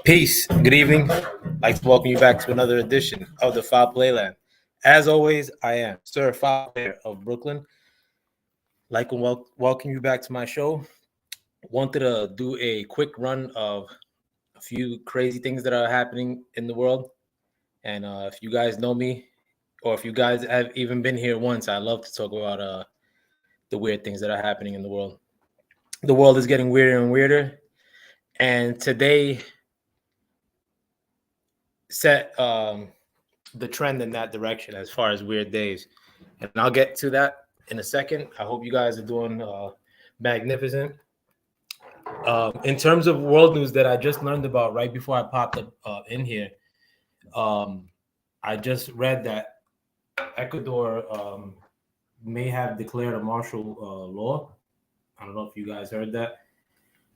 Peace. Good evening. I'd like to welcome you back to another edition of the Foul Playland. As always, I am Sir Foul Player of Brooklyn. Like and welcome you back to my show. Wanted to do a quick run of a few crazy things that are happening in the world. And if you guys know me, or if you guys have even been here once, I love to talk about the weird things that are happening in the world. The world is getting weirder and weirder. And today set the trend in that direction as far as weird days, and I'll get to that in a second. I hope you guys are doing magnificent. In terms of world news that I just learned about right before I popped up in here, I just read that Ecuador may have declared a martial law. I don't know if you guys heard that,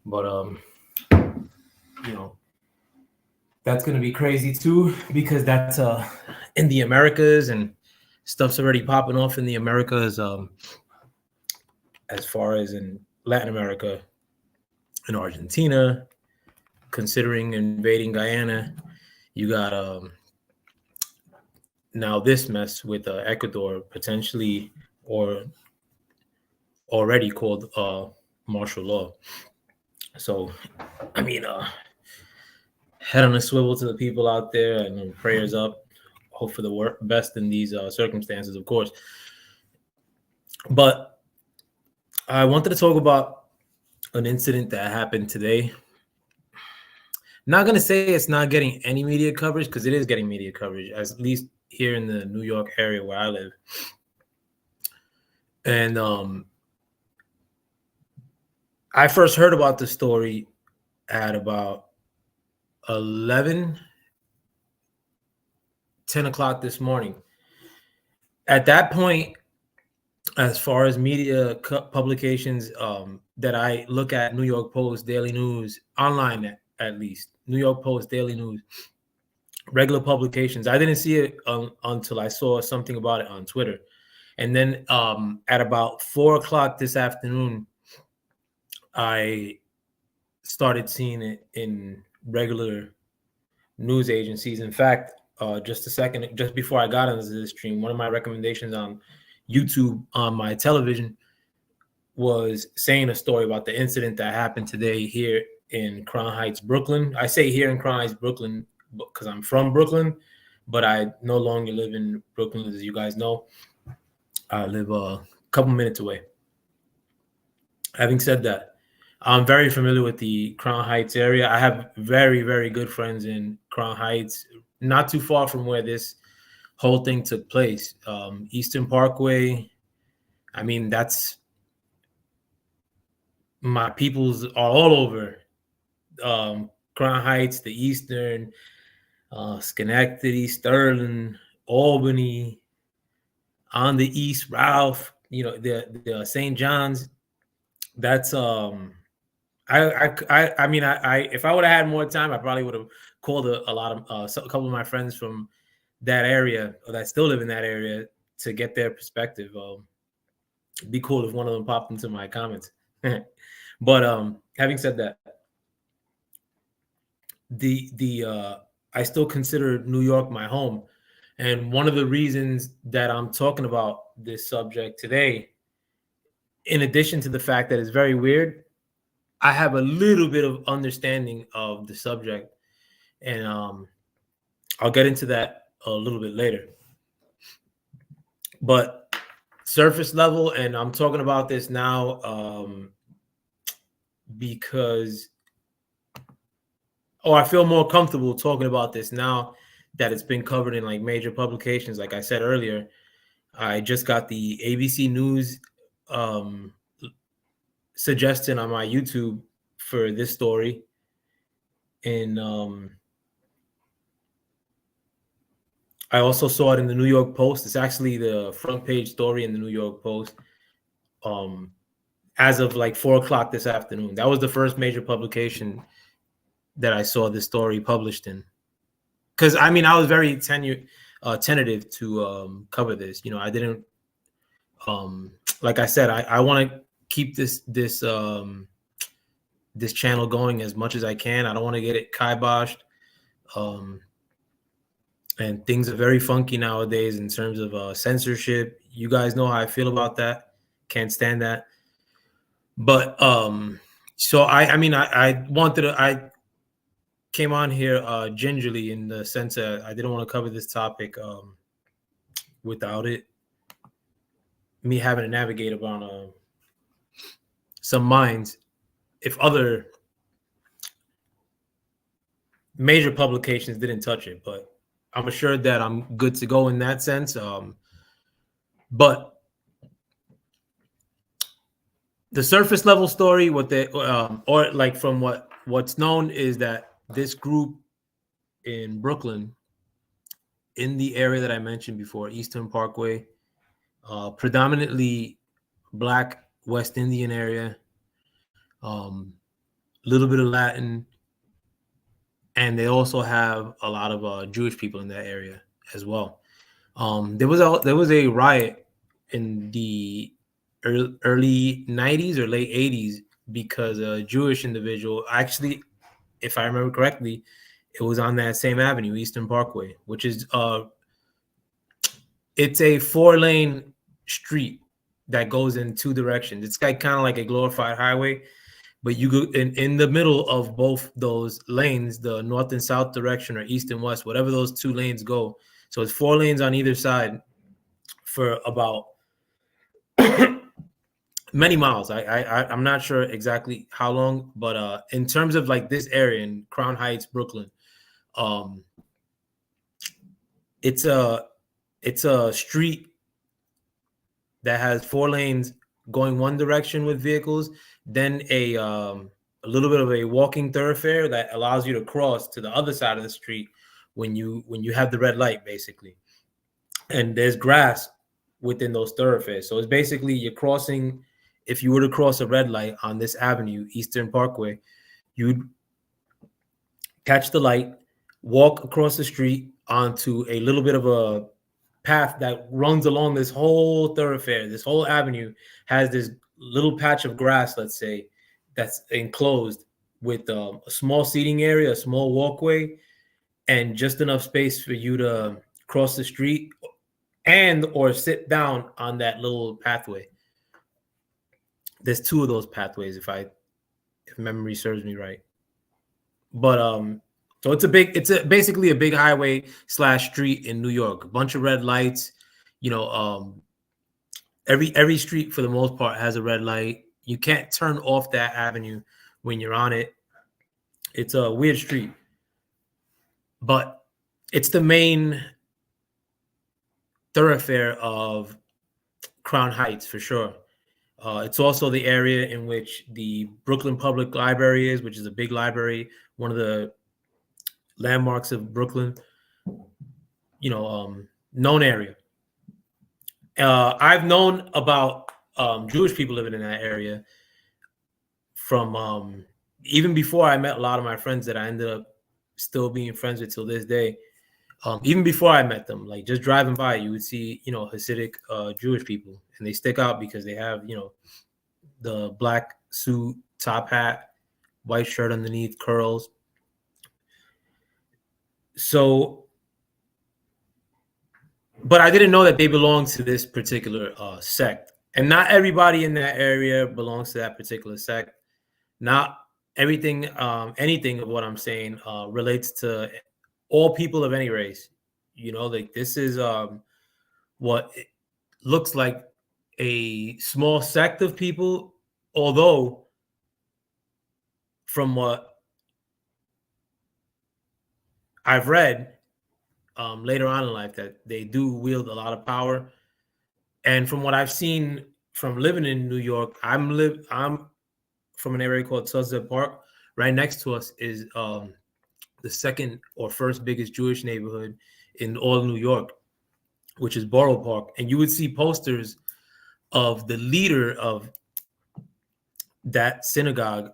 but that's going to be crazy too, because that's in the Americas, and stuff's already popping off in the Americas as far as in Latin America and Argentina, considering invading Guyana. You got now this mess with Ecuador potentially or already called martial law. So, I mean, head on a swivel to the people out there, and prayers up. Hope for the best in these circumstances, of course. But I wanted to talk about an incident that happened today. Not going to say it's not getting any media coverage, because it is getting media coverage, at least here in the New York area where I live. And I first heard about the story at about 10 o'clock this morning. At that point, as far as media publications that I look at, New York Post, Daily News, online at least, New York Post, Daily News, regular publications, I didn't see it until I saw something about it on Twitter. And then at about 4 o'clock this afternoon, I started seeing it in regular news agencies. In fact, just before I got into this stream, one of my recommendations on YouTube on my television was saying a story about the incident that happened today here in Crown Heights, Brooklyn. I say here in Crown Heights, Brooklyn, because I'm from Brooklyn, but I no longer live in Brooklyn, as you guys know. I live a couple minutes away. Having said that, I'm very familiar with the Crown Heights area. I have very, very good friends in Crown Heights, not too far from where this whole thing took place. Eastern Parkway. I mean, that's my peoples are all over. Crown Heights, the Eastern, Schenectady, Sterling, Albany, on the East, Ralph, the St. John's. That's I mean, if I would have had more time, I probably would have called a couple of my friends from that area, or that still live in that area, to get their perspective. It'd be cool if one of them popped into my comments. But having said that, I still consider New York my home, and one of the reasons that I'm talking about this subject today, in addition to the fact that it's very weird, I have a little bit of understanding of the subject, and I'll get into that a little bit later. But surface level, and I'm talking about this now because I feel more comfortable talking about this now that it's been covered in like major publications. Like I said earlier, I just got the ABC News suggestion on my YouTube for this story, and I also saw it in the New York Post. It's actually the front page story in the New York Post as of like 4 o'clock this afternoon. That was the first major publication that I saw this story published in, because I mean, I was very tentative to cover this. I didn't like I said, I want to keep this this channel going as much as I can. I don't want to get it kiboshed. And things are very funky nowadays in terms of censorship. You guys know how I feel about that. Can't stand that. But so I came on here gingerly, in the sense that I didn't want to cover this topic without me having to navigate upon some minds if other major publications didn't touch it. But I'm assured that I'm good to go in that sense. But the surface level story, what they or like from what's known, is that this group in Brooklyn, in the area that I mentioned before, Eastern Parkway, predominantly Black West Indian area, little bit of Latin, and they also have a lot of Jewish people in that area as well. There was a riot in the early 90s or late 80s because a Jewish individual, actually, if I remember correctly, it was on that same avenue, Eastern Parkway, which is it's a 4-lane street that goes in 2 directions. It's kind of like a glorified highway, but you go in the middle of both those lanes, the north and south direction or east and west, whatever those 2 lanes go. So it's 4 lanes on either side for about many miles. I'm not sure exactly how long, but in terms of like this area in Crown Heights, Brooklyn, it's a street that has 4 lanes going one direction with vehicles, then a little bit of a walking thoroughfare that allows you to cross to the other side of the street when you have the red light, basically. And there's grass within those thoroughfares. So it's basically you're crossing. If you were to cross a red light on this avenue, Eastern Parkway, you'd catch the light, walk across the street onto a little bit of a path that runs along this whole thoroughfare. This whole avenue has this little patch of grass, let's say, that's enclosed with a small seating area, a small walkway, and just enough space for you to cross the street and or sit down on that little pathway. There's 2 of those pathways, if memory serves me right. But so it's basically a big highway / street in New York. A bunch of red lights. You know, every street for the most part has a red light. You can't turn off that avenue when you're on it. It's a weird street, but it's the main thoroughfare of Crown Heights for sure. It's also the area in which the Brooklyn Public Library is, which is a big library, one of the landmarks of Brooklyn, known area. I've known about Jewish people living in that area from even before I met a lot of my friends that I ended up still being friends with till this day. Even before I met them, like just driving by, you would see, Hasidic Jewish people, and they stick out because they have, the black suit, top hat, white shirt underneath, curls. So, but I didn't know that they belonged to this particular sect. And not everybody in that area belongs to that particular sect. Not everything, anything of what I'm saying relates to all people of any race. Like this is what it looks like a small sect of people, although from what I've read later on in life, that they do wield a lot of power. And from what I've seen from living in New York, I'm from an area called Sunset Park. Right next to us is the second or first biggest Jewish neighborhood in all of New York, which is Borough Park. And you would see posters of the leader of that synagogue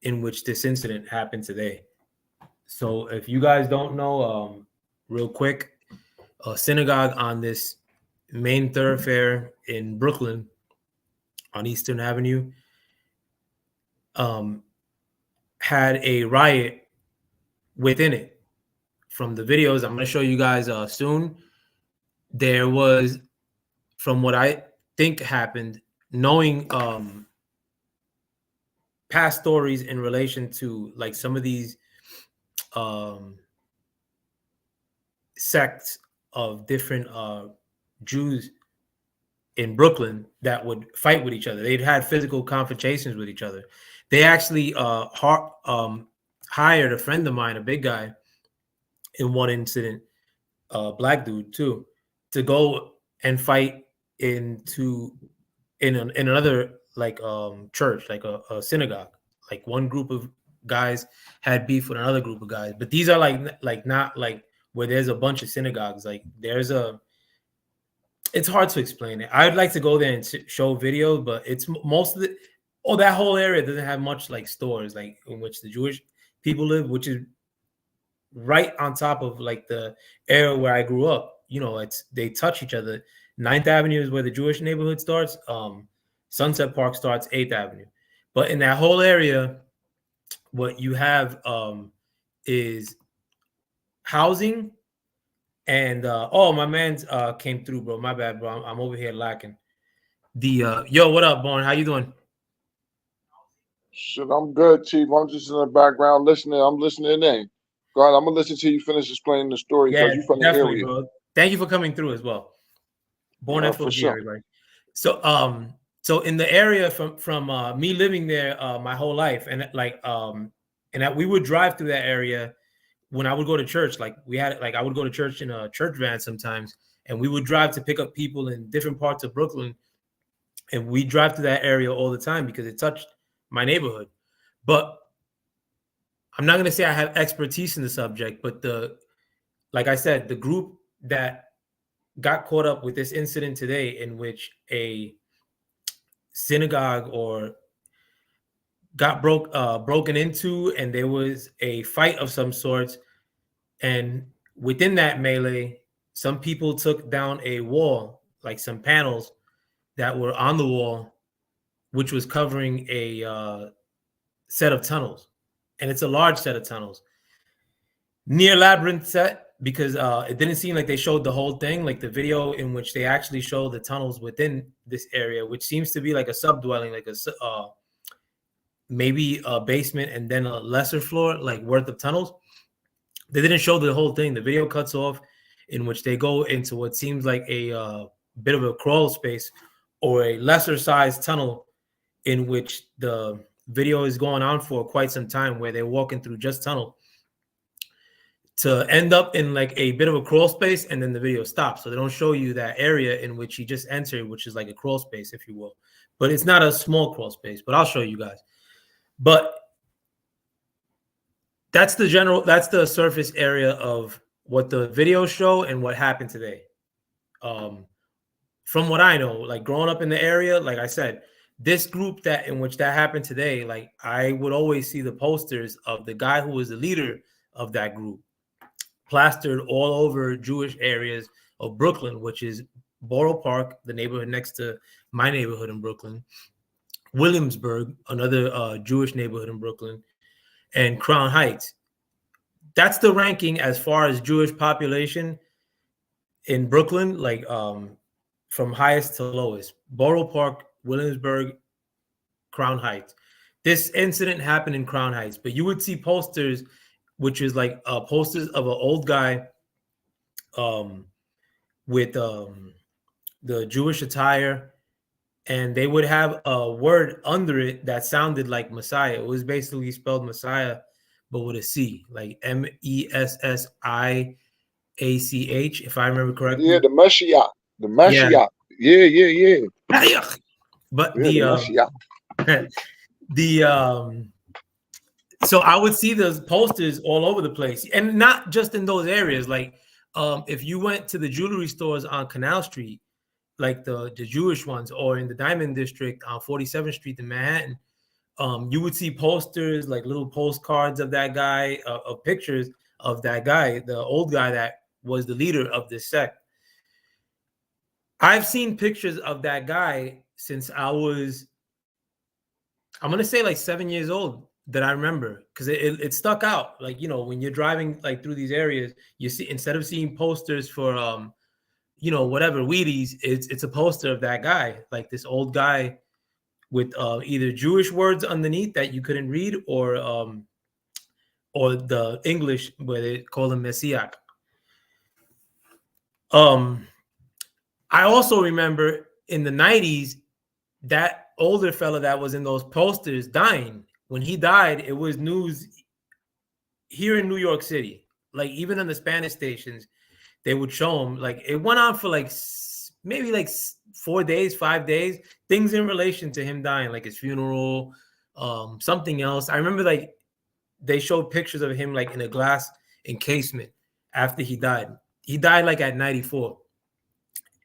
in which this incident happened today. So if you guys don't know, real quick, a synagogue on this main thoroughfare in Brooklyn on Eastern Avenue, had a riot within it. From the videos I'm going to show you guys soon, there was, from what I think happened, knowing past stories in relation to like some of these sects of different Jews in Brooklyn that would fight with each other. They'd had physical confrontations with each other. They actually hired a friend of mine, a big guy, in one incident, black dude too, to go and fight in another like church, like a synagogue. Like one group of guys had beef with another group of guys, but these are like not like where there's a bunch of synagogues. Like there's it's hard to explain it. I'd like to go there and show videos, but it's most of the that whole area doesn't have much like stores like in which the Jewish people live, which is right on top of like the area where I grew up. You know, they touch each other. 9th Avenue is where the Jewish neighborhood starts. Sunset Park starts 8th Avenue. But in that whole area, what you have is housing. And oh, my man's came through, bro. My bad, bro. I'm over here lacking. The yo, what up, Born? How you doing? Shit, I'm good, Chief. I'm just in the background listening. I'm listening in. Go ahead. I'm gonna listen till you finish explaining the story Yeah, because you from the definitely, area. bro. Thank you for coming through as well. Born For FOG, sure. everybody. So in the area from me living there my whole life, and like and that we would drive through that area when I would go to church. Like we had like I would go to church in a church van sometimes, and we would drive to pick up people in different parts of Brooklyn, and we drive to that area all the time because it touched my neighborhood. But I'm not gonna say I have expertise in the subject, but like I said, the group that got caught up with this incident today in which a synagogue or got broken into, and there was a fight of some sorts, and within that melee some people took down a wall, like some panels that were on the wall, which was covering a set of tunnels, and it's a large set of tunnels near Labyrinth set, because it didn't seem like they showed the whole thing, like the video in which they actually show the tunnels within this area, which seems to be like a subdwelling, like a maybe a basement and then a lesser floor like worth of tunnels. They didn't show the whole thing. The video cuts off in which they go into what seems like a bit of a crawl space or a lesser sized tunnel, in which the video is going on for quite some time, where they're walking through just tunnel to end up in like a bit of a crawl space, and then the video stops. So they don't show you that area in which he just entered, which is like a crawl space, if you will. But it's not a small crawl space, but I'll show you guys. But that's the surface area of what the videos show and what happened today. From what I know, like growing up in the area, like I said, this group that in which that happened today, like I would always see the posters of the guy who was the leader of that group plastered all over Jewish areas of Brooklyn, which is Borough Park, the neighborhood next to my neighborhood in Brooklyn, Williamsburg, another Jewish neighborhood in Brooklyn, and Crown Heights. That's the ranking as far as Jewish population in Brooklyn, like from highest to lowest. Borough Park, Williamsburg, Crown Heights. This incident happened in Crown Heights, but you would see posters, which is like posters of an old guy with the Jewish attire, and they would have a word under it that sounded like Messiah. It was basically spelled Messiah, but with a C, like Messiah, if I remember Yeah, correctly. the Mashiach. The Yeah. Mashiach. Yeah. But Yeah, the Mashiach. the so I would see those posters all over the place, and not just in those areas. Like if you went to the jewelry stores on Canal Street, like the Jewish ones, or in the Diamond District on 47th Street in Manhattan, you would see posters, like little postcards of that guy, of pictures of that guy, the old guy that was the leader of this sect. I've seen pictures of that guy since I was, I'm going to say like 7 years old. that I remember because it stuck out. Like, when you're driving like through these areas, you see, instead of seeing posters for whatever Wheaties, it's a poster of that guy, like this old guy with either Jewish words underneath that you couldn't read, or the English where they call him Messiah. I also remember in the 90s that older fella that was in those posters dying. When he died, it was news here in New York City. Like, even on the Spanish stations, they would show him. Like, it went on for like maybe like 4 days, 5 days, things in relation to him dying, like his funeral, something else. I remember like they showed pictures of him like in a glass encasement after he died. He died like at 94.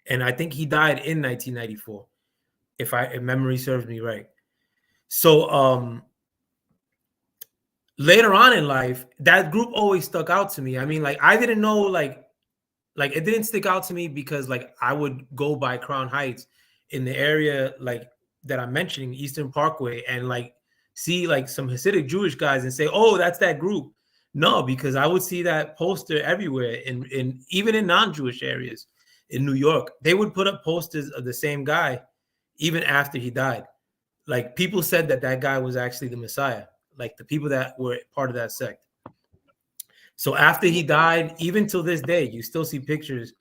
And I think he died in 1994, if memory serves me right. So later on in life, that group always stuck out to me. I mean, like, I didn't know, like it didn't stick out to me because like I would go by Crown Heights in the area like that I'm mentioning, Eastern Parkway, and like see like some Hasidic Jewish guys and say, oh, that's that group. No, because I would see that poster everywhere in even in non-Jewish areas in New York. They would put up posters of the same guy even after he died. Like, people said that guy was actually the Messiah, like the people that were part of that sect. So after he died, even till this day, you still see pictures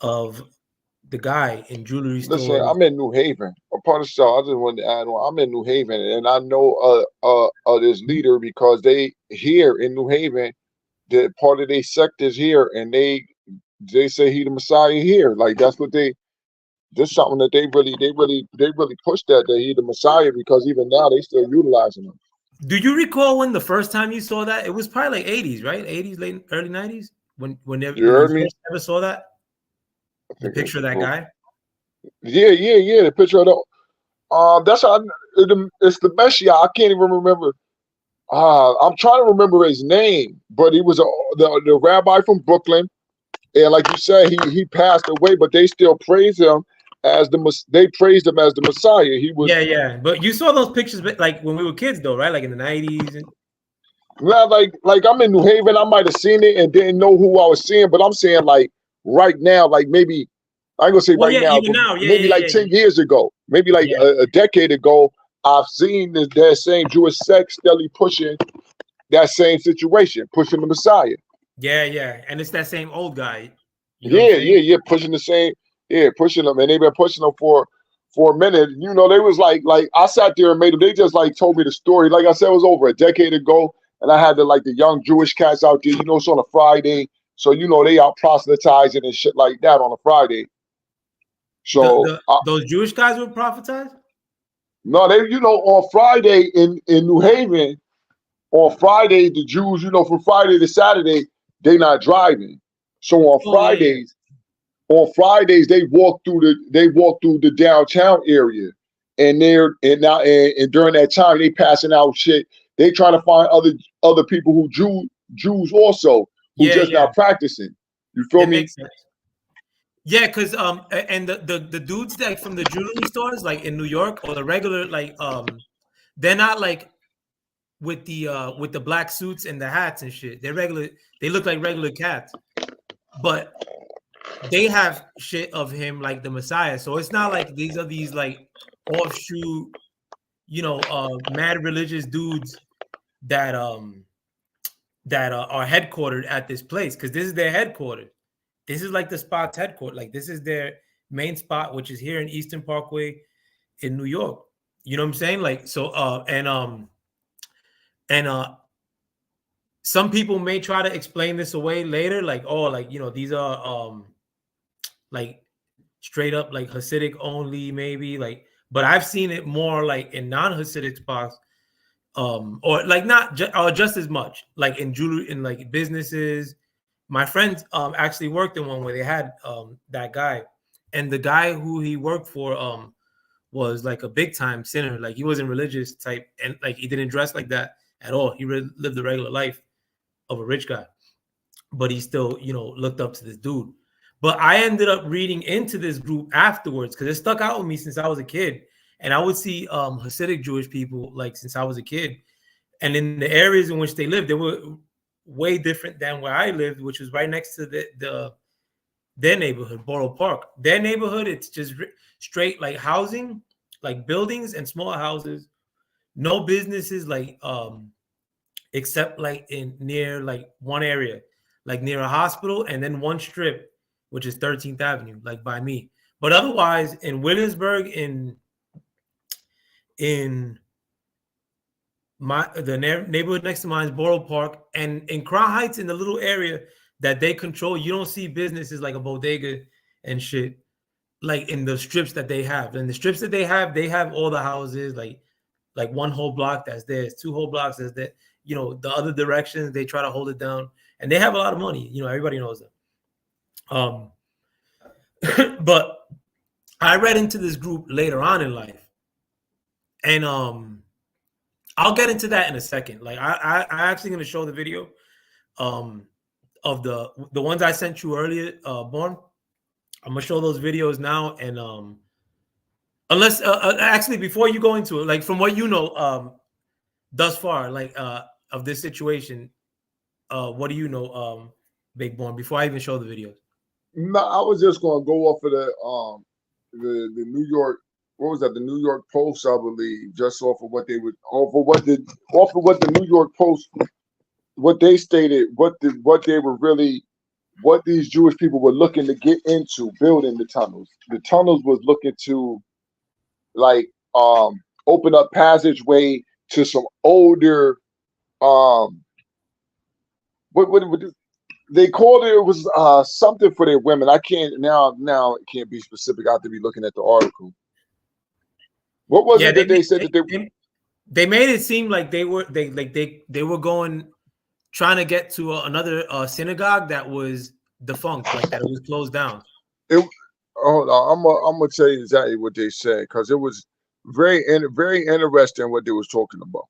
of the guy in jewelry stores. Listen, I'm in New Haven. A part of the show, I just wanted to add on. I'm in New Haven, and I know this leader because they here in New Haven, the part of their sect is here, and they say he the Messiah here. Like, that's what they. This is something that they really push that he the Messiah, because even now they still utilizing him. Do you recall when the first time you saw that? It was probably like 80s, right? 80s, late early 90s. When you first ever saw that? The picture of that guy? Yeah. The picture of the that's how it's the Messiah. I can't even remember. I'm trying to remember his name, but he was the rabbi from Brooklyn, and like you said, he passed away, but they still praise him as they praised him as the Messiah. He was But you saw those pictures like when we were kids, though, right? Like in the 90s. Like I'm in New Haven. I might have seen it and didn't know who I was seeing, but I'm saying like right now, like maybe I ain't gonna say now, maybe 10 years ago, maybe like a decade ago, I've seen that same Jewish sect steadily pushing that same situation, pushing the Messiah. Yeah, and it's that same old guy. Pushing the same, pushing them, and they've been pushing them for a minute. You know, they was like I sat there and made them. They just like told me the story. Like I said, it was over a decade ago, and I had the young Jewish cats out there. You know, it's on a Friday, so you know they out proselytizing and shit like that on a Friday. So those Jewish guys would prophesize? No, they on Friday in New Haven, on Friday the Jews, from Friday to Saturday they not driving. So on Fridays they walk through the downtown area, and and during that time they passing out shit. They trying to find other people who Jews also who not practicing. You feel me? Makes sense. Yeah, because and the dudes like from the jewelry stores like in New York, or the regular they're not like with the black suits and the hats and shit. They look like regular cats, but they have shit of him like the Messiah. So it's not like these are these like offshoot, mad religious dudes that are headquartered at this place, because this is their headquarters. This is like the spot's headquarters. Like, this is their main spot, which is here in Eastern Parkway in New York. You know what I'm saying? Like, so some people may try to explain this away later, like, these are like straight up like Hasidic only, maybe, like, but I've seen it more like in non-Hasidic spots, or like not just as much, like in jewelry, in like businesses. My friend actually worked in one where they had that guy, and the guy who he worked for was like a big time sinner. Like, he wasn't religious type, and like he didn't dress like that at all. He lived the regular life of a rich guy, but he still, looked up to this dude. But I ended up reading into this group afterwards because it stuck out with me since I was a kid, and I would see Hasidic Jewish people like since I was a kid, And in the areas in which they lived, they were way different than where I lived, which was right next to their neighborhood, Borough Park. Their neighborhood, it's just straight like housing, like buildings and small houses, no businesses, like except like in near like one area, like near a hospital, and then one strip, which is 13th Avenue, like by me. But otherwise, in Williamsburg, in the neighborhood next to mine is Borough Park, and in Crown Heights, in the little area that they control, you don't see businesses like a bodega and shit, like in the strips that they have. And the strips that they have all the houses, like one whole block that's theirs, two whole blocks that's there. You know, the other directions, they try to hold it down, and they have a lot of money. You know, everybody knows that. But I read into this group later on in life, and I'll get into that in a second. Like I actually going to show the video of the ones I sent you earlier, Born. I'm gonna show those videos now, and unless actually before you go into it, like from what you know thus far, like of this situation, what do you know, Big Born? Before I even show the videos. No, I was just gonna go off of the New York. What was that? The New York Post, I believe, just off of what they would, off of what the New York Post, what they stated, what they were really, what these Jewish people were looking to get into building the tunnels. The tunnels was looking to, like, open up passageway to some older, what they called it. It was something for their women. I can't now. It can't be specific. I have to be looking at the article. What was it that they said that they made it seem like they were going, trying to get to another synagogue that was defunct, like that it was closed down. Hold on, I'm gonna tell you exactly what they said, because it was very interesting what they was talking about.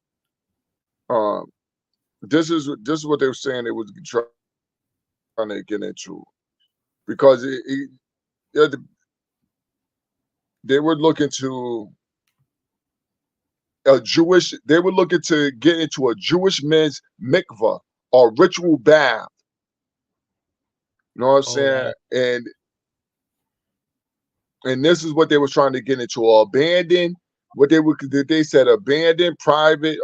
This is what they were saying they was trying to get into, because they were looking to they were looking to get into a Jewish men's mikvah or ritual bath. You know what I'm saying? Wow. And this is what they were trying to get into, abandoned, they said abandoned private,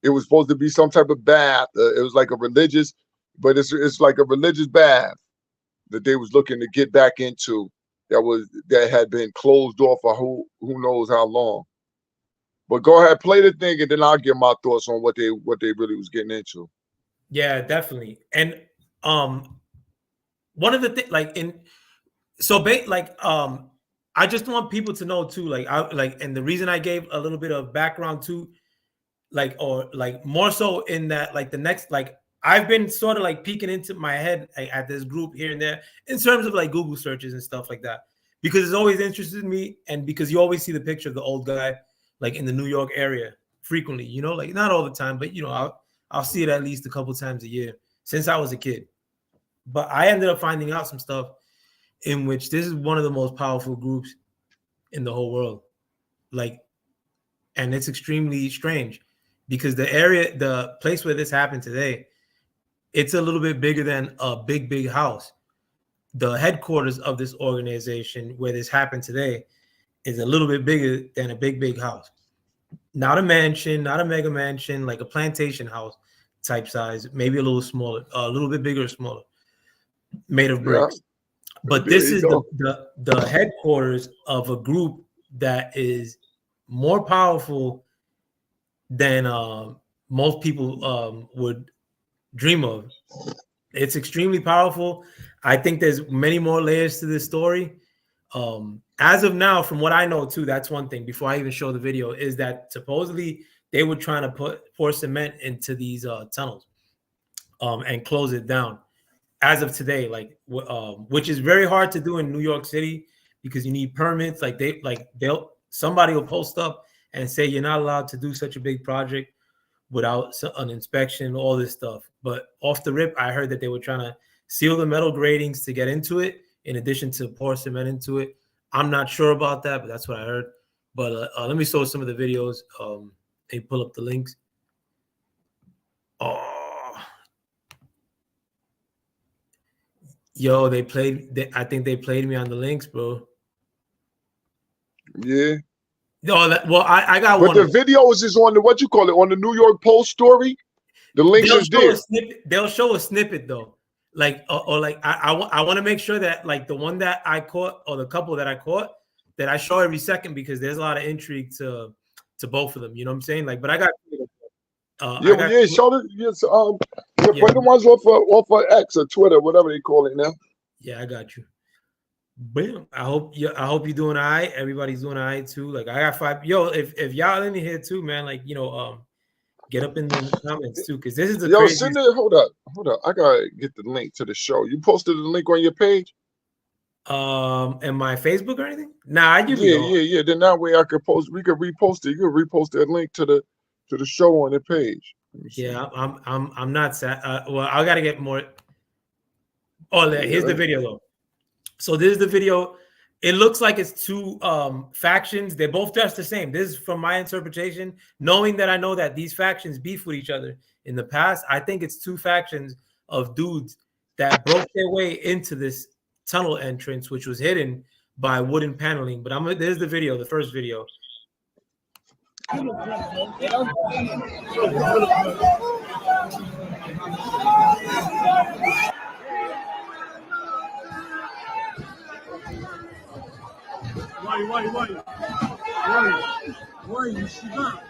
it was supposed to be some type of bath. It was like a religious, but it's like a religious bath that they was looking to get back into, that had been closed off for who knows how long. But go ahead, play the thing, and then I'll give my thoughts on what they really was getting into. Yeah, definitely. And one of the things, like I just want people to know too, and the reason I gave a little bit of background too, or more so in that, like the next, like I've been sort of like peeking into my head at this group here and there in terms of like Google searches and stuff like that, because it's always interested me, and because you always see the picture of the old guy like in the New York area frequently, you know, like not all the time, but you know, I'll see it at least a couple times a year since I was a kid. But I ended up finding out some stuff in which this is one of the most powerful groups in the whole world. Like, and it's extremely strange because the place where this happened today, it's a little bit bigger than a big house. The headquarters of this organization where this happened today is a little bit bigger than a big house. Not a mansion, not a mega mansion, like a plantation house type size, maybe a little smaller, a little bit bigger or smaller, made of bricks. Yeah. But this is the headquarters of a group that is more powerful than most people would dream of. It's extremely powerful. I think there's many more layers to this story. As of now, from what I know too, that's one thing before I even show the video, is that supposedly they were trying to pour cement into these tunnels and close it down as of today, which is very hard to do in New York City because you need permits. Somebody will post up and say you're not allowed to do such a big project without an inspection, all this stuff. But off the rip, I heard that they were trying to seal the metal gratings to get into it, in addition to pour cement into it. I'm not sure about that, but that's what I heard. But let me show some of the videos they pull up the links. Oh, yo, I think they played me on the links, bro. Yeah. No, I got but one. But the videos is on the, what you call it, on the New York Post story. The links is there. They'll show a snippet though. Like, or like, I want to make sure that like the one that I caught or the couple that I caught, that I show every second, because there's a lot of intrigue to both of them. You know what I'm saying? Like, but I got. Show the play the ones off of X or Twitter, whatever they call it now. Yeah, I got you. Bam. I hope you're doing all right. Everybody's doing all right too. Like, I got 5. Yo, if y'all in here too, man, like, you know, get up in the comments too, because this is the craziest. Send it. Hold up. I gotta get the link to the show. You posted the link on your page? In my Facebook or anything? Nah, I usually don't. Yeah. Then that way I could post. We could repost it. You could repost that link to the show on the page. Yeah, I'm not sad. Well, I gotta get more. Oh, here's the video though. So this is the video. It looks like it's 2 factions. They're both dressed the same. This is from my interpretation, knowing that I know that these factions beef with each other in the past. I think it's 2 factions of dudes that broke their way into this tunnel entrance, which was hidden by wooden paneling. But there's the video, the first video. Why, Shiva?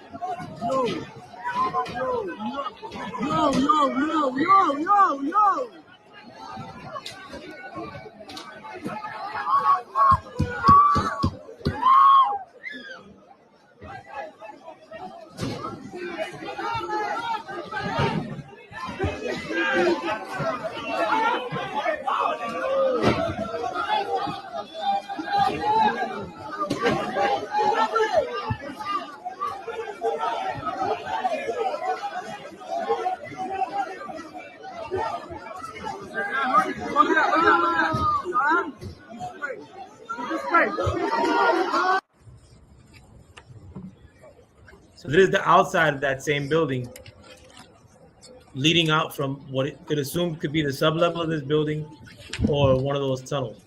Yo. So this is the outside of that same building, leading out from what it could assume could be the sublevel of this building or one of those tunnels.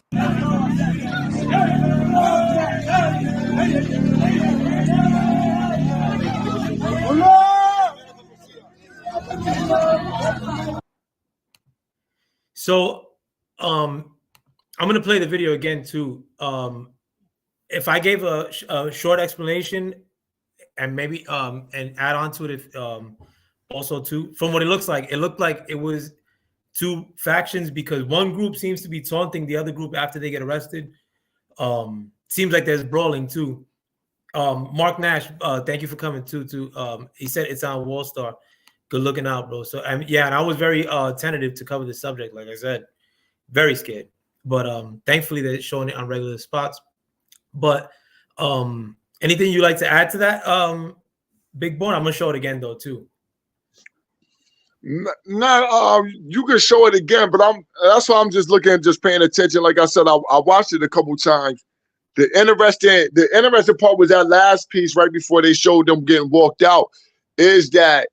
So I'm going to play the video again too. If I gave a short explanation and maybe and add on to it, if also too, from what it looks like, it looked like it was 2 factions, because one group seems to be taunting the other group after they get arrested. Seems like there's brawling too. Mark Nash, thank you for coming too. He said it's on Wall Star. Good looking out, bro. So yeah, and I was very tentative to cover this subject. Like I said, very scared. But thankfully they're showing it on regular spots. But anything you like to add to that, Big Bone? I'm gonna show it again though too. Not you can show it again, but that's why I'm just looking, just paying attention. Like I said, I watched it a couple times. The interesting part was that last piece right before they showed them getting walked out, is that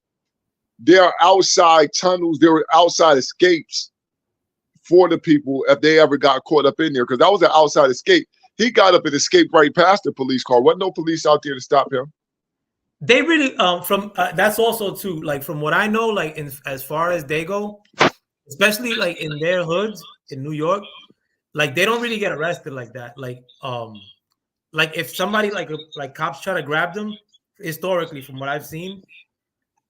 there are outside tunnels, there were outside escapes for the people if they ever got caught up in there, because that was an outside escape. He got up and escaped right past the police car. Wasn't no police out there to stop him. They really from that's also too, like from what I know, like as far as they go, especially like in their hoods in New York, like they don't really get arrested like that. Like if somebody like cops try to grab them, historically from what I've seen,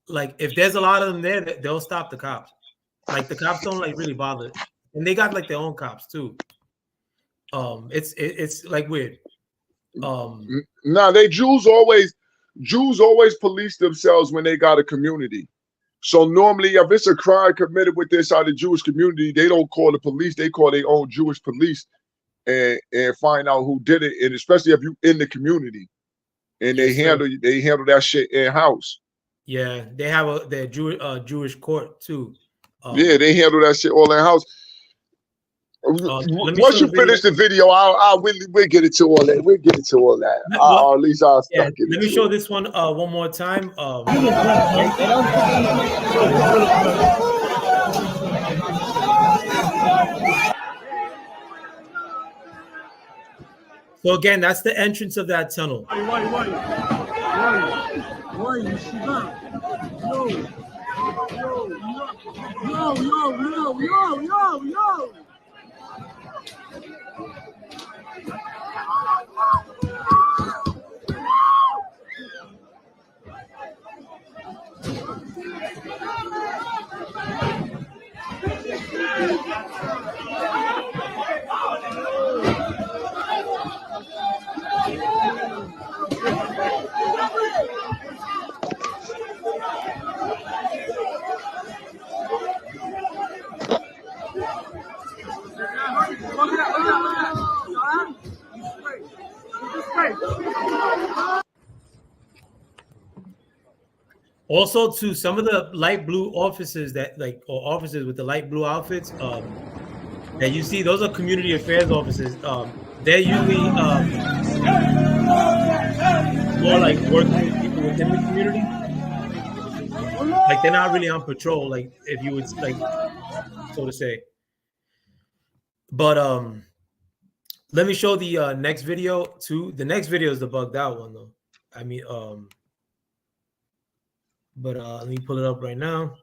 like if there's a lot of them there, they'll stop the cops. Like the cops don't like really bother, and they got like their own cops too. It's like weird. Jews always police themselves when they got a community. So normally, if it's a crime committed with inside the Jewish community, they don't call the police; they call their own Jewish police and find out who did it. And especially if you in the community, and they handle that shit in house. Yeah, they have their Jewish court too. Yeah, they handle that shit all in house. Let me Once show you the video. finish the video, we'll get into all that. We'll get into all that. Or at least I'll Yeah, start getting let me into show it. this one one more time. So again, that's the entrance of that tunnel. Why, Yeshiva? Yo. Also, to some of the light blue offices or offices with the light blue outfits that you see, those are community affairs offices. They're usually more like working with people within the community. Like they're not really on patrol, like if you would like so to say. But let me show the next video too. The next video is the bugged out one though. I mean, but let me pull it up right now.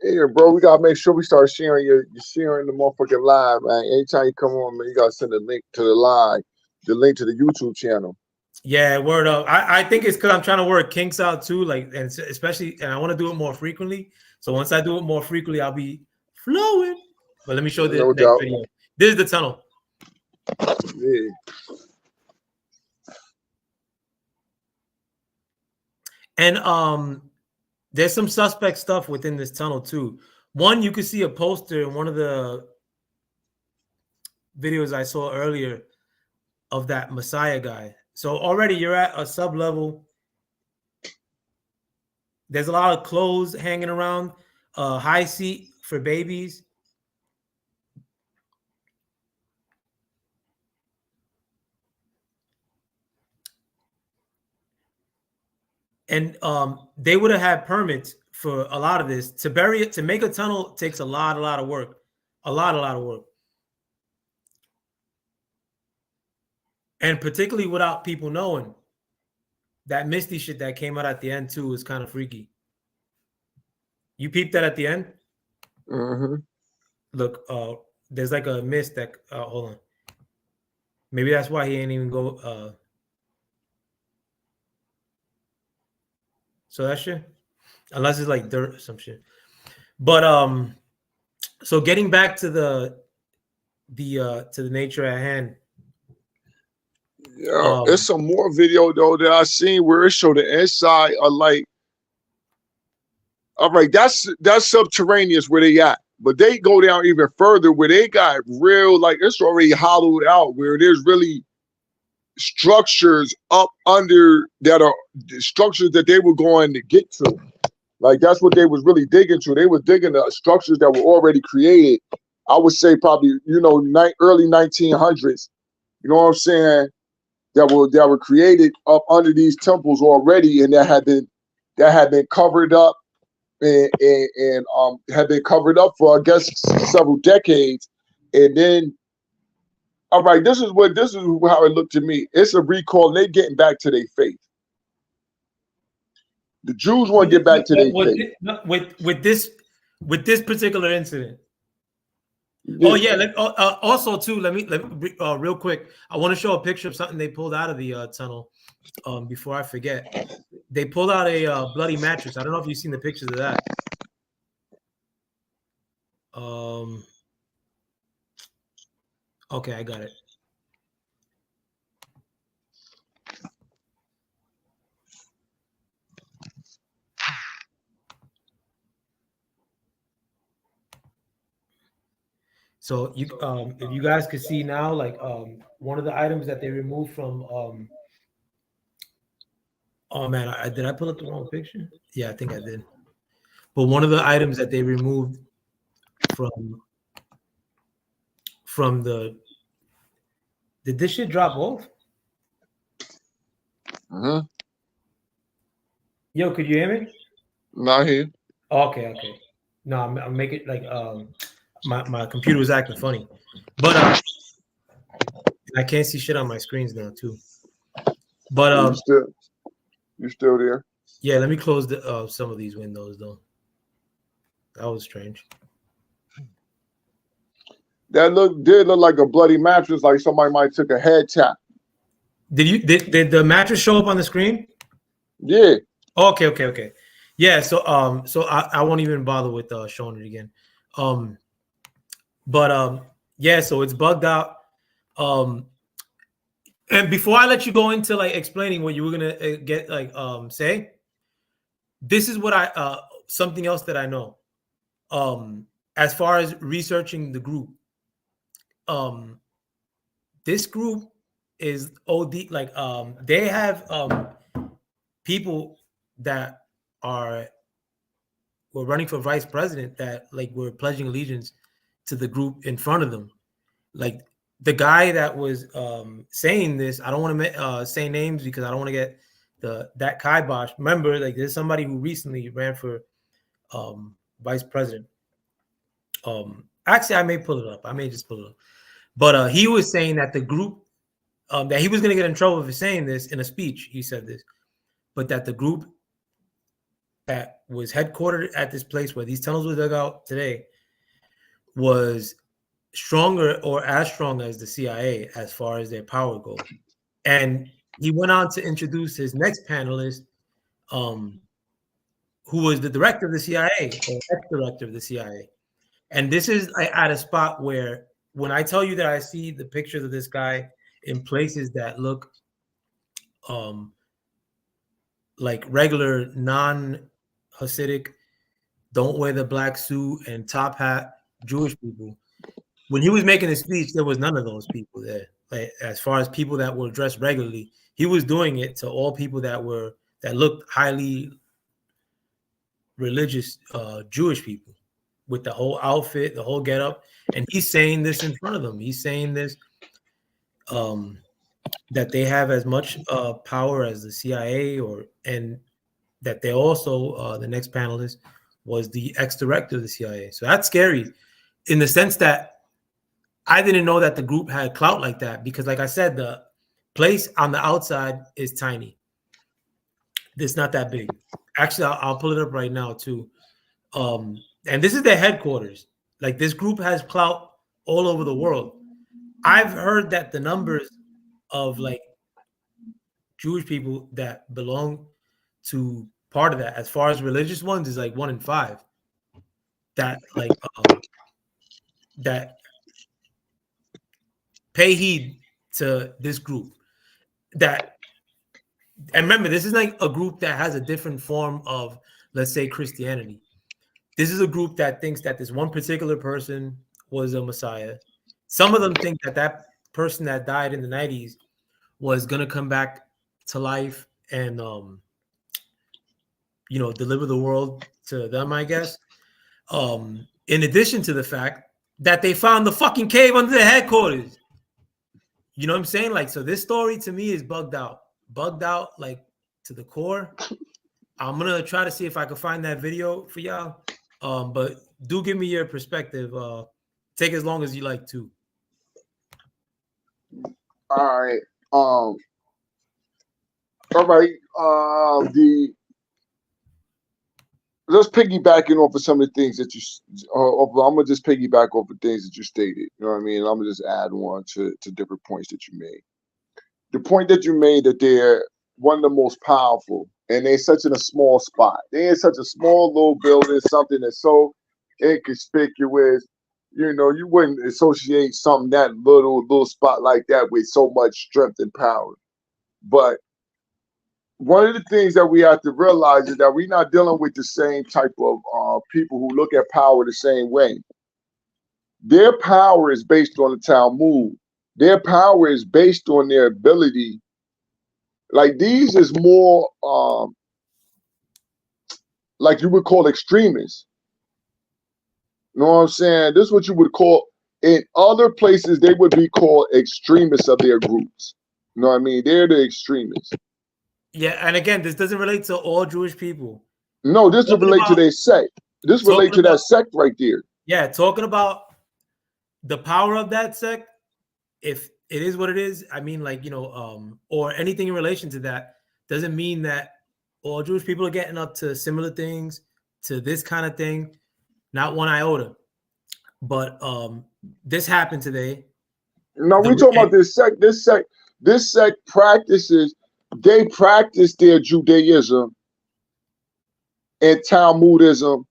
Yeah, bro, we gotta make sure we start sharing you're sharing the motherfucking live, man. Anytime you come on, man, you gotta send a link to the live, the link to the YouTube channel. Yeah, word up. I think it's because I'm trying to work kinks out too, like, and especially, and I want to do it more frequently. So once I do it more frequently, I'll be flowing. But let me show the next video. This is the tunnel. Yeah. And there's some suspect stuff within this tunnel too. One, you could see a poster in one of the videos I saw earlier of that Messiah guy. So already you're at a sub level. There's a lot of clothes hanging around, high seat for babies. And they would have had permits for a lot of this. To bury it, to make a tunnel takes a lot of work. A lot of work. And particularly without people knowing. That misty shit that came out at the end too is kind of freaky. You peeped that at the end? Mm-hmm. Look, there's like a mist that hold on. Maybe that's why he ain't even go so that shit. Unless it's like dirt or some shit. But so getting back to the nature at hand. Yeah, there's some more video though that I seen where it showed the inside of like, all right, that's subterraneous where they at, but they go down even further where they got real, like it's already hollowed out where there's really structures up under that are structures that they were going to get to. Like that's what they was really digging to. They were digging the structures that were already created. I would say probably, you know, early 1900s. You know what I'm saying? That were created up under these temples already, and that had been covered up and had been covered up for I guess several decades. And then, all right, this is how it looked to me. It's a recall. They getting back to their faith. The Jews want to get back to their faith. With this particular incident. Yeah. Oh yeah. Also too, let me real quick. I want to show a picture of something they pulled out of the tunnel. Before I forget, they pulled out a bloody mattress. I don't know if you've seen the pictures of that. Okay, I got it. So you, if you guys could see now, like one of the items that they removed from, oh man, did I pull up the wrong picture? Yeah, I think I did. But one of the items that they removed from the, did this shit drop off? Yo, could you hear me? Not here. Okay. No, I'm making like my computer was acting funny, but I can't see shit on my screens now too. But you still there? Yeah, let me close the some of these windows though. That was strange. That did look like a bloody mattress, like somebody might took a head tap. Did the mattress show up on the screen? Yeah. Okay. Yeah, so I won't even bother with showing it again. Yeah, so it's bugged out. And before I let you go into like explaining what you were gonna get like say, this is what I something else that I know. As far as researching the group, this group is OD, like they have people that were running for vice president that like were pledging allegiance to the group in front of them. Like the guy that was saying this, I don't want to say names because I don't want to get that kibosh. Remember, like there's somebody who recently ran for vice president. Actually, I may pull it up. I may just pull it up. But he was saying that the group, that he was going to get in trouble for saying this in a speech. He said this, but that the group that was headquartered at this place where these tunnels were dug out today was stronger or as strong as the CIA as far as their power goes. And he went on to introduce his next panelist, who was the director of the CIA or ex-director of the CIA. And this is at a spot where when I tell you that I see the pictures of this guy in places that look like regular non-Hasidic, don't wear the black suit and top hat Jewish people. When he was making his speech, there was none of those people there. Like as far as people that were dressed regularly, he was doing it to all people that looked highly religious Jewish people with the whole outfit, the whole getup. And he's saying this in front of them. He's saying this that they have as much power as the CIA, and that they also the next panelist was the ex-director of the CIA. So that's scary in the sense that I didn't know that the group had clout like that because, like I said, the place on the outside is tiny. It's not that big. Actually, I'll pull it up right now too. And this is their headquarters. Like this group has clout all over the world. I've heard that the numbers of like Jewish people that belong to part of that, as far as religious ones, is like 1 in 5. That like that pay heed to this group. And remember, this is like a group that has a different form of, let's say, Christianity. This is a group that thinks that this one particular person was a Messiah. Some of them think that that person that died in the 90s was going to come back to life and, deliver the world to them, I guess. In addition to the fact that they found the fucking cave under their headquarters. You know what I'm saying? Like, so this story to me is bugged out like to the core. I'm going to try to see if I can find that video for y'all. But do give me your perspective. Take as long as you like to. All right. All right. Just piggybacking off of some of the things that you, I'm gonna just piggyback off of things that you stated. You know what I mean? I'm gonna just add on to different points that you made. The point that you made that they're one of the most powerful, and they're such in a small spot. They're in such a small little building, something that's so inconspicuous. You know, you wouldn't associate something that little spot like that with so much strength and power. But one of the things that we have to realize is that we're not dealing with the same type of people who look at power the same way. Their power is based on the Talmud. Their power is based on their ability. Like these is more like you would call extremists. You know what I'm saying? This is what you would call, in other places, they would be called extremists of their groups. You know what I mean? They're the extremists. Yeah, and again, this doesn't relate to all Jewish people. No, this Talking relate to about- their sect. This relate to that sect right there. Yeah, talking about the power of that sect, if it is what it is, I mean, like, you know, or anything in relation to that, doesn't mean that all Jewish people are getting up to similar things, to this kind of thing. Not one iota. But this happened today. No, we talking about this sect. This sect practices, they practice their Judaism and Talmudism.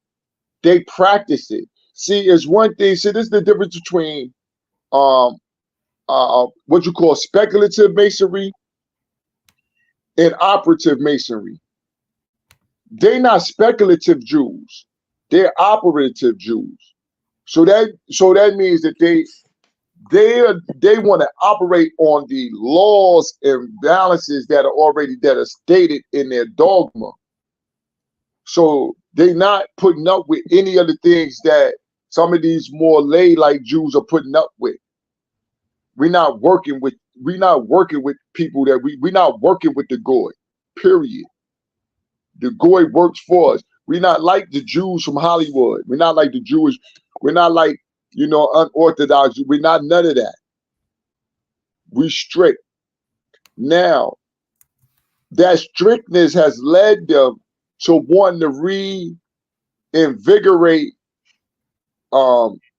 They practice it. See, it's one thing. See, this is the difference between what you call speculative masonry and operative masonry. They're not speculative Jews. They're operative Jews. So that means that they want to operate on the laws and balances that are stated in their dogma. So they're not putting up with any of the things that some of these more lay-like Jews are putting up with. We're not working with people that we're not working with the Goy, period. The Goy works for us. We're not like the Jews from Hollywood. We're not like the Jewish, we're not like, you know, unorthodox. We're not none of that. We strict. Now, that strictness has led them to wanting to reinvigorate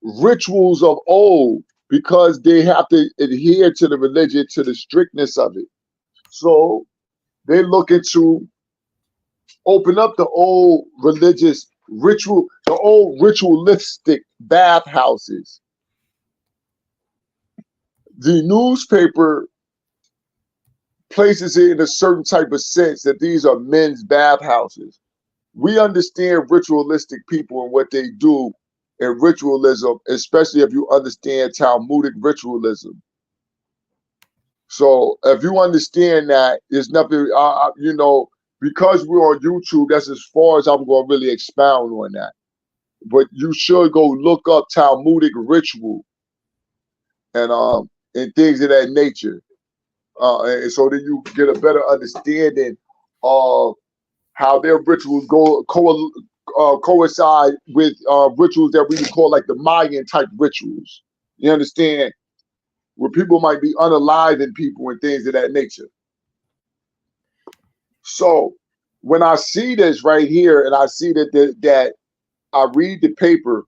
rituals of old, because they have to adhere to the religion, to the strictness of it. So they're looking to open up the old religious ritual, the old ritualistic bathhouses. The newspaper places it in a certain type of sense that these are men's bathhouses. We understand ritualistic people and what they do in ritualism, especially if you understand Talmudic ritualism. So if you understand that, there's nothing, you know, because we're on YouTube, that's as far as I'm going to really expound on that. But you should go look up Talmudic ritual and things of that nature, and so that you get a better understanding of how their rituals coincide with rituals that we would call like the Mayan type rituals. You understand? Where people might be unaliving people and things of that nature. So when I see this right here, and I see that I read the paper,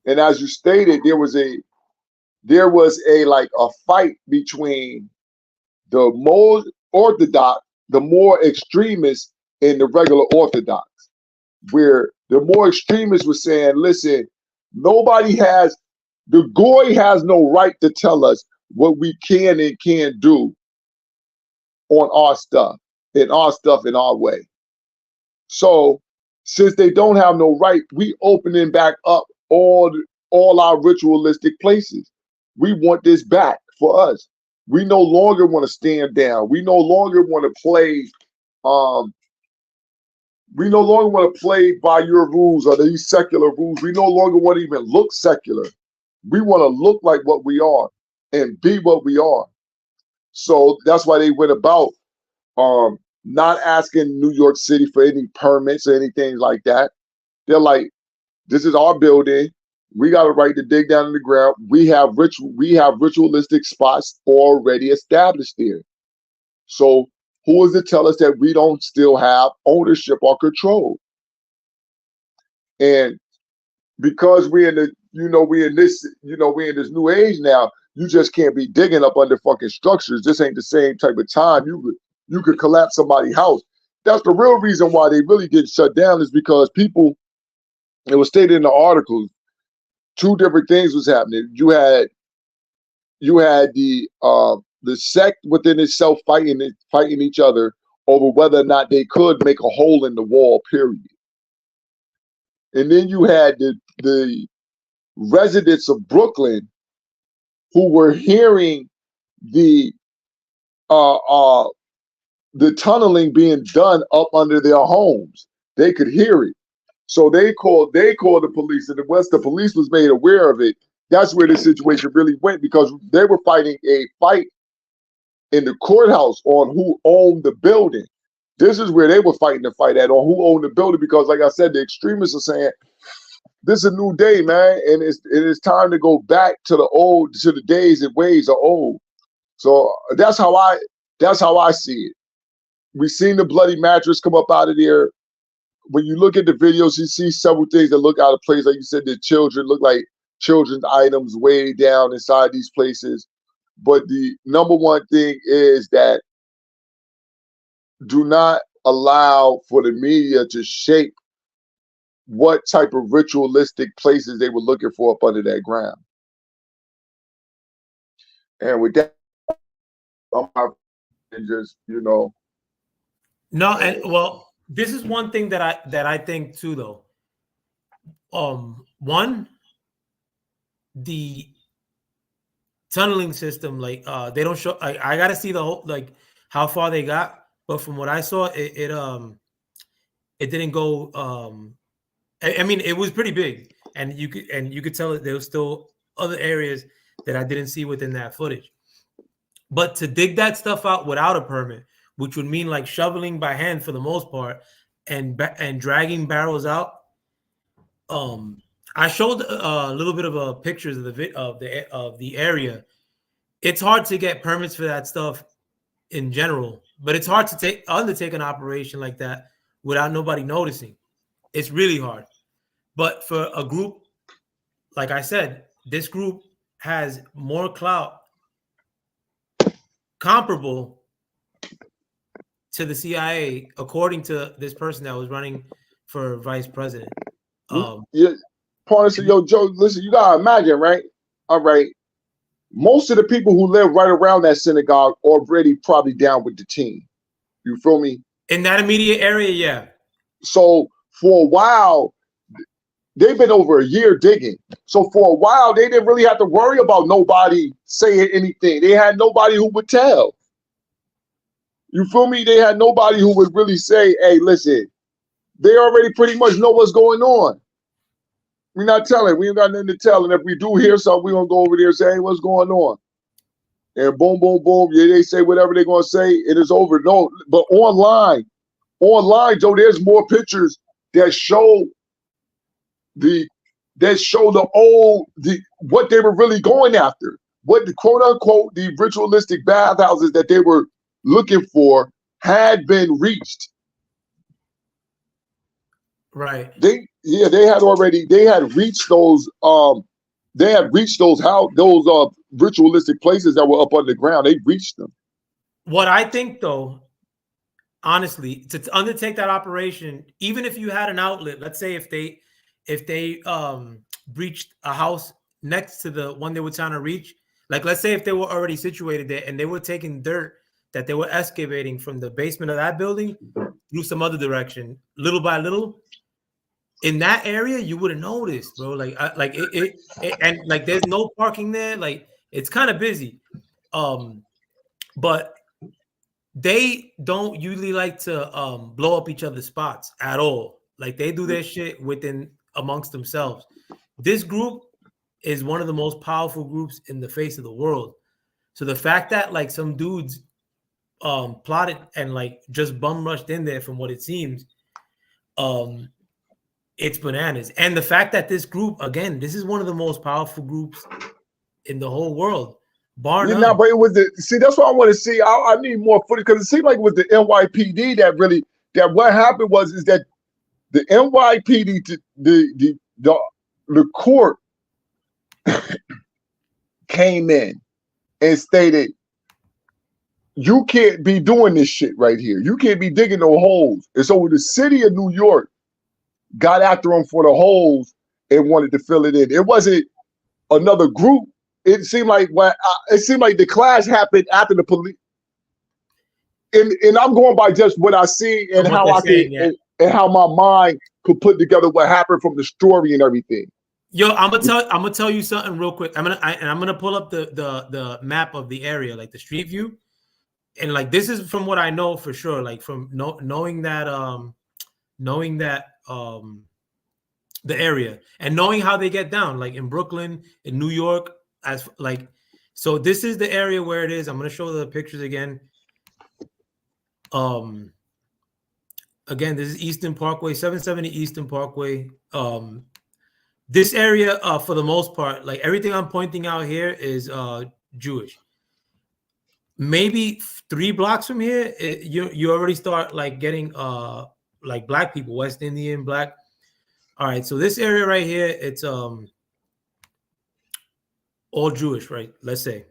and as you stated, there was a like a fight between the more orthodox, the more extremists, and the regular orthodox, where the more extremists were saying, listen, the Goy has no right to tell us what we can and can't do on our stuff, in our way. So since they don't have no right, we opening back up all our ritualistic places. We want this back for us. We no longer want to stand down. We no longer want to play by your rules or these secular rules. We no longer want to even look secular. We want to look like what we are and be what we are. So that's why they went about not asking New York City for any permits or anything like that. They're like, this is our building. We got a right to dig down in the ground. We have ritualistic spots already established there. So who is to tell us that we don't still have ownership or control? And because we're in this new age now, you just can't be digging up under fucking structures. This ain't the same type of time. You could collapse somebody's house. That's the real reason why they really get shut down, is because people, it was stated in the article, two different things was happening. You had the sect within itself fighting each other over whether or not they could make a hole in the wall, period. And then you had the residents of Brooklyn who were hearing the tunneling being done up under their homes. They could hear it. So they called the police, and once the police was made aware of it, that's where the situation really went, because they were fighting a fight in the courthouse on who owned the building. This is where they were fighting the fight at, on who owned the building, because like I said, the extremists are saying this is a new day, man, and it's time to go back to the days and ways of old. So that's how I see it. We've seen the bloody mattress come up out of there. When you look at the videos, you see several things that look out of place. Like you said, the children look like children's items way down inside these places. But the number one thing is that do not allow for the media to shape what type of ritualistic places they were looking for up under that ground. And with that, and just, you know. No, and well, this is one thing that I think too, though. One, the tunneling system, like they don't show. I gotta see the whole, like how far they got, but from what I saw, it didn't go. I mean, it was pretty big, and you could tell that there was still other areas that I didn't see within that footage. But to dig that stuff out without a permit, which would mean like shoveling by hand for the most part, and dragging barrels out. I showed a little bit of pictures of the area. It's hard to get permits for that stuff in general, but it's hard to undertake an operation like that without nobody noticing. It's really hard. But for a group, like I said, this group has more clout comparable to the CIA, according to this person that was running for vice president. Yeah, partner said, yo, Joe, listen, you gotta imagine, right? All right. Most of the people who live right around that synagogue already probably down with the team. You feel me? In that immediate area, yeah. So for a while, they've been over a year digging. So for a while, they didn't really have to worry about nobody saying anything. They had nobody who would tell. You feel me? They had nobody who would really say, hey, listen, they already pretty much know what's going on. We're not telling. We ain't got nothing to tell. And if we do hear something, we're going to go over there and say, hey, what's going on? And boom, boom, boom. Yeah, they say whatever they're going to say. It is over. No, but online, Joe, there's more pictures that show what they were really going after. What the quote unquote, the ritualistic bathhouses that they were looking for had been reached. Right. They had reached those ritualistic places that were up underground. They reached them. What I think, though, honestly, to undertake that operation, even if you had an outlet, let's say if they breached a house next to the one they were trying to reach, like let's say if they were already situated there and they were taking dirt that they were excavating from the basement of that building through some other direction, little by little, in that area, you would have noticed, bro. Like and like there's no parking there. Like it's kind of busy. But they don't usually like to blow up each other's spots at all. Like they do their shit within amongst themselves. This group is one of the most powerful groups in the face of the world. So the fact that like some dudes plotted and like just bum rushed in there, from what it seems, it's bananas. And the fact that this group, again, this is one of the most powerful groups in the whole world. Bar none. But it was that's what I want to see. I need more footage, because it seemed like it was the NYPD that what happened is that the NYPD, the court came in and stated, you can't be doing this shit right here. You can't be digging no holes. And so the city of New York got after them for the holes and wanted to fill it in. It wasn't another group. It seemed like the clash happened after the police. And I'm going by just what I see and how and how my mind could put together what happened from the story and everything. Yo, I'm gonna tell you something real quick. I'm gonna pull up the map of the area, like the street view, and like this is from what I know for sure, like from knowing that the area, and knowing how they get down, like in Brooklyn, in New York, as like, so this is the area where it is. I'm gonna show the pictures again. Again, this is Eastern Parkway, 770 Eastern Parkway. This area, for the most part, like everything I'm pointing out here is Jewish. Maybe 3 blocks from here, you already start like getting like black people, West Indian, black. All right, so this area right here, it's all Jewish, right? Let's say.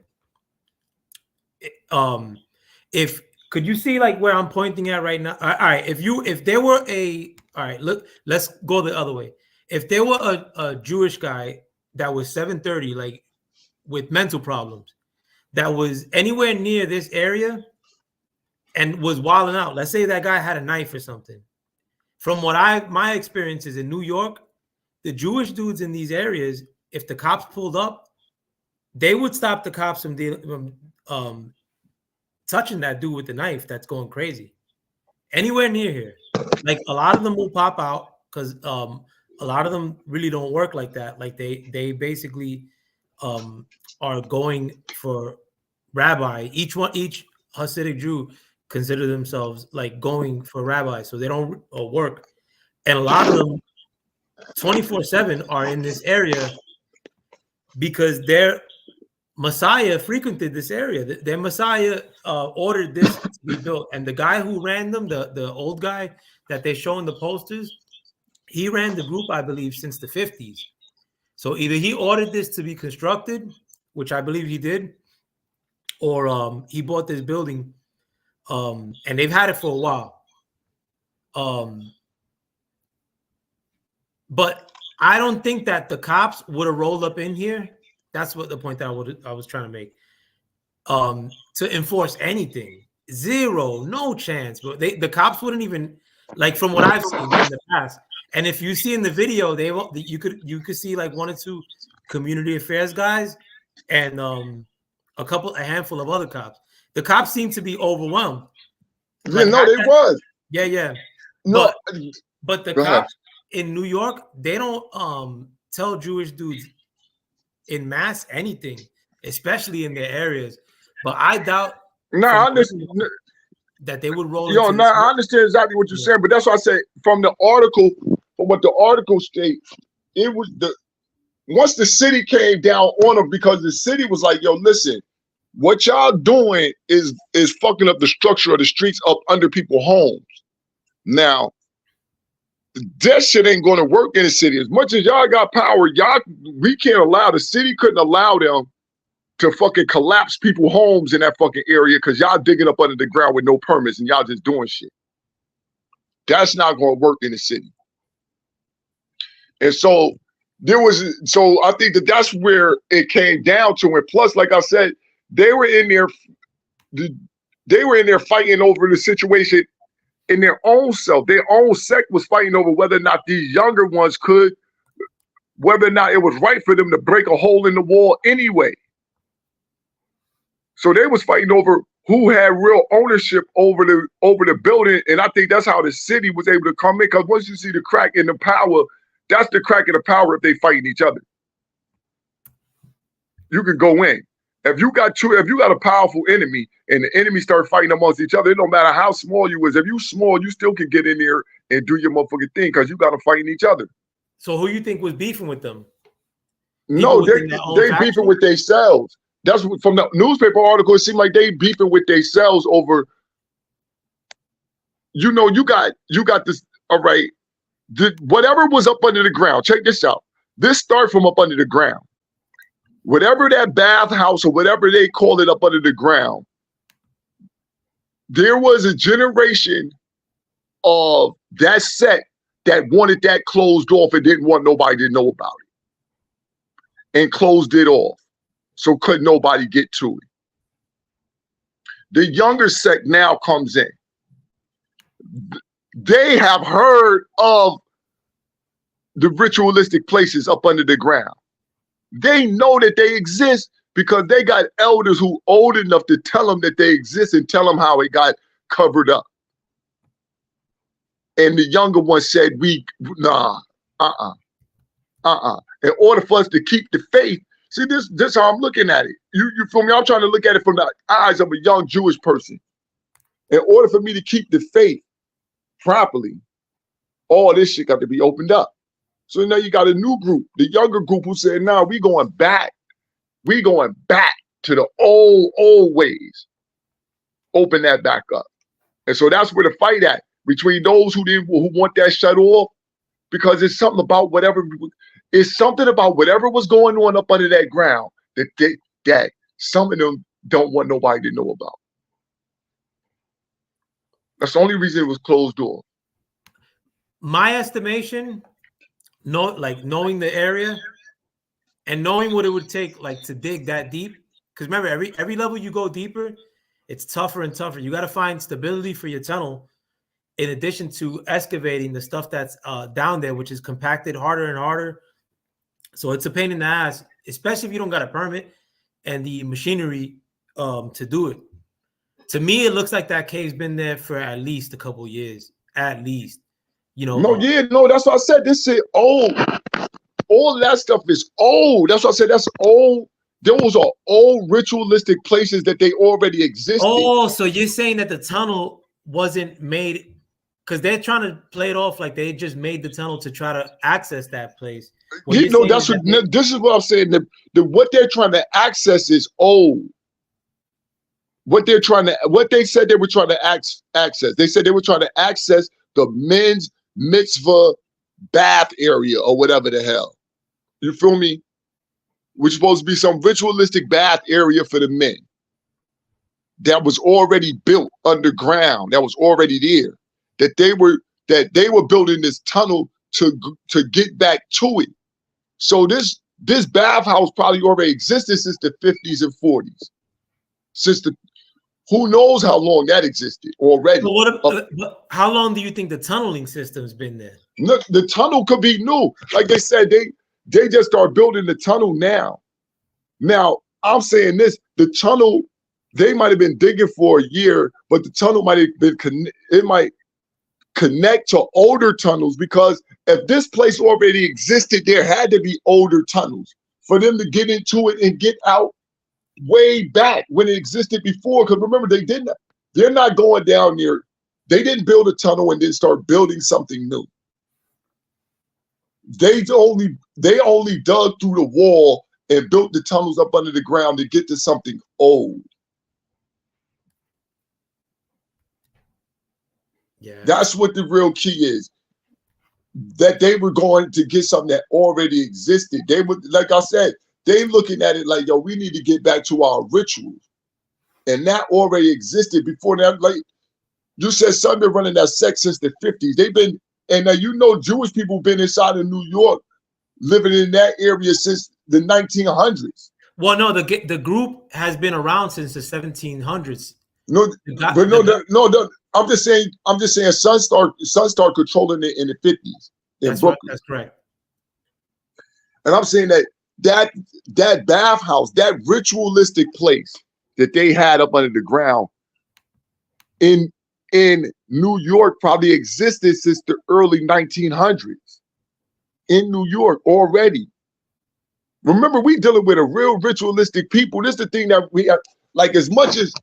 If could you see like where I'm pointing at right now? All right, if there were all right, look, let's go the other way. If there were a Jewish guy that was 730, like with mental problems, that was anywhere near this area and was wilding out, let's say that guy had a knife or something. From what my experiences in New York, the Jewish dudes in these areas, if the cops pulled up, they would stop the cops from touching that dude with the knife that's going crazy. Anywhere near here. Like a lot of them will pop out because a lot of them really don't work like that. Like they basically are going for rabbi. Each Hasidic Jew consider themselves like going for rabbi, so they don't work. And a lot of them 24/7 are in this area because their Messiah frequented this area. Their Messiah ordered this to be built. And the guy who ran them, the old guy that they show in the posters, he ran the group, I believe, since the 50s. So either he ordered this to be constructed, which I believe he did, or he bought this building, and they've had it for a while. But I don't think that the cops would have rolled up in here. That's what the point that I was trying to make. To enforce anything, zero, no chance. But the cops wouldn't even, like from what I've seen in the past. And if you see in the video, you could see like 1 or 2 community affairs guys and a handful of other cops. The cops seem to be overwhelmed. Like, no, they was. Yeah. No, but the cops in New York, they don't tell Jewish dudes in mass anything, especially in their areas. But I doubt that they would roll. I understand exactly what you're saying, but that's why I say from the article, from what the article states, it was once the city came down on them because the city was like, yo, listen, what y'all doing is fucking up the structure of the streets up under people's homes. Now, that shit ain't going to work in the city. As much as y'all got power, we can't allow, the city couldn't allow them to fucking collapse people's homes in that fucking area because y'all digging up under the ground with no permits and y'all just doing shit. That's not going to work in the city. And so I think that's where it came down to. And plus, like I said, they were in there fighting over the situation in their own self. Their own sect was fighting over whether or not these younger ones could, whether or not it was right for them to break a hole in the wall anyway. So they was fighting over who had real ownership over the building. And I think that's how the city was able to come in. Because once you see the crack in the power, that's the crack in the power if they fighting each other. You can go in. If you got a powerful enemy and the enemy start fighting amongst each other, it don't matter how small you is. If you small, you still can get in there and do your motherfucking thing because you got them fighting each other. So who you think was beefing with them? No, they beefing with themselves. That's what, from the newspaper article, it seemed like they beefing with themselves over, you got this, all right, whatever was up under the ground, check this out. This start from up under the ground. Whatever that bathhouse or whatever they call it up under the ground, there was a generation of that sect that wanted that closed off and didn't want nobody to know about it and closed it off. So couldn't nobody get to it. The younger sect now comes in. They have heard of the ritualistic places up under the ground. They know that they exist because they got elders who old enough to tell them that they exist and tell them how it got covered up. And the younger one said, nah. In order for us to keep the faith, see this how I'm looking at it. You feel me? I'm trying to look at it from the eyes of a young Jewish person. In order for me to keep the faith properly, all this shit got to be opened up. So now you got a new group, the younger group, who said, "Nah, we going back. We going back to the old ways. Open that back up." And so that's where the fight at between those who want that shut off, because it's something about whatever was going on up under that ground that some of them don't want nobody to know about. That's the only reason it was closed door. My estimation, knowing the area and knowing what it would take like to dig that deep, because remember, every level you go deeper, it's tougher and tougher. You got to find stability for your tunnel, in addition to excavating the stuff that's down there, which is compacted harder and harder. So it's a pain in the ass, especially if you don't got a permit and the machinery to do it. To me, it looks like that cave's been there for at least a couple of years, at least. That's what I said. This shit old. All of that stuff is old. That's what I said. That's old. Those are old ritualistic places that they already existed. Oh, so you're saying that the tunnel wasn't made because they're trying to play it off like they just made the tunnel to try to access that place. This is what I'm saying. What they're trying to access is old. What they said they were trying to access. They said they were trying to access the men's mitzvah bath area or whatever the hell. You feel me? Which is supposed to be some ritualistic bath area for the men that was already built underground, that was already there. That they were building this tunnel to get back to it. So this bathhouse probably already existed since the 50s and 40s. Who knows how long that existed already. But how long do you think the tunneling system's been there? Look, the tunnel could be new. Like they said, they just start building the tunnel now. Now, I'm saying this, the tunnel, they might have been digging for a year, but the tunnel might have been, it might connect to older tunnels, because if this place already existed, there had to be older tunnels for them to get into it and get out way back when it existed before. Because remember, they're not going down there. They didn't build a tunnel and then start building something new. They only dug through the wall and built the tunnels up under the ground to get to something old. Yeah, that's what the real key is. That they were going to get something that already existed. They would, like I said, they looking at it like, yo, we need to get back to our rituals, and that already existed before that. Like you said, some been running that sect since the 50s. They've been, and now Jewish people been inside of New York, living in that area since the 1900s. Well, no, the group has been around since the 1700s. I'm just saying, Sun start controlling it in the 50s in Brooklyn. Right, that's correct. And I'm saying that bathhouse, that ritualistic place that they had up under the ground in New York, probably existed since the early 1900s in New York already. Remember, we dealing with a real ritualistic people. This is the thing that we have, like, as much as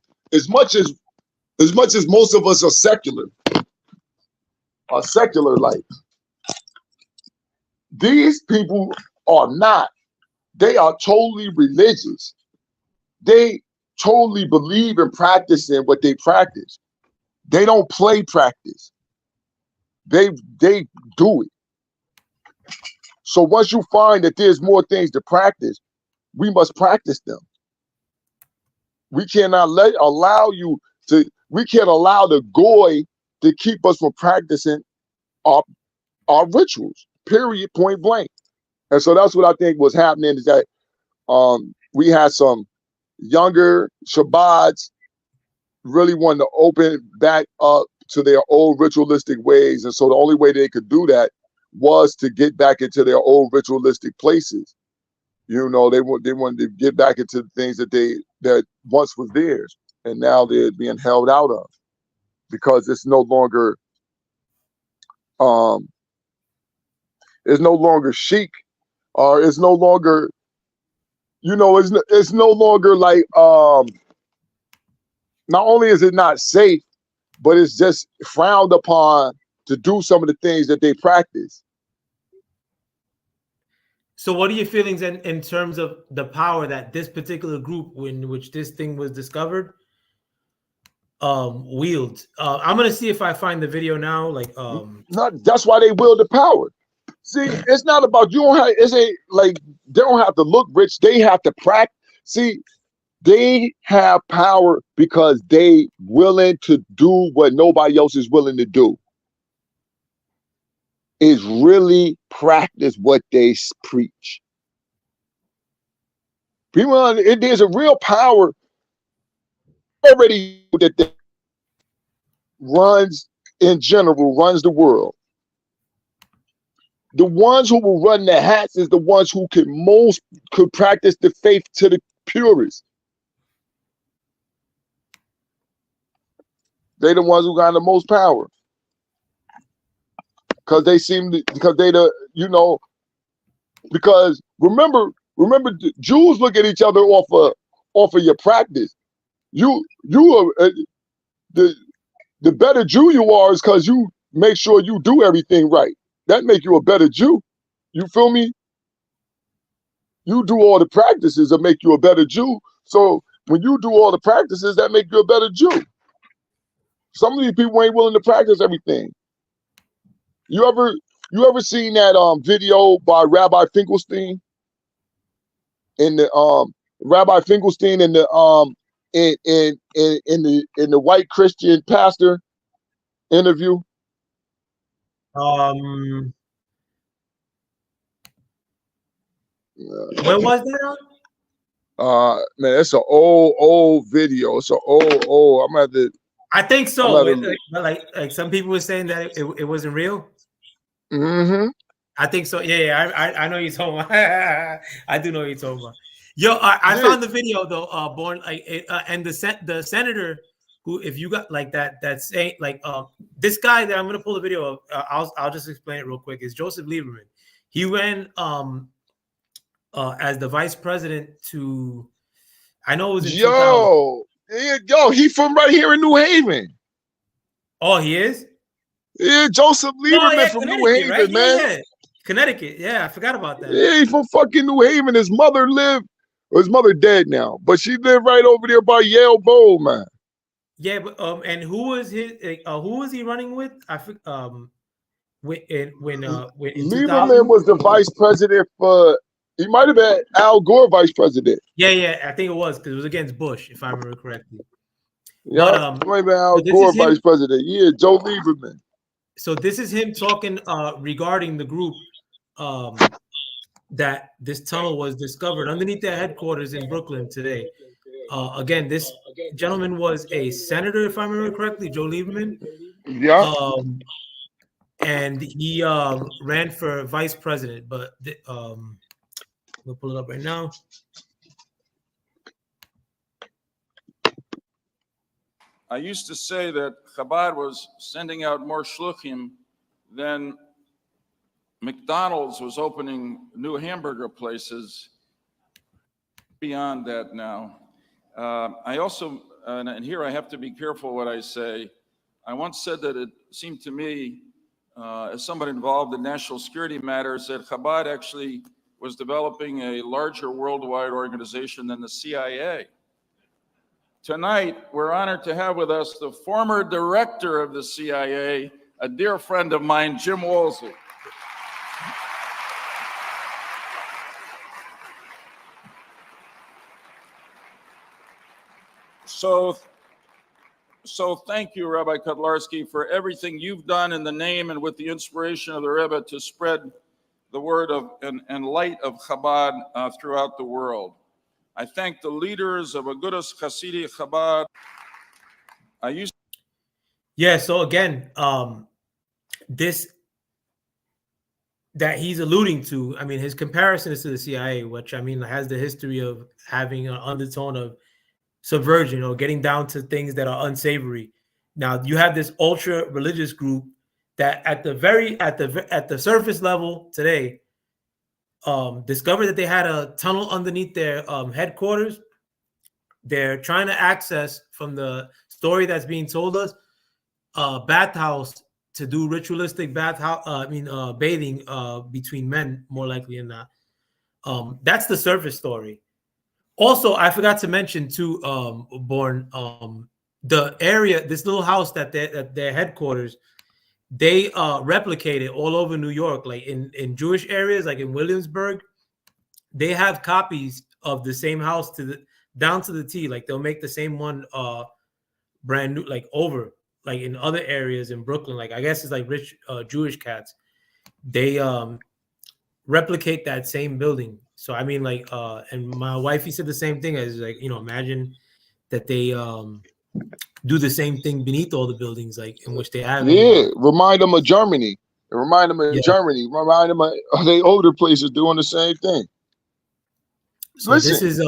most of us are secular like, these people are not. They are totally religious. They totally believe in practicing what they practice. They don't play practice. They do it. So once you find that there's more things to practice, we must practice them. We cannot allow the goy to keep us from practicing our rituals, period, point blank. And so that's what I think was happening, is that we had some younger Shabads really wanting to open back up to their old ritualistic ways. And so the only way they could do that was to get back into their old ritualistic places. They wanted to get back into the things that once was theirs, and now they're being held out of, because it's no longer chic or it's no longer, it's no longer like, not only is it not safe, but it's just frowned upon to do some of the things that they practice. So what are your feelings in terms of the power that this particular group in which this thing was discovered wields? I'm gonna see if I find the video now. That's why they wield the power. See, it's not about they don't have to look rich, they have to practice. See, they have power because they willing to do what nobody else is willing to do. Is really practice what they preach. People, there's a real power already that runs the world. The ones who will run the hats is the ones who could practice the faith to the purest. They the ones who got the most power. Because because remember, Jews look at each other off of your practice. You are the better Jew you are is because you make sure you do everything right. That make you a better Jew. You feel me? You do all the practices that make you a better Jew. So when you do all the practices, that make you a better Jew. Some of these people ain't willing to practice everything. You ever seen that video by Rabbi Finkelstein? In the Rabbi Finkelstein in the in the white Christian pastor interview? When was that? Man, it's an old video. It's an old. I'm at the. I think so. Like some people were saying that it wasn't real. Mm-hmm. I think so. Yeah. I know you're talking about. I do know you're talking about. Yo, I found the video though. And the senator who, if you got like that's saying this guy that I'm gonna pull the video of. I'll just explain it real quick. Is Joseph Lieberman. He ran as the vice president to. I know it was in 2000. He from right here in New Haven. Oh, he is? Yeah, Joseph Lieberman from New Haven, right? Man. Yeah. Connecticut. Yeah, I forgot about that. Yeah, he's from fucking New Haven. His mother dead now, but she lived right over there by Yale Bowl, man. Yeah, but and who was he running with? I think when Lieberman was the vice president for. He might have been Al Gore vice president. Yeah, I think it was because it was against Bush, if I remember correctly. Yeah, might have been Al Gore vice president. Yeah, Joe Lieberman. So this is him talking regarding the group that this tunnel was discovered underneath their headquarters in Brooklyn today. Again, this gentleman was a senator, if I remember correctly, Joe Lieberman. Yeah. And he ran for vice president, but we'll pull it up right now. I used to say that Chabad was sending out more shluchim than McDonald's was opening new hamburger places. Beyond that now. I also, and here I have to be careful what I say. I once said that it seemed to me, as somebody involved in national security matters, that Chabad actually was developing a larger worldwide organization than the CIA. Tonight, we're honored to have with us the former director of the CIA, a dear friend of mine, Jim Woolsey. So thank you, Rabbi Kotlarski, for everything you've done in the name and with the inspiration of the Rebbe to spread the word of and light of Chabad throughout the world. I thank the leaders of Agudas Hasidic Chabad. So again, this that he's alluding to, I mean, his comparison is to the CIA, which I mean has the history of having an undertone of subversion or getting down to things that are unsavory. Now you have this ultra religious group that at the surface level today discovered that they had a tunnel underneath their headquarters. They're trying to access, from the story that's being told us, a bathhouse to do ritualistic bathing between men, more likely than not. That's the surface story. Also, I forgot to mention too, Born, the area, this little house that their headquarters, they replicated all over New York, like in Jewish areas, like in Williamsburg, they have copies of the same house down to the T. Like they'll make the same one brand new, like over, like in other areas in Brooklyn. Like I guess it's like rich Jewish cats. They replicate that same building. So I mean, like, and my wifey said the same thing, as like, imagine that they do the same thing beneath all the buildings, like in which they have. Yeah, remind them of Germany. Remind them of Germany. Remind them of the older places doing the same thing. So this is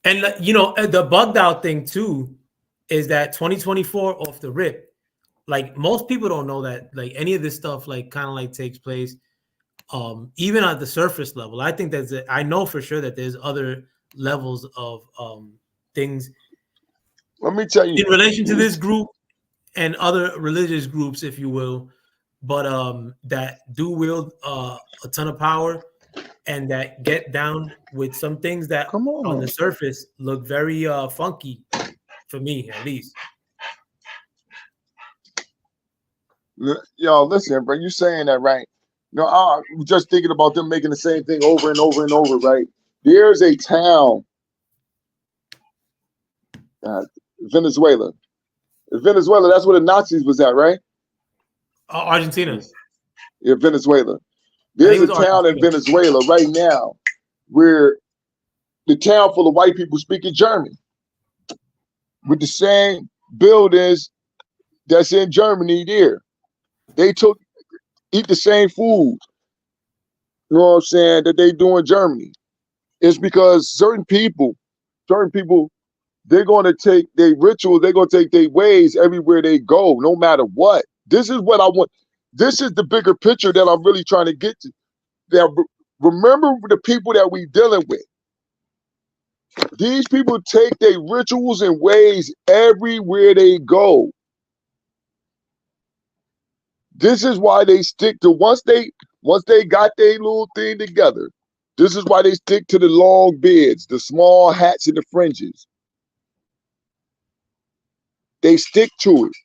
and the bugged out thing too is that 2024 off the rip, like most people don't know that like any of this stuff like kind of like takes place even at the surface level. I think I know for sure that there's other levels of things. Let me tell you, in relation to this group and other religious groups, if you will, but that do wield a ton of power and that get down with some things that on the surface look very funky, for me at least. Yo, listen, bro, you saying that right? No, I'm just thinking about them making the same thing over and over and over, right? There's a town, Venezuela. Venezuela, that's where the Nazis was at, right? Argentina. Yeah, Venezuela. There's a town in Venezuela right now where the town full of white people speaking German with the same buildings that's in Germany there. They eat the same food, you know what I'm saying, that they do in Germany. It's because certain people, they're going to take their rituals, they're going to take their ways everywhere they go, no matter what. This is what I want. This is the bigger picture that I'm really trying to get to. That remember the people that we dealing with. These people take their rituals and ways everywhere they go. This is why they stick to once they got their little thing together. This is why they stick to the long beards, the small hats, and the fringes. They stick to it.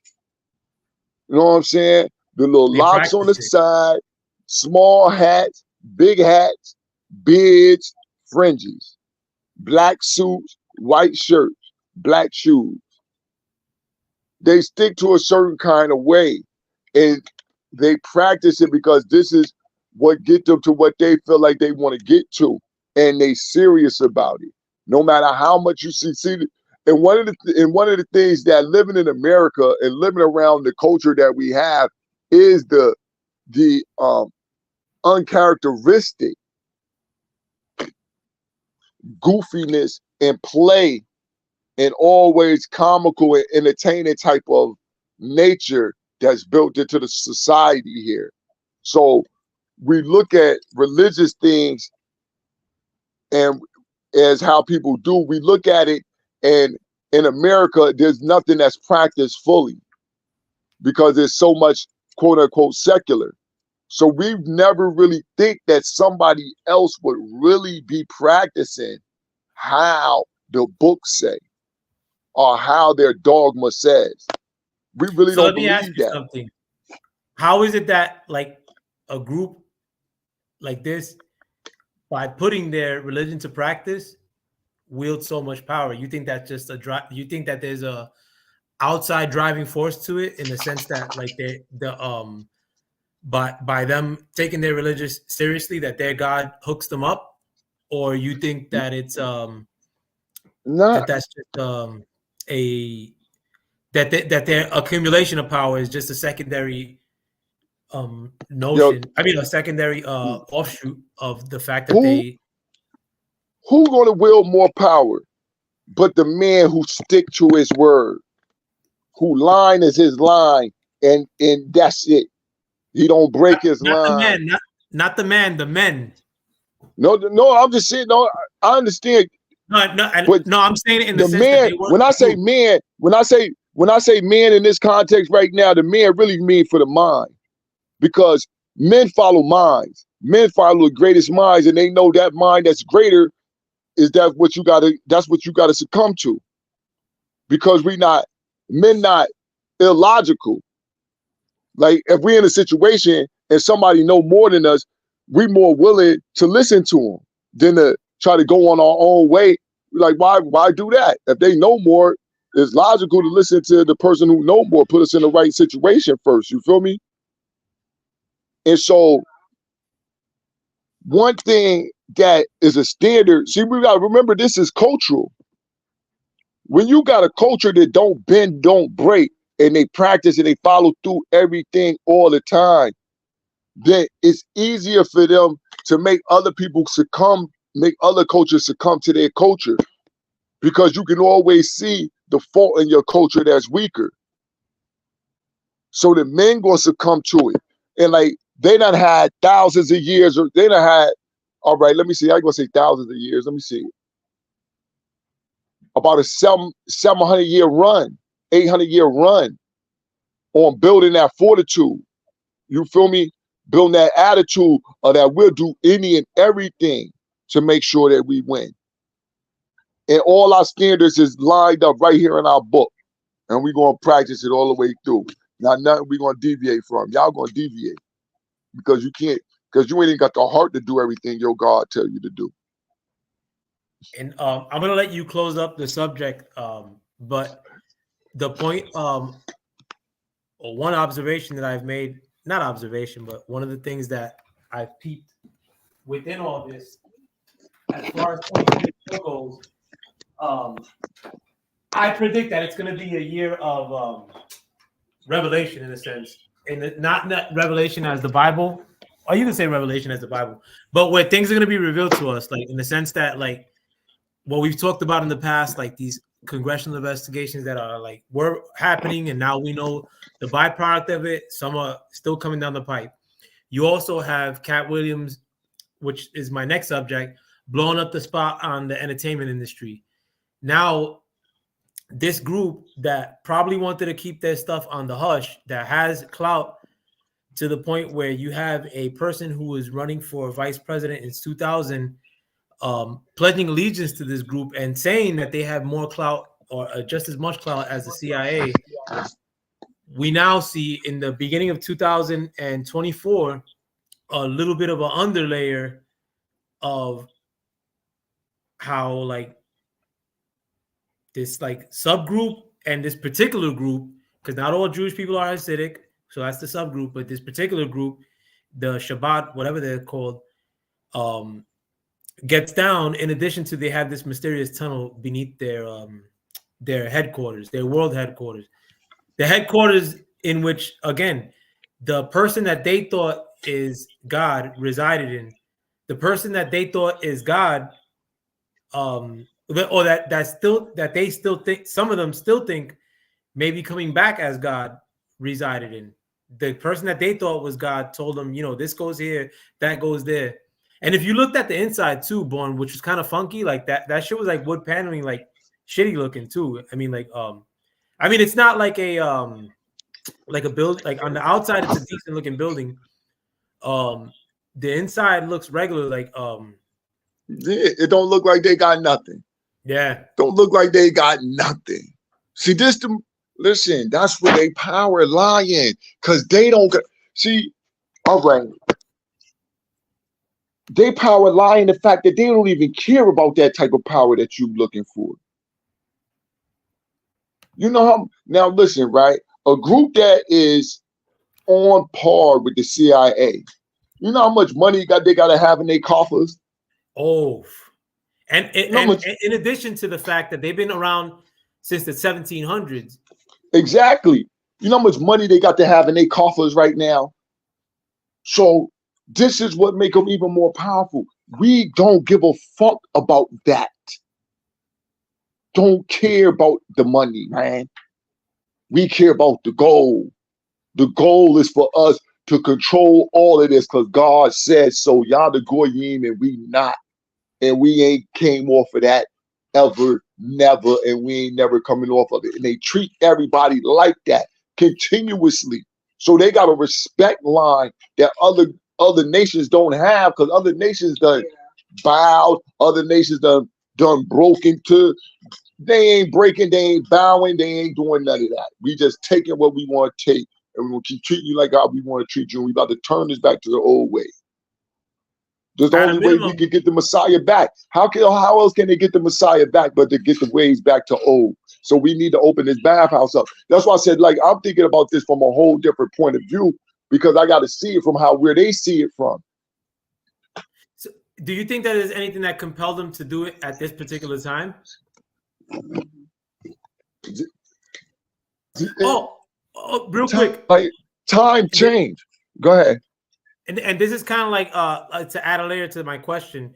You know what I'm saying? The little locks on the side, small hats, big hats, beards, fringes, black suits, white shirts, black shoes. They stick to a certain kind of way, and they practice it because this is what get them to what they feel like they want to get to, and they serious about it. No matter how much you see. And one of the things that living in America and living around the culture that we have is the uncharacteristic goofiness and play and always comical and entertaining type of nature that's built into the society here. So we look at religious things and as how people do, we look at it, and in America, there's nothing that's practiced fully because there's so much quote unquote secular. So we've never really think that somebody else would really be practicing how the books say or how their dogma says. We really don't believe that. Let me ask you something. How is it that like a group like this, by putting their religion to practice, wields so much power? You think that's just you think that there's a outside driving force to it, in the sense that like by them taking their religious seriously, that their God hooks them up? Or you think that it's that's just that their accumulation of power is just a secondary notion? I mean, a secondary offshoot of the fact that who's going to wield more power but the man who stick to his word, who line is his line, and that's it. He don't break his line. Not the man, the men. No, I'm just saying. No, I understand. But No, I'm saying it in the the sense that man, they were. when I say man, when I say man in this context right now, the man really mean for the mind, because men follow minds. Men follow the greatest minds, and they know that mind that's greater is that's what you gotta succumb to, because men not illogical. Like if we're in a situation and somebody know more than us, we more willing to listen to them than to try to go on our own way. Like why do that? If they know more, it's logical to listen to the person who know more, put us in the right situation first. You feel me? And so one thing that is a standard, see, we gotta remember this is cultural. When you got a culture that don't bend, don't break, and they practice and they follow through everything all the time, then it's easier for them to make other people make other cultures succumb to their culture, because you can always see the fault in your culture that's weaker. So the men gonna succumb to it. And like they done had thousands of years, or they done had, all right, let me see, I ain't gonna say thousands of years, let me see. About a 700-year run, 800-year run on building that fortitude. You feel me? Building that attitude of that we'll do any and everything to make sure that we win. And all our standards is lined up right here in our book. And we're going to practice it all the way through. Not nothing we're going to deviate from. Y'all going to deviate because you can't, because you ain't even got the heart to do everything your God tell you to do. And I'm going to let you close up the subject. But the point, one observation that I've made, not observation, but one of the things that I've peeped within all this, as far as 2024 goes, I predict that it's going to be a year of revelation, in a sense, and not revelation as the Bible, or you can say revelation as the Bible, but where things are going to be revealed to us, like in the sense that, like what we've talked about in the past, like these congressional investigations that are like were happening, and now we know the byproduct of it. Some are still coming down the pipe. You also have Katt Williams, which is my next subject, blowing up the spot on the entertainment industry. Now, this group that probably wanted to keep their stuff on the hush, that has clout to the point where you have a person who was running for vice president in 2000, pledging allegiance to this group and saying that they have more clout or just as much clout as the CIA. We now see in the beginning of 2024 a little bit of an underlayer of how like this like subgroup and this particular group, because not all Jewish people are Hasidic, so that's the subgroup, but this particular group, the Chabad, whatever they're called, gets down. In addition to, they have this mysterious tunnel beneath their headquarters, their world headquarters, the headquarters in which, again, the person that they thought is God resided in, the person that they thought is God, or that they still think, some of them still think maybe coming back as God resided in. The person that they thought was God told them, you know, this goes here, that goes there. And if you looked at the inside too, Born, which was kind of funky, like that shit was like wood paneling, like shitty looking too. I mean, like, it's not like a build, like on the outside, it's a decent looking building. The inside looks regular, like, it don't look like they got nothing. Yeah. Don't look like they got nothing. See, listen, that's where they power lying, because they don't see, all right. They power lie in the fact that they don't even care about that type of power that you're looking for. You know how, now listen, right? A group that is on par with the CIA, you know how much money they got to have in their coffers? Oh, and in addition to the fact that they've been around since the 1700s. Exactly. You know how much money they got to have in their coffers right now? So this is what makes them even more powerful. We don't give a fuck about that. Don't care about the money, man. We care about the goal. The goal is for us to control all of this because God said so. Y'all the goyim and we not. And we ain't came off of that ever, never, and we ain't never coming off of it. And they treat everybody like that continuously. So they got a respect line that other nations don't have because other nations done bowed, other nations done broken to. They ain't breaking, they ain't bowing, they ain't doing none of that. We just taking what we want to take, and we'll keep treating you like how we want to treat you. And we about to turn this back to the old way. That's the only way we can get the Messiah back. How else can they get the Messiah back but to get the ways back to old? So we need to open this bathhouse up. That's why I said, like, I'm thinking about this from a whole different point of view because I got to see it from where they see it from. So do you think that there's anything that compelled them to do it at this particular time? Real quick. Like time change. Go ahead. And this is kind of like to add a layer to my question.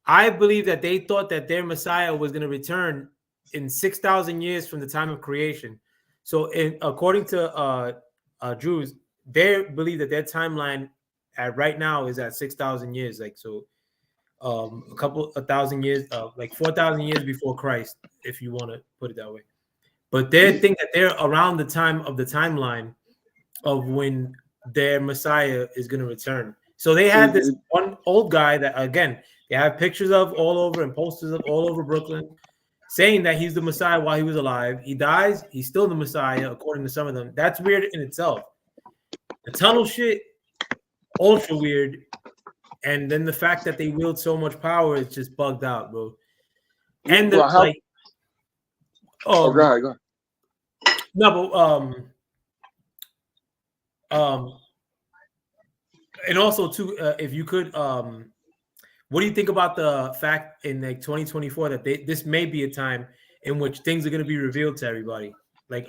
I believe that they thought that their Messiah was going to return in 6,000 years from the time of creation. So according to Jews, they believe that their timeline right now is at 6,000 years. Like, so a couple of thousand years, like 4,000 years before Christ, if you want to put it that way. But they think that they're around the time of the timeline of when their Messiah is going to return. So they had this one old guy that, again, they have pictures of all over and posters of all over Brooklyn saying that he's the Messiah while he was alive. He dies, he's still the Messiah, according to some of them. That's weird in itself. The tunnel shit, ultra weird. And then the fact that they wield so much power is just bugged out, bro. And the, like, go ahead. No, but and also too, if you could, what do you think about the fact in like 2024 that this may be a time in which things are going to be revealed to everybody? Like,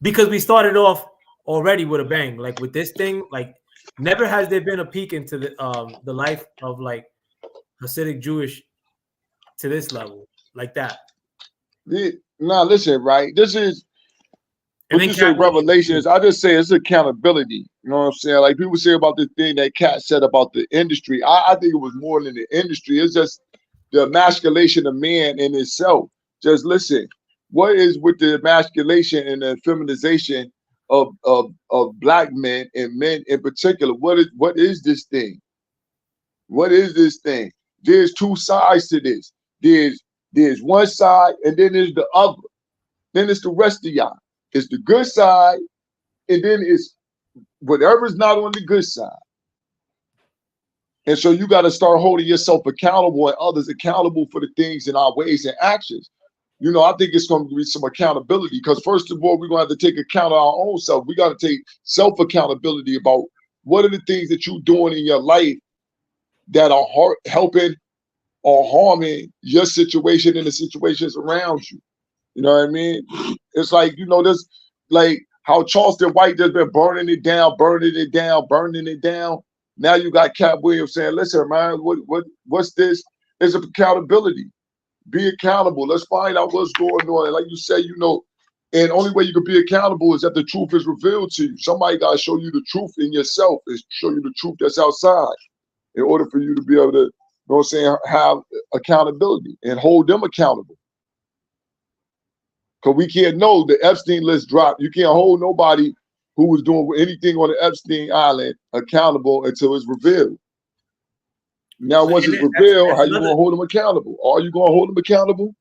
because we started off already with a bang, like with this thing, like never has there been a peek into the life of like Hasidic Jewish to this level like that. Now listen, right? This is. When you say revelations, I just say it's accountability. You know what I'm saying? Like people say about the thing that Katt said about the industry. I think it was more than the industry. It's just the emasculation of man in itself. Just listen, what is with the emasculation and the feminization of black men and men in particular? What is this thing? What is this thing? There's two sides to this. There's one side and then there's the other. Then it's the rest of y'all. It's the good side, and then it's whatever's not on the good side. And so you got to start holding yourself accountable and others accountable for the things in our ways and actions. You know, I think it's going to be some accountability because first of all, we're going to have to take account of our own self. We got to take self-accountability about what are the things that you're doing in your life that are helping or harming your situation and the situations around you. You know what I mean? It's like, you know, this like how Charleston White just been burning it down. Now you got Katt Williams saying, listen, man, what's this? It's accountability. Be accountable. Let's find out what's going on. And like you say, you know, and the only way you can be accountable is that the truth is revealed to you. Somebody got to show you the truth in yourself and show you the truth that's outside in order for you to be able to, you know what I'm saying, have accountability and hold them accountable. Because we can't know the Epstein list dropped. You can't hold nobody who was doing anything on the Epstein Island accountable until it's revealed. Now, once it's revealed, how you going to hold them accountable? Are you going to hold them accountable?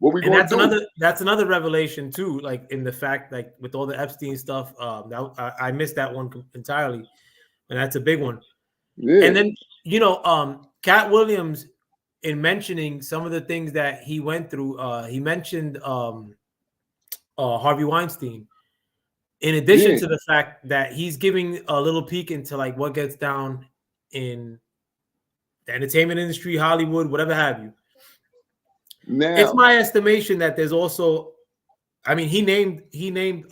What we going to do? That's another revelation too. Like in the fact, like with all the Epstein stuff, I missed that one entirely, and that's a big one. Yeah. And then you know, Katt Williams, in mentioning some of the things that he went through, he mentioned Harvey Weinstein. In addition to the fact that he's giving a little peek into like what gets down in the entertainment industry, Hollywood, whatever have you. Now, it's my estimation that there's also, I mean, he named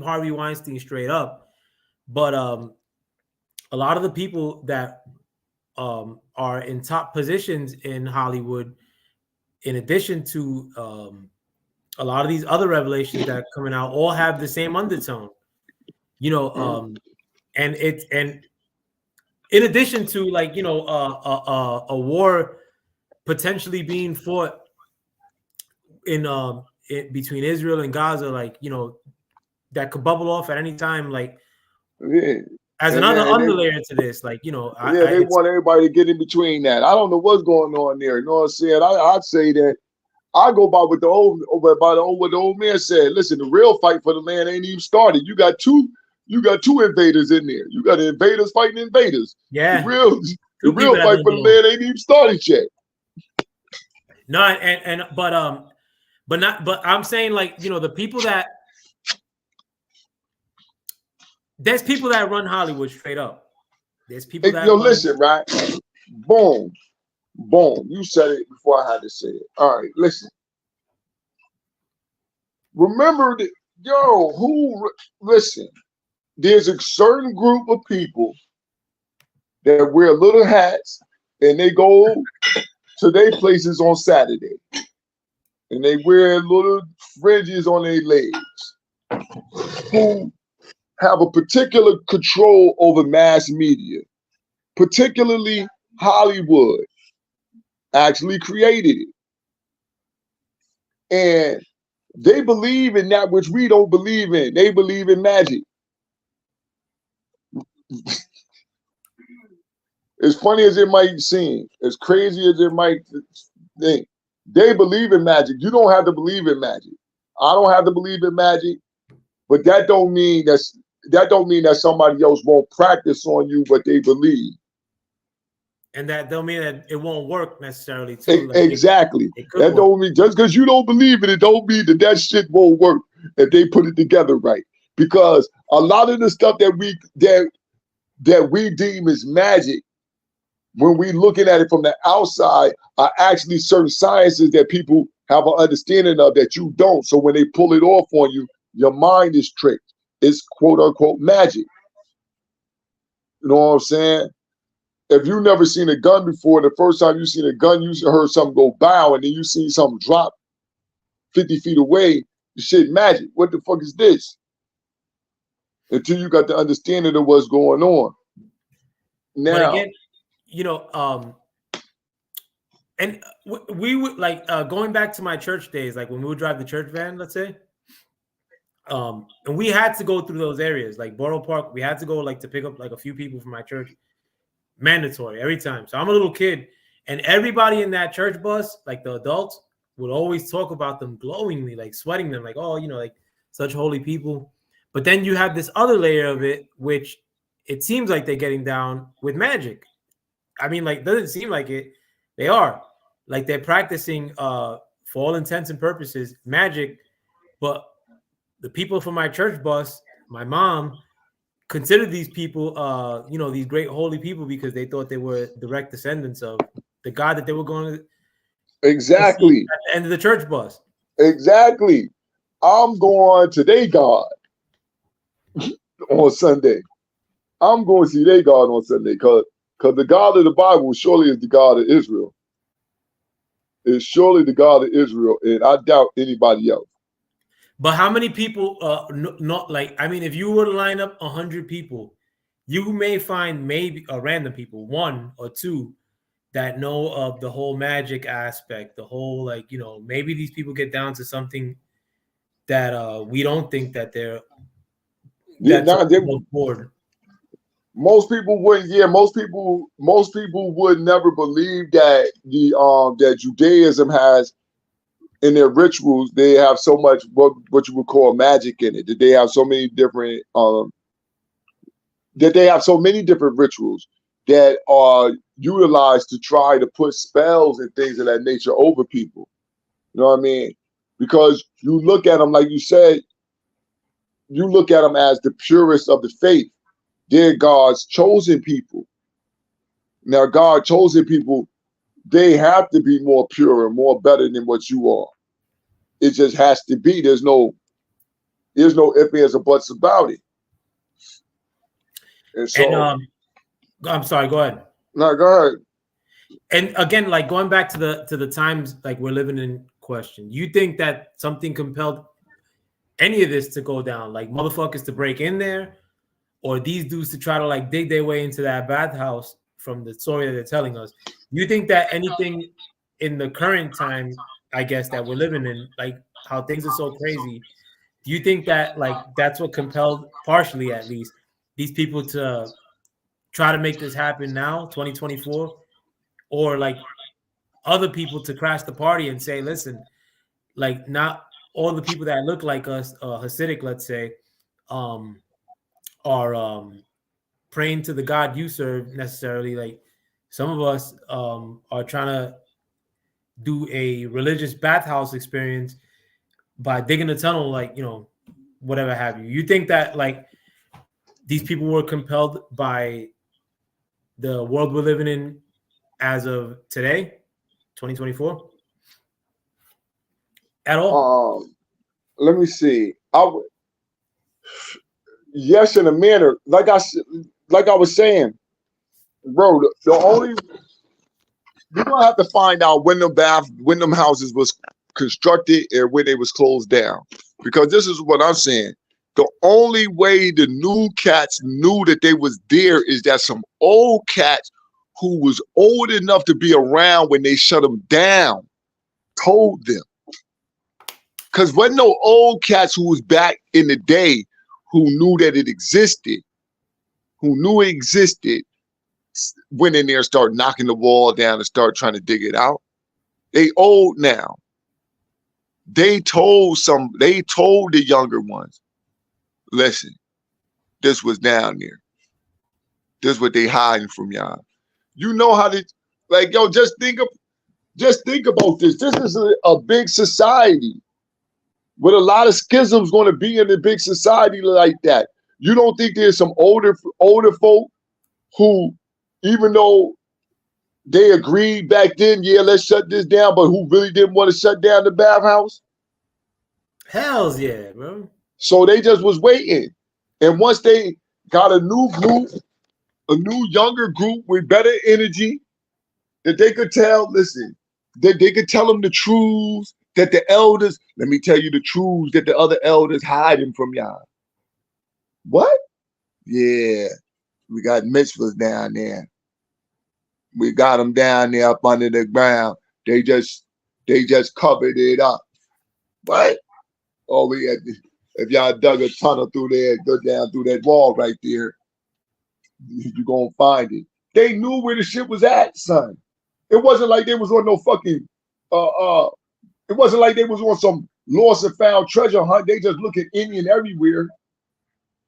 Harvey Weinstein straight up, but a lot of the people that are in top positions in Hollywood, in addition to a lot of these other revelations that are coming out, all have the same undertone. You know, and in addition to like a war potentially being fought in between Israel and Gaza, like that could bubble off at any time, like as another underlayer to this, like they want everybody to get in between that. I don't know what's going on there. You know what I'm saying? I'd say that I go by what the old man said. Listen, the real fight for the land ain't even started. You got two invaders in there. You got invaders fighting invaders. Yeah, the real fight for the land ain't even started yet. No, but I'm saying, like, the people that there's people that run Hollywood straight up. There's people that listen, right? Boom. You said it before I had to say it. All right, listen. Remember that, listen, there's a certain group of people that wear little hats and they go to their places on Saturday. And they wear little fringes on their legs, who have a particular control over mass media, particularly Hollywood actually created it. And they believe in that which we don't believe in. They believe in magic. As funny as it might seem, as crazy as it might think, they believe in magic. You don't have to believe in magic. I don't have to believe in magic, but that don't mean that somebody else won't practice on you what they believe. And that don't mean that it won't work necessarily too. Like exactly. That don't mean just because you don't believe it don't mean that shit won't work if they put it together right. Because a lot of the stuff that we deem as magic, when we looking at it from the outside, are actually certain sciences that people have an understanding of that you don't. So when they pull it off on you, your mind is tricked. It's quote unquote magic. You know what I'm saying? If you never seen a gun before, the first time you seen a gun, you heard something go bow, and then you seen something drop 50 feet away. The shit magic. What the fuck is this? Until you got the understanding of what's going on. Now, but again, and we would like going back to my church days, like when we would drive the church van, let's say, and we had to go through those areas, like Borough Park. We had to go like to pick up like a few people from my church. Mandatory every time. So I'm a little kid, and everybody in that church bus, like the adults, would always talk about them glowingly, like sweating them, like, oh, like such holy people. But then you have this other layer of it, which it seems like they're getting down with magic. I mean, like, doesn't seem like it. They are like they're practicing for all intents and purposes magic. But the people from my church bus, my mom, considered these people, these great holy people because they thought they were direct descendants of the God that they were going to exactly at the end of the church bus. Exactly. I'm going to their God on Sunday. I'm going to see their God on Sunday because the God of the Bible surely is the God of Israel. It's surely the God of Israel, and I doubt anybody else. But how many people, not like, I mean, if you were to line up 100 people, you may find maybe random people, one or two, that know of the whole magic aspect, the whole, like, maybe these people get down to something that we don't think that they're bored. Most people wouldn't. Yeah, most people would never believe that that Judaism has in their rituals. They have so much what you would call magic in it. That they have so many different rituals that are utilized to try to put spells and things of that nature over people. You know what I mean? Because you look at them, like you said, you look at them as the purest of the faith. They're God's chosen people. Now, God's chosen people, they have to be more pure and more better than what you are. It just has to be. There's no ifs, ands, or buts about it. And so, I'm sorry, go ahead. No, go ahead. And again, like going back to the times like we're living in question, you think that something compelled any of this to go down, like motherfuckers to break in there, or these dudes to try to like dig their way into that bathhouse from the story that they're telling us. Do you think that anything in the current time, I guess, that we're living in, like how things are so crazy, do you think that like that's what compelled, partially at least, these people to try to make this happen now, 2024, or like other people to crash the party and say, listen, like not all the people that look like us, Hasidic, let's say, are praying to the God you serve necessarily. Like some of us are trying to do a religious bathhouse experience by digging a tunnel, like, you know, whatever have you. You think that like these people were compelled by the world we're living in as of today, 2024, at all? Let me see. Yes, in a manner, like I was saying, bro. The only we're gonna have to find out when them houses was constructed and when they was closed down, because this is what I'm saying. The only way the new cats knew that they was there is that some old cats who was old enough to be around when they shut them down told them. Because wasn't no old cats who was back in the day who knew that it existed, went in there and started knocking the wall down and started trying to dig it out. They old now. They told the younger ones, listen, this was down there. This is what they hiding from y'all. You know how to, like, yo, just think about this. This is a big society with a lot of schisms going to be in a big society like that. You don't think there's some older folk who, even though they agreed back then, yeah, let's shut this down, but who really didn't want to shut down the bathhouse? Hells yeah, bro. So they just was waiting. And once they got a new group, a new younger group with better energy, that they could tell, listen, that they could tell them the truths that the elders, let me tell you the truths that the other elders hiding from y'all. What? Yeah, we got mitzvahs down there. We got them down there up under the ground. They just covered it up. What? Oh, if y'all dug a tunnel through there, go down through that wall right there, you're gonna find it. They knew where the shit was at, son. It wasn't like they was on no fucking it wasn't like they was on some lost and found treasure hunt. They just look at Indian everywhere.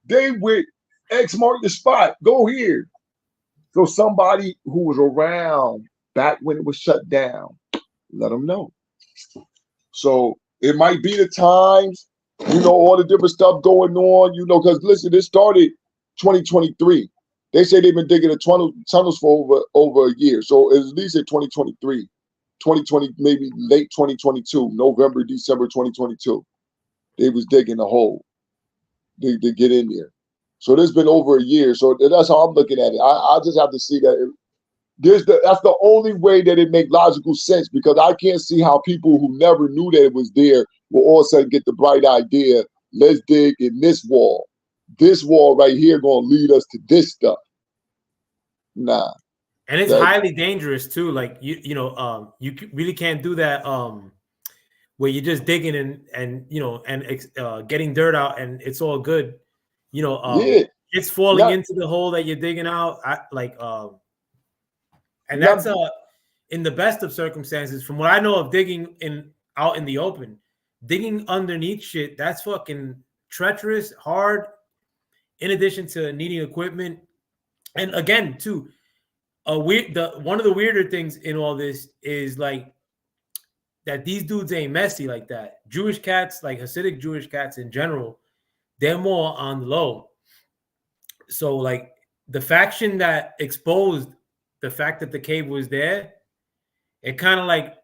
They went X marked the spot. Go here. So somebody who was around back when it was shut down, let them know. So it might be the times, you know, all the different stuff going on, you know, because listen, this started 2023. They say they've been digging the tunnels for over a year. So at least in 2023, 2020, maybe late 2022, November, December 2022, they was digging a hole. They get in there. So there's been over a year. So that's how I'm looking at it. I just have to see that that's the only way that it makes logical sense, because I can't see how people who never knew that it was there will all of a sudden get the bright idea, let's dig in this wall. This wall right here gonna lead us to this stuff. Nah. And it's highly dangerous too. Like you know, you really can't do that. Where you're just digging and you know and getting dirt out and it's all good. You know, it's falling into the hole that you're digging out. And that's in the best of circumstances. From what I know of digging out in the open, digging underneath shit, that's fucking treacherous, hard. In addition to needing equipment, and again, too, one of the weirder things in all this is like that these dudes ain't messy like that. Jewish cats, like Hasidic Jewish cats in general, they're more on the low. So like the faction that exposed the fact that the cave was there, it kind of like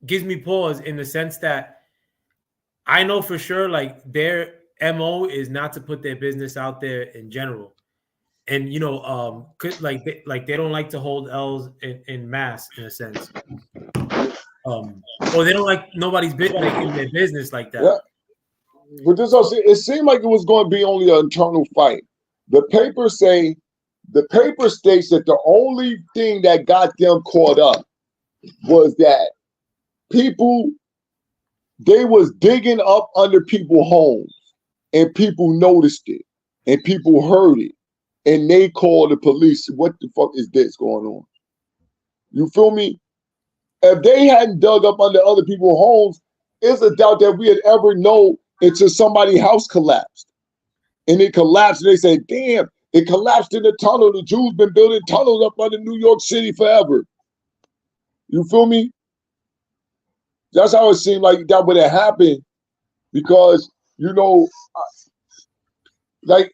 gives me pause in the sense that I know for sure like their MO is not to put their business out there in general. And you know, they don't like to hold L's in mass in a sense. Or they don't like nobody's in their business like that. Yeah. But this also, it seemed like it was going to be only an internal fight. The paper states that the only thing that got them caught up was that people, they was digging up under people's homes, and people noticed it, and people heard it, and they called the police. What the fuck is this going on? You feel me? If they hadn't dug up under other people's homes, it's a doubt that we had ever known until somebody's house collapsed. And it collapsed, and they said, damn, it collapsed in the tunnel. The Jews been building tunnels up under New York City forever. You feel me? That's how it seemed like that would have happened, because, you know, like,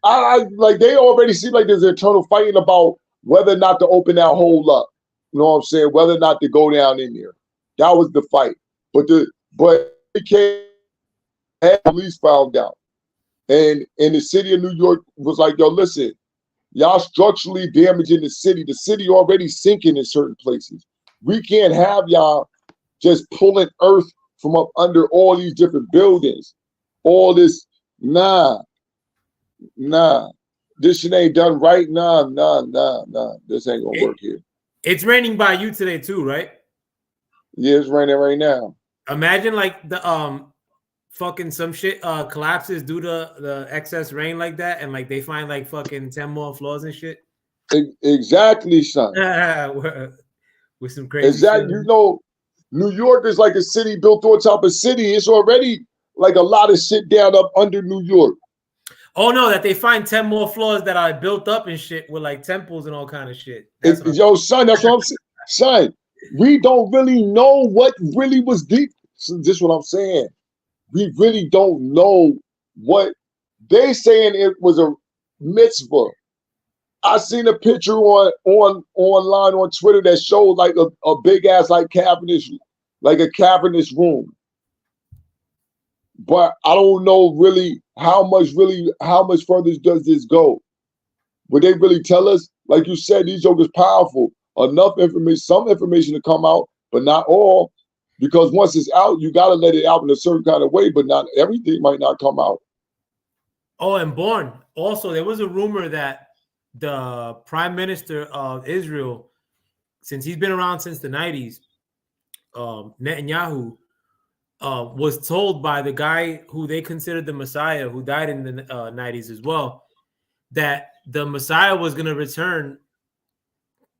I like, they already seem like there's internal fighting about whether or not to open that hole up. You know what I'm saying? Whether or not to go down in there. That was the fight. But it came, and police found out. And the city of New York was like, yo, listen, y'all structurally damaging the city. The city already sinking in certain places. We can't have y'all just pulling earth from up under all these different buildings. All this, nah. This shit ain't done right. Nah. This ain't gonna work here. It's raining by you today too, right? Yeah, it's raining right now. Imagine like the fucking some shit collapses due to the excess rain like that, and like they find like fucking 10 more floors and shit. Exactly, son. With some crazy exactly shit. You know, New York is like a city built on top of city. It's already like a lot of shit down up under New York. Oh no, that they find 10 more floors that are built up and shit with like temples and all kind of shit. Yo, son, that's what I'm saying. Son, we don't really know what really was deep. So this is what I'm saying. We really don't know what they saying. It was a mitzvah. I seen a picture online on Twitter that showed like a big ass like a cavernous room. But I don't know really how much further does this go. Would they really tell us? Like you said, these jokers powerful. Enough information, some information to come out, but not all. Because once it's out, you gotta let it out in a certain kind of way, but not everything might not come out. Oh, and Born. Also, there was a rumor that the Prime Minister of Israel, since he's been around since the 90s, Netanyahu, was told by the guy who they considered the Messiah, who died in the 90s as well, that the Messiah was going to return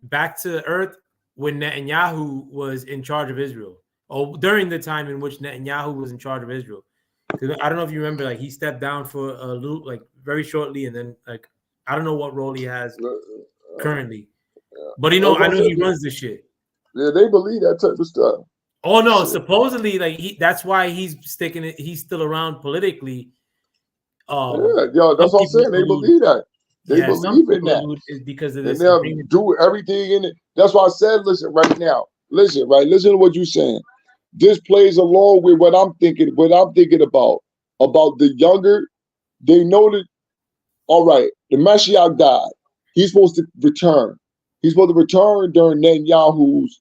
back to earth when Netanyahu was in charge of Israel, or during the time in which Netanyahu was in charge of Israel. I don't know if you remember, like he stepped down for a little, like very shortly, and then like I don't know what role he has currently, but you know, I know he runs this shit. Yeah, they believe that type of stuff. Oh no, supposedly like that's why he's sticking it. He's still around politically. Yeah, that's what I'm saying. They believe that. They believe in that. Is because of this. And they'll do everything in it. That's why I said, listen, right now. Listen to what you're saying. This plays along with what I'm thinking about the younger. They know that, all right, the Mashiach died. He's supposed to return. He's supposed to return during Netanyahu's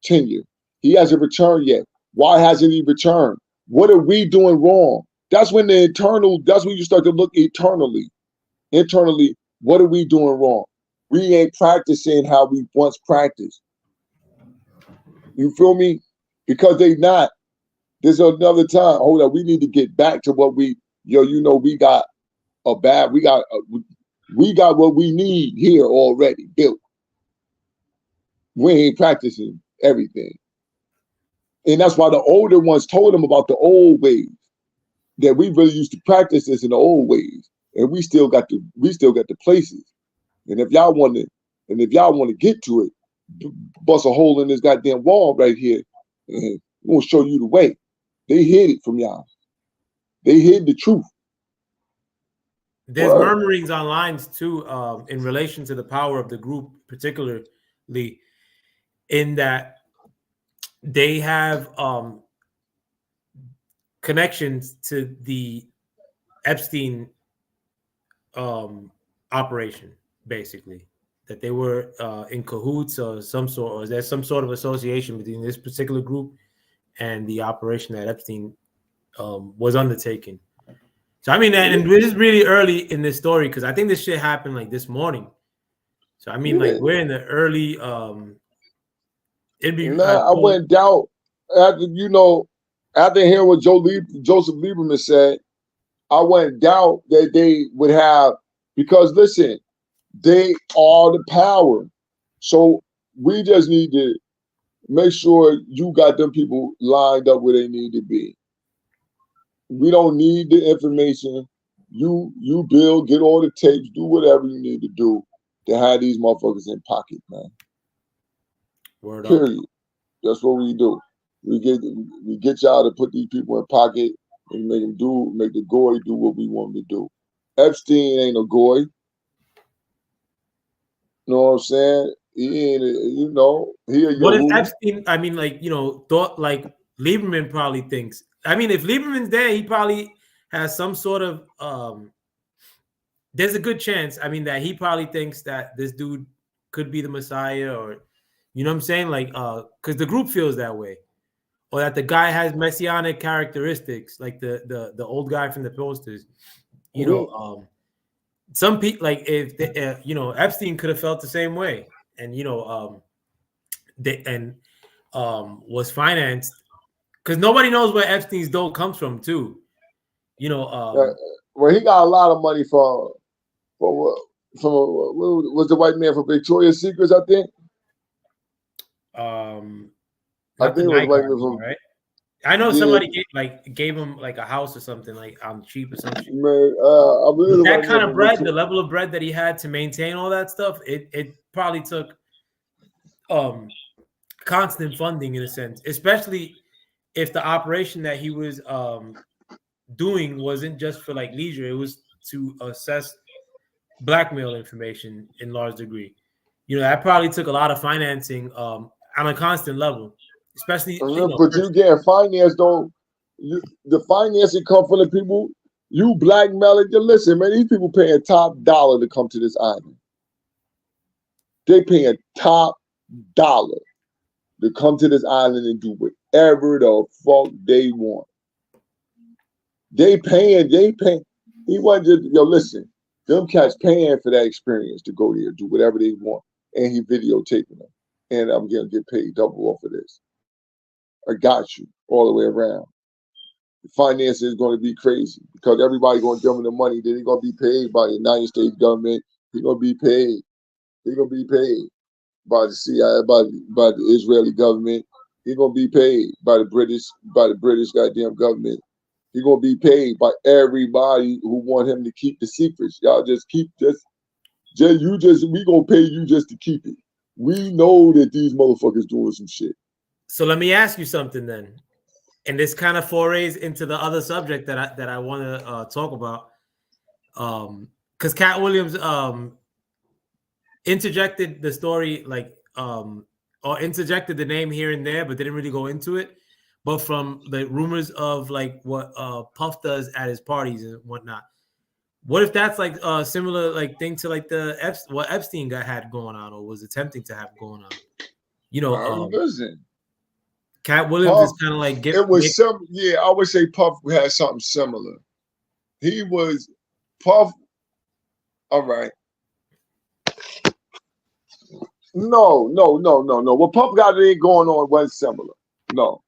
tenure. He hasn't returned yet. Why hasn't he returned? What are we doing wrong? That's when that's when you start to look eternally. Internally, what are we doing wrong? We ain't practicing how we once practiced. You feel me? Because they not. There's another time. Hold on, we need to get back to what we got we got what we need here already built. We ain't practicing everything. And that's why the older ones told them about the old ways, that we really used to practice this in the old ways. And we still got the places. And if y'all want to get to it, bust a hole in this goddamn wall right here, and we'll show you the way. They hid it from y'all. They hid the truth. There's murmurings online too, in relation to the power of the group, particularly in that they have connections to the Epstein operation, basically, that they were in cahoots or some sort, or there's some sort of association between this particular group and the operation that Epstein was undertaken. So I mean, and this is really early in this story because I think this shit happened like this morning. So I mean, like we're in the early. It'd be. I went down after after hearing what Joseph Lieberman said. I went doubt that they would have, because listen, they are the power. So we just need to make sure you got them people lined up where they need to be. We don't need the information. You build, get all the tapes, do whatever you need to do to have these motherfuckers in pocket, man. Word Period. up. That's what we do. We get y'all to put these people in pocket and make the goy do what we want them to do. Epstein ain't a goy. You know what I'm saying? He ain't, What if Epstein? I mean, like thought like Lieberman probably thinks. I mean, if Lieberman's there, he probably has some sort of. There's a good chance. I mean, that he probably thinks that this dude could be the Messiah, or you know what I'm saying, like, because the group feels that way, or that the guy has messianic characteristics, like the old guy from the posters. Some people like if Epstein could have felt the same way, and was financed because nobody knows where Epstein's dough comes from too. Well, he got a lot of money from was the white man from Victoria's Secrets, I think. I think it was white man from, right? I know somebody gave him like a house or something like on cheap or something. Man, I believe that kind of bread, the level of bread that he had to maintain all that stuff, it probably took constant funding in a sense, especially if the operation that he was doing wasn't just for like leisure, it was to assess blackmail information in large degree. That probably took a lot of financing on a constant level, especially. But you getting finance, though. The financing come from the people. You blackmail it. Listen, man, these people paying top dollar to come to this island. They paying top dollar to come to this island and do whatever the fuck they want. They paying. He wasn't just, listen, them cats paying for that experience to go there, do whatever they want. And he videotaping them. And I'm going to get paid double off of this. I got you all the way around. The financing is going to be crazy because everybody going to give him the money. Then he's going to be paid by the United States government. He's going to be paid. He's going to be paid by the CIA, by the Israeli government. He's going to be paid by the British goddamn government. He's going to be paid by everybody who want him to keep the secrets. Y'all we going to pay you just to keep it. We know that these motherfuckers doing some shit. So let me ask you something then. And this kind of forays into the other subject that I want to talk about. Because Katt Williams interjected the story or interjected the name here and there, but didn't really go into it. But from the rumors of like what Puff does at his parties and whatnot, what if that's like a similar like thing to like what Epstein had going on or was attempting to have going on? Listen, Katt Williams Puff, is kind of like I would say Puff had something similar. He was Puff. All right. No. What Puff got going on wasn't similar. No.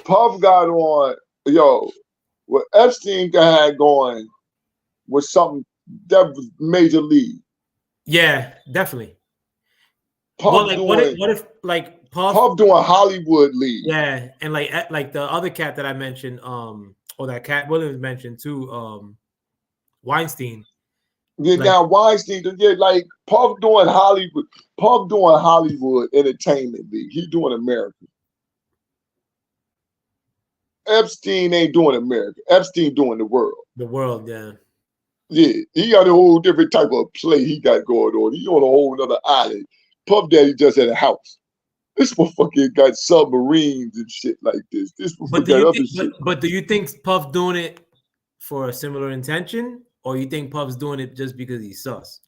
Puff got on, what Epstein had going was something that was major league. Yeah, definitely. Puff what if Puff doing Hollywood league? Yeah, and like the other cat that I mentioned, or that Katt Williams mentioned too, Weinstein. Yeah, now Weinstein, like Puff doing Hollywood Entertainment League. He doing America. Epstein ain't doing America. Epstein doing the world. The world, yeah. Yeah, he got a whole different type of play he got going on. He on a whole other island. Puff Daddy just had a house. This motherfucker got submarines and shit like this. But do you think Puff doing it for a similar intention, or you think Puff's doing it just because he's sus?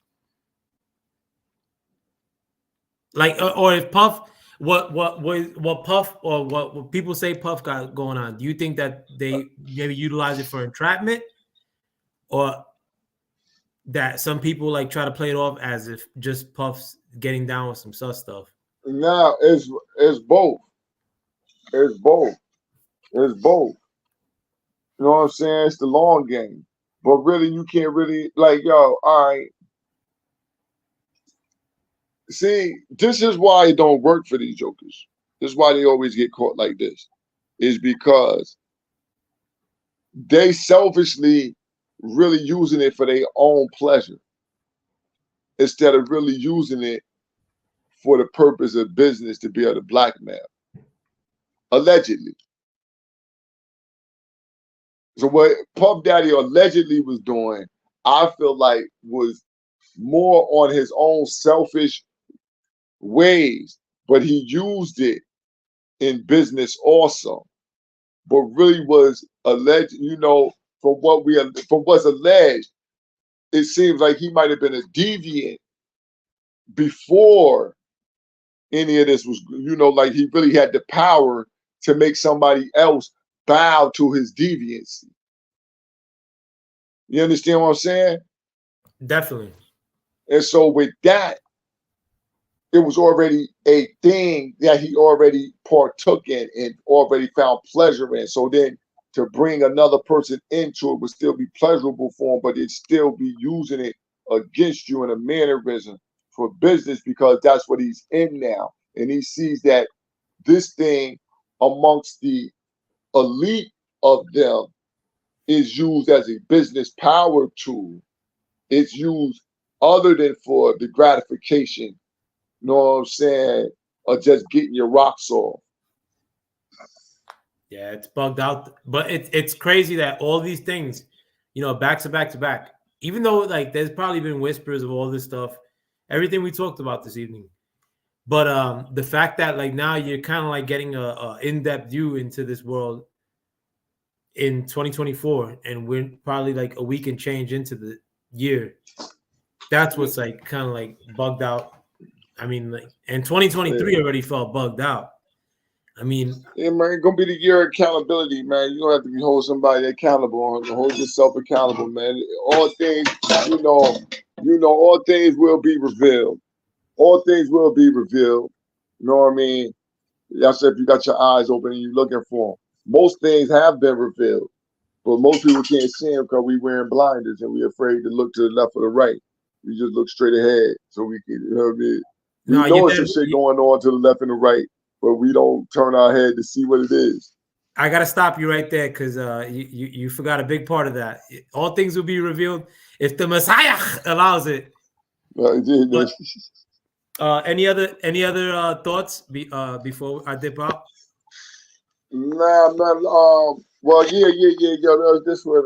Like, or if Puff, what Puff or what people say Puff got going on? Do you think that they maybe utilize it for entrapment, or that some people like try to play it off as if just Puff's getting down with some sus stuff? Now it's both. It's both. It's both. You know what I'm saying? It's the long game. But really, you can't really like, yo, all right. See, this is why it don't work for these jokers. This is why they always get caught like this. Is because they selfishly really using it for their own pleasure instead of really using it for the purpose of business to be able to blackmail. Allegedly. So what Puff Daddy allegedly was doing, I feel like was more on his own selfish ways, but he used it in business also. But really was alleged, you know, from what's alleged, it seems like he might have been a deviant before any of this was, you know, like he really had the power to make somebody else bow to his deviancy. You understand what I'm saying? Definitely. And so with that, it was already a thing that he already partook in and already found pleasure in. So then to bring another person into it would still be pleasurable for him, but it'd still be using it against you in a mannerism for business because that's what he's in now. And he sees that this thing amongst the elite of them is used as a business power tool. It's used other than for the gratification, you know what I'm saying, or just getting your rocks off. Yeah, it's bugged out. But it's crazy that all these things, you know, back to back to back, even though like there's probably been whispers of all this stuff, everything we talked about this evening. But the fact that like now you're kind of like getting a in-depth view into this world in 2024, and we're probably like a week and change into the year. That's what's like kind of like bugged out. I mean, like, and 2023 already felt bugged out. I mean, yeah, man, it's gonna be the year of accountability, man. You don't have to be hold somebody accountable, hold yourself accountable, man. All things, you know, all things will be revealed. All things will be revealed. You know what I mean? That's if you got your eyes open and you're looking for them. Most things have been revealed, but most people can't see them because we wearing blinders and we're afraid to look to the left or the right. We just look straight ahead so we can, you know what I mean? We know some shit going on to the left and the right, but we don't turn our head to see what it is. I gotta stop you right there because you forgot a big part of that. All things will be revealed if the Messiah allows it. But, any other thoughts before I dip out? Nah, man. Well, yeah. This would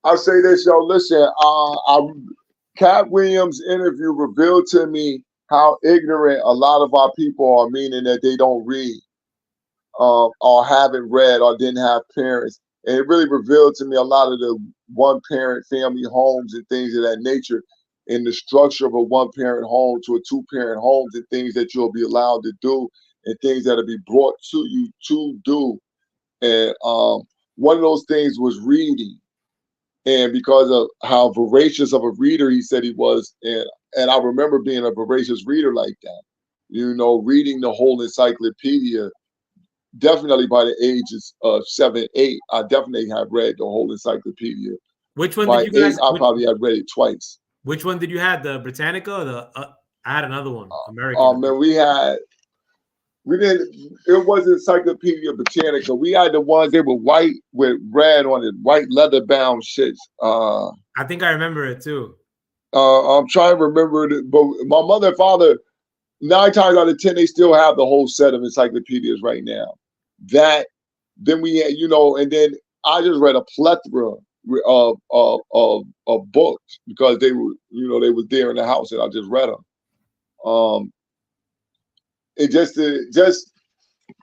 I'll say this, yo. Listen, Katt Williams' interview revealed to me how ignorant a lot of our people are, meaning that they don't read, or haven't read, or didn't have parents. And it really revealed to me a lot of the one-parent family homes and things of that nature, in the structure of a one-parent home to a two-parent home, and things that you'll be allowed to do and things that'll be brought to you to do. And one of those things was reading. And because of how voracious of a reader he said he was, and I remember being a voracious reader like that, you know, reading the whole encyclopedia, definitely by the ages of 7, 8, I definitely have read the whole encyclopedia. Which one by did you guys? I probably had read it twice. Which one did you have? The Britannica or the? I had another one, American. Man, we didn't. It wasn't Encyclopedia Britannica. We had the ones they were white with red on it, white leather bound shits. I think I remember it too. I'm trying to remember it, but my mother and father, 9 times out of 10, they still have the whole set of encyclopedias right now. That then we had, you know, and then I just read a plethora of books because they were, you know, they were there in the house and I just read them. It just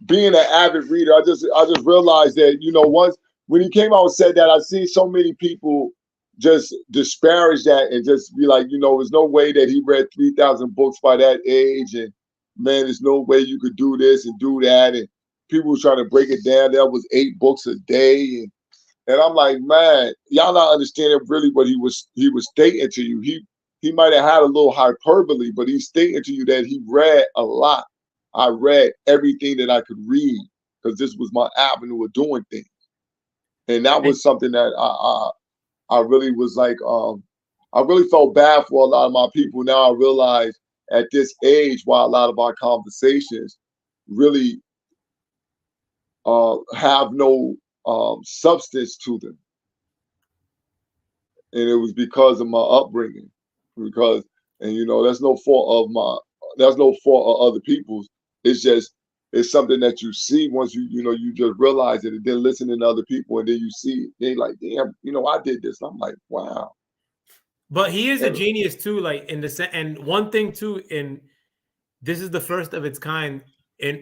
being an avid reader, I just realized that, you know, once when he came out and said that, I see so many people just disparage that and just be like, you know, there's no way that he read 3,000 books by that age, and man, there's no way you could do this and do that. And people were trying to break it down. There was 8 books a day. And I'm like, man, y'all not understanding really what he was stating to you. He might have had a little hyperbole, but he's stating to you that he read a lot. I read everything that I could read because this was my avenue of doing things. And that was something that I really was like, I really felt bad for a lot of my people. Now I realize at this age why a lot of our conversations really have no substance to them. And it was because of my upbringing. Because, and you know, that's no fault of other people's. It's something that you see once you just realize it, and then listening to other people, and then you see they like, damn, I did this. I'm like, wow. But he is a genius too, like and one thing too, this is the first of its kind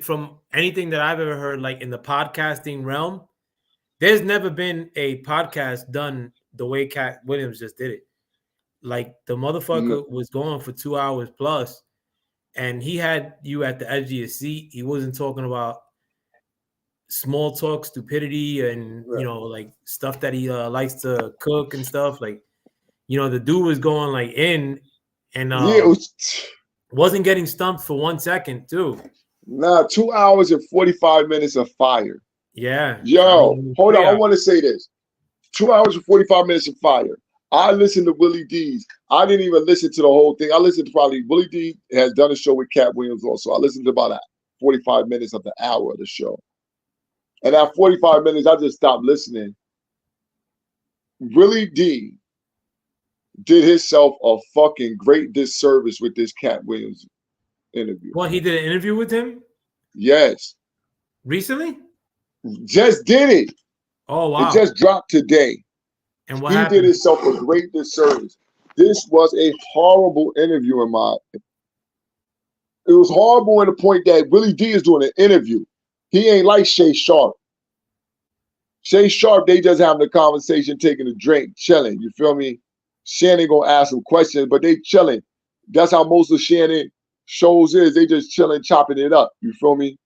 from anything that I've ever heard, like in the podcasting realm. There's never been a podcast done the way Katt Williams just did it. Like the motherfucker was going for 2 hours plus, and he had you at the edge of your seat. He wasn't talking about small talk, stupidity, and like stuff that he likes to cook and stuff. Like, the dude was going like in, and wasn't getting stumped for 1 second too. Nah, 2 hours and 45 minutes of fire. Yeah. Yo, hold on. I want to say this. 2 hours and 45 minutes of fire. I listened to Willie D's. I didn't even listen to the whole thing. I listened to probably Willie D has done a show with Katt Williams also. I listened to about 45 minutes of the hour of the show. And at 45 minutes, I just stopped listening. Willie D did himself a fucking great disservice with this Katt Williams interview. What, he did an interview with him? Yes. Recently? Just did it. Oh, wow. It just dropped today. And what happened? He did himself a great disservice. This was a horrible interview in my opinion. It was horrible in the point that Willie D is doing an interview. He ain't like Shay Sharp. Shay Sharp, they just having a conversation, taking a drink, chilling. You feel me? Shannon gonna ask some questions, but they chilling. That's how most of Shannon shows is. They just chilling, chopping it up. You feel me?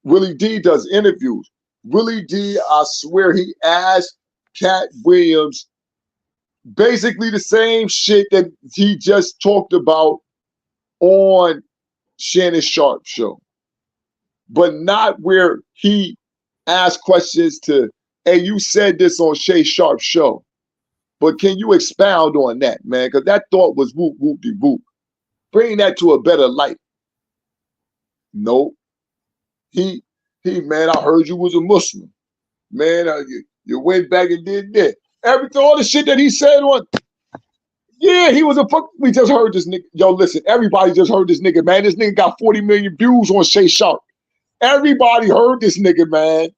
Willie D does interviews. Willie D, I swear, he asked Katt Williams basically the same shit that he just talked about on Shannon Sharp's show, but not where he asked questions to, hey, you said this on Shay Sharp's show, but can you expound on that, man? Because that thought was whoop, whoop-de whoop. Bring that to a better light. No. Man, I heard you was a Muslim. Man, you went back and did that. Everything, all the shit that he said on, yeah, he was a fuck. We just heard this nigga. Yo, listen, everybody just heard this nigga, man. This nigga got 40 million views on Shay Sharp. Everybody heard this nigga, man.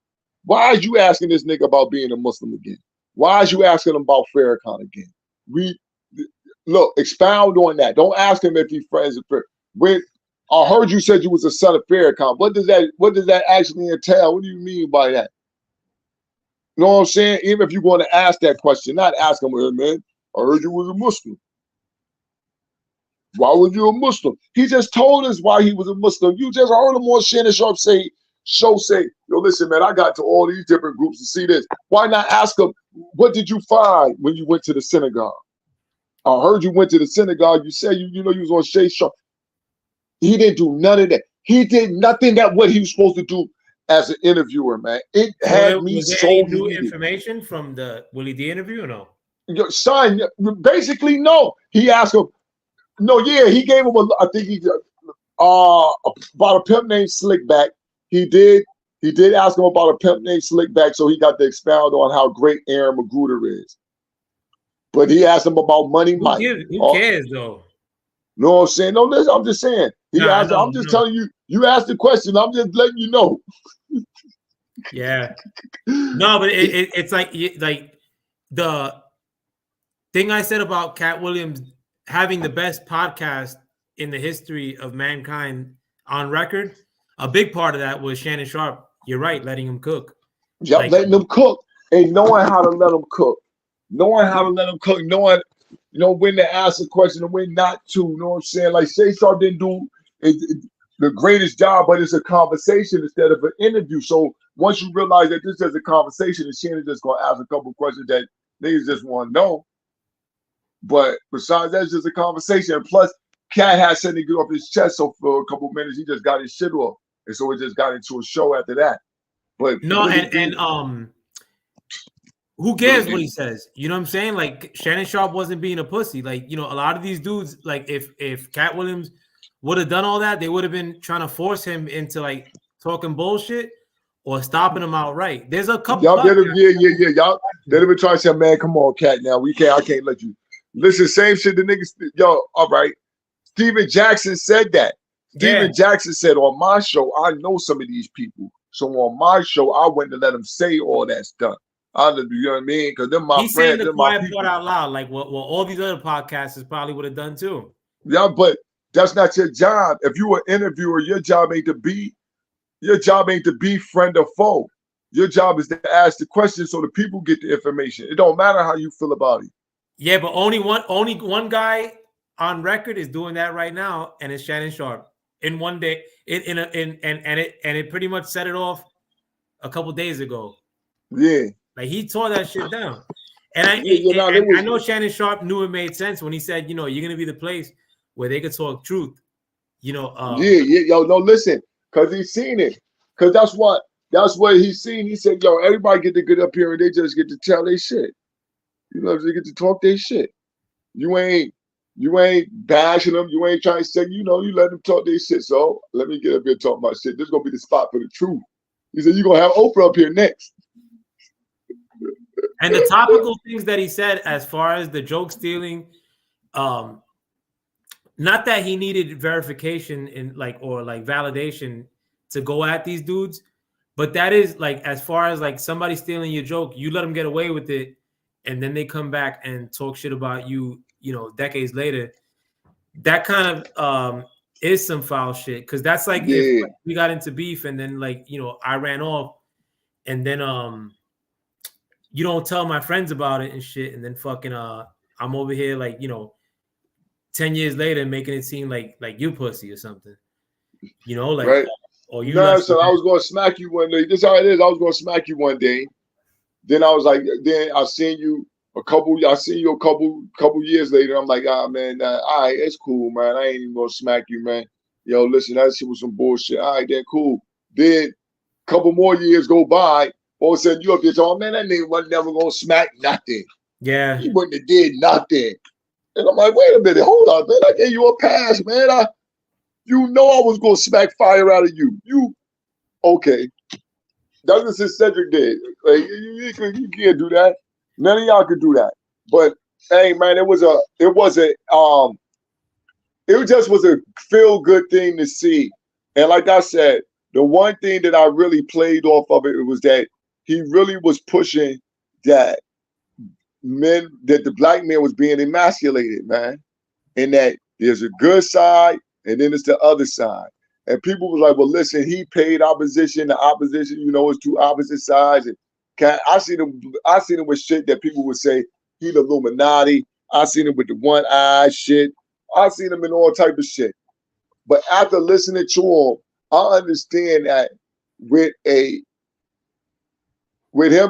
Why is you asking this nigga about being a Muslim again? Why is you asking him about Farrakhan again? Look, expound on that. Don't ask him if he's friends with Farrakhan. I heard you said you was a son of Farrakhan. What does that actually entail? What do you mean by that? You know what I'm saying? Even if you're going to ask that question, not ask him, hey, man, I heard you was a Muslim. Why was you a Muslim? He just told us why he was a Muslim. You just heard him on Shannon Sharp say, yo, listen, man, I got to all these different groups to see this. Why not ask him, what did you find when you went to the synagogue? I heard you went to the synagogue. You said you was on Shay Sharp. He didn't do none of that. He did nothing that what he was supposed to do as an interviewer, man. It had me so new information from the Willie D interview or no? Your son, basically, no. He asked him, no, yeah, he gave him I think he about a pimp named Slickback. He did ask him about a pimp named Slickback, so he got to expound on how great Aaron Magruder is. But he asked him about Money Mike. Who cares though? Know what I'm saying? No, listen, I'm just saying. I'm just telling you, you asked the question. I'm just letting you know. Yeah. No, but it's like the thing I said about Katt Williams having the best podcast in the history of mankind on record. A big part of that was Shannon Sharp. You're right, letting him cook. Yep, letting them cook and knowing how to let them cook. Knowing when to ask a question and when not to. You know what I'm saying? Like Shay Sharp didn't do the greatest job, but it's a conversation instead of an interview. So once you realize that this is a conversation, and Shannon just gonna ask a couple questions that niggas just want to know. But besides that, it's just a conversation. And plus, Katt had something to get off his chest, so for a couple minutes he just got his shit off, and so it just got into a show after that. But no, and who cares what he says? You know what I'm saying? Like Shannon Sharp wasn't being a pussy. Like, a lot of these dudes, like if Katt Williams would have done all that, they would have been trying to force him into like talking bullshit or stopping him outright. There's a couple. Y'all, y'all, they'd have been trying to say, man, come on, Katt. Now I can't let you listen. Same shit. The niggas, yo, all right. Steven Jackson said that. Steven Jackson said on my show, I know some of these people. So on my show, I went to let them say all that stuff. You know what I mean? Because they're my friends. He's saying the quiet part out loud, like what all these other podcasters probably would have done too. Yeah, but that's not your job. If you an interviewer, your job ain't to be friend or foe. Your job is to ask the questions so the people get the information. It don't matter how you feel about it. Yeah, but only one guy on record is doing that right now, and it's Shannon Sharp. In one day, it pretty much set it off a couple days ago. Yeah. Like he tore that shit down, and I know Shannon Sharp knew it made sense when he said, you're gonna be the place where they could talk truth. Yo, no, listen, because he's seen it, because that's what he's seen. He said, yo, everybody get to get up here and they just get to tell their shit. They get to talk their shit. You ain't bashing them. You ain't trying to say, you let them talk their shit. So let me get up here and talk my shit. This is gonna be the spot for the truth. He said, you're gonna have Oprah up here next. And the topical things that he said, as far as the joke stealing, not that he needed verification or validation to go at these dudes, but that is like, as far as like somebody stealing your joke, you let them get away with it, and then they come back and talk shit about you, decades later. That kind of is some foul shit, because that's like if we got into beef and then I ran off, and then you don't tell my friends about it and shit, and then fucking I'm over here 10 years later making it seem like you pussy or something, right. Or you. No, so I was gonna smack you one day. This is how it is. I was gonna smack you one day. Then I was like, then I seen you a couple years later. I'm like, man, all right, it's cool, man. I ain't even gonna smack you, man. Yo, listen, that shit was some bullshit. All right, then cool. Then a couple more years go by. All of a sudden, you up there talking, man, that nigga wasn't never gonna smack nothing. Yeah. He wouldn't have did nothing. And I'm like, wait a minute, hold on, man. I gave you a pass, man. I was gonna smack fire out of you. Okay. That's what Cedric did. Like, you can't do that. None of y'all could do that. But hey, man, it just was a feel good thing to see. And like I said, the one thing that I really played off of it was that he really was pushing that the black man was being emasculated, man. And that there's a good side and then it's the other side. And people was like, well, listen, he paid opposition. The opposition, is two opposite sides. And I seen him with shit that people would say he the Illuminati. I seen him with the one eye shit. I seen him in all type of shit. But after listening to him, I understand that with him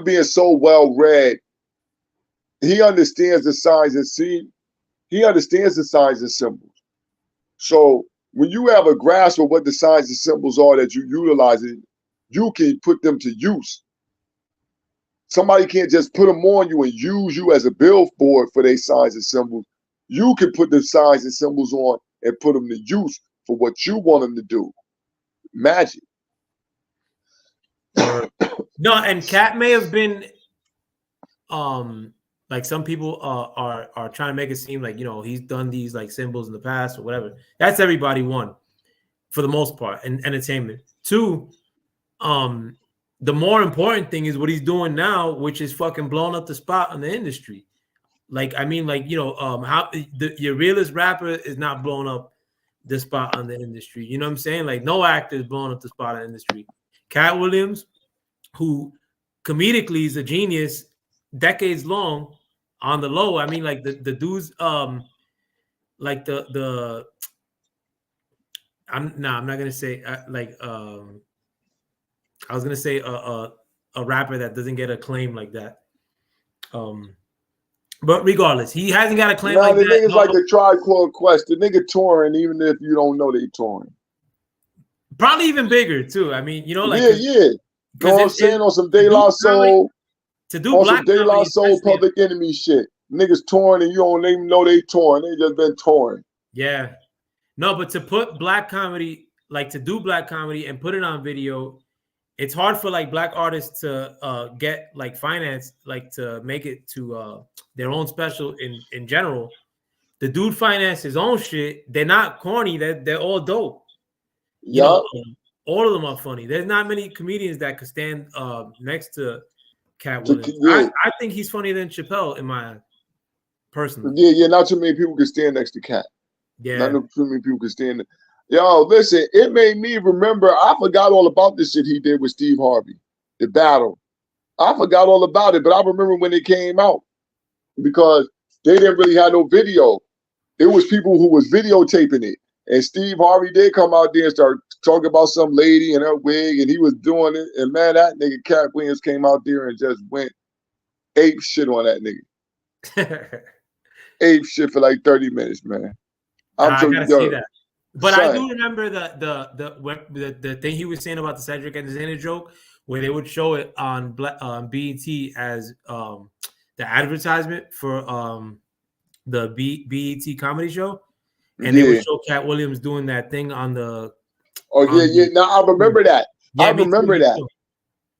being so well read, he understands the signs and symbols. So when you have a grasp of what the signs and symbols are that you utilize, you can put them to use. Somebody can't just put them on you and use you as a billboard for their signs and symbols. You can put the signs and symbols on and put them to use for what you want them to do. Magic. No, and Katt may have been like some people are trying to make it seem like he's done these like symbols in the past or whatever. That's everybody, one, for the most part, and entertainment. Two, the more important thing is what he's doing now, which is fucking blowing up the spot in the industry. Like, I mean, like, how your realest rapper is not blowing up the spot on the industry. You know what I'm saying? Like, no actor is blowing up the spot on the industry. Katt Williams, who comedically is a genius, decades long, on the low. I mean, like the dudes, like I'm not gonna say I was gonna say a rapper that doesn't get a claim like that. But regardless, he hasn't got a claim like the that. niggas like a Tribe Called Quest. The nigga touring, even if you don't know they touring. Probably even bigger too. I mean, you know, like yeah. You know what I'm saying? On some De La Soul, to do black De La Soul, especially. Public Enemy shit. Niggas touring and you don't even know they touring. They just been touring. Yeah. No, but to put black comedy, like to do black comedy and put it on video, it's hard for like black artists to get like finance, like to make it to their own special in general. The dude financed his own shit. They're not corny. They're all dope. You know, all of them are funny. There's not many comedians that could stand next to Katt Williams. I think he's funnier than Chappelle in my personally. Yeah. Not too many people can stand next to Katt. Yeah. Not too many people can stand. Yo, listen, it made me remember. I forgot all about this shit he did with Steve Harvey, the battle. I forgot all about it, but I remember when it came out because they didn't really have no video. It was people who was videotaping it. And Steve Harvey did come out there and start talking about some lady in her wig, and he was doing it. And man, that nigga Katt Williams came out there and just went ape shit on that nigga. Ape shit for like 30 minutes, man. I gotta see that. But son, I do remember the thing he was saying about the Cedric Entertainer joke, where they would show it on BET as the advertisement for the BET comedy show, and they would show Katt Williams doing that thing on the. Now I remember that. Yeah, I remember that. Too.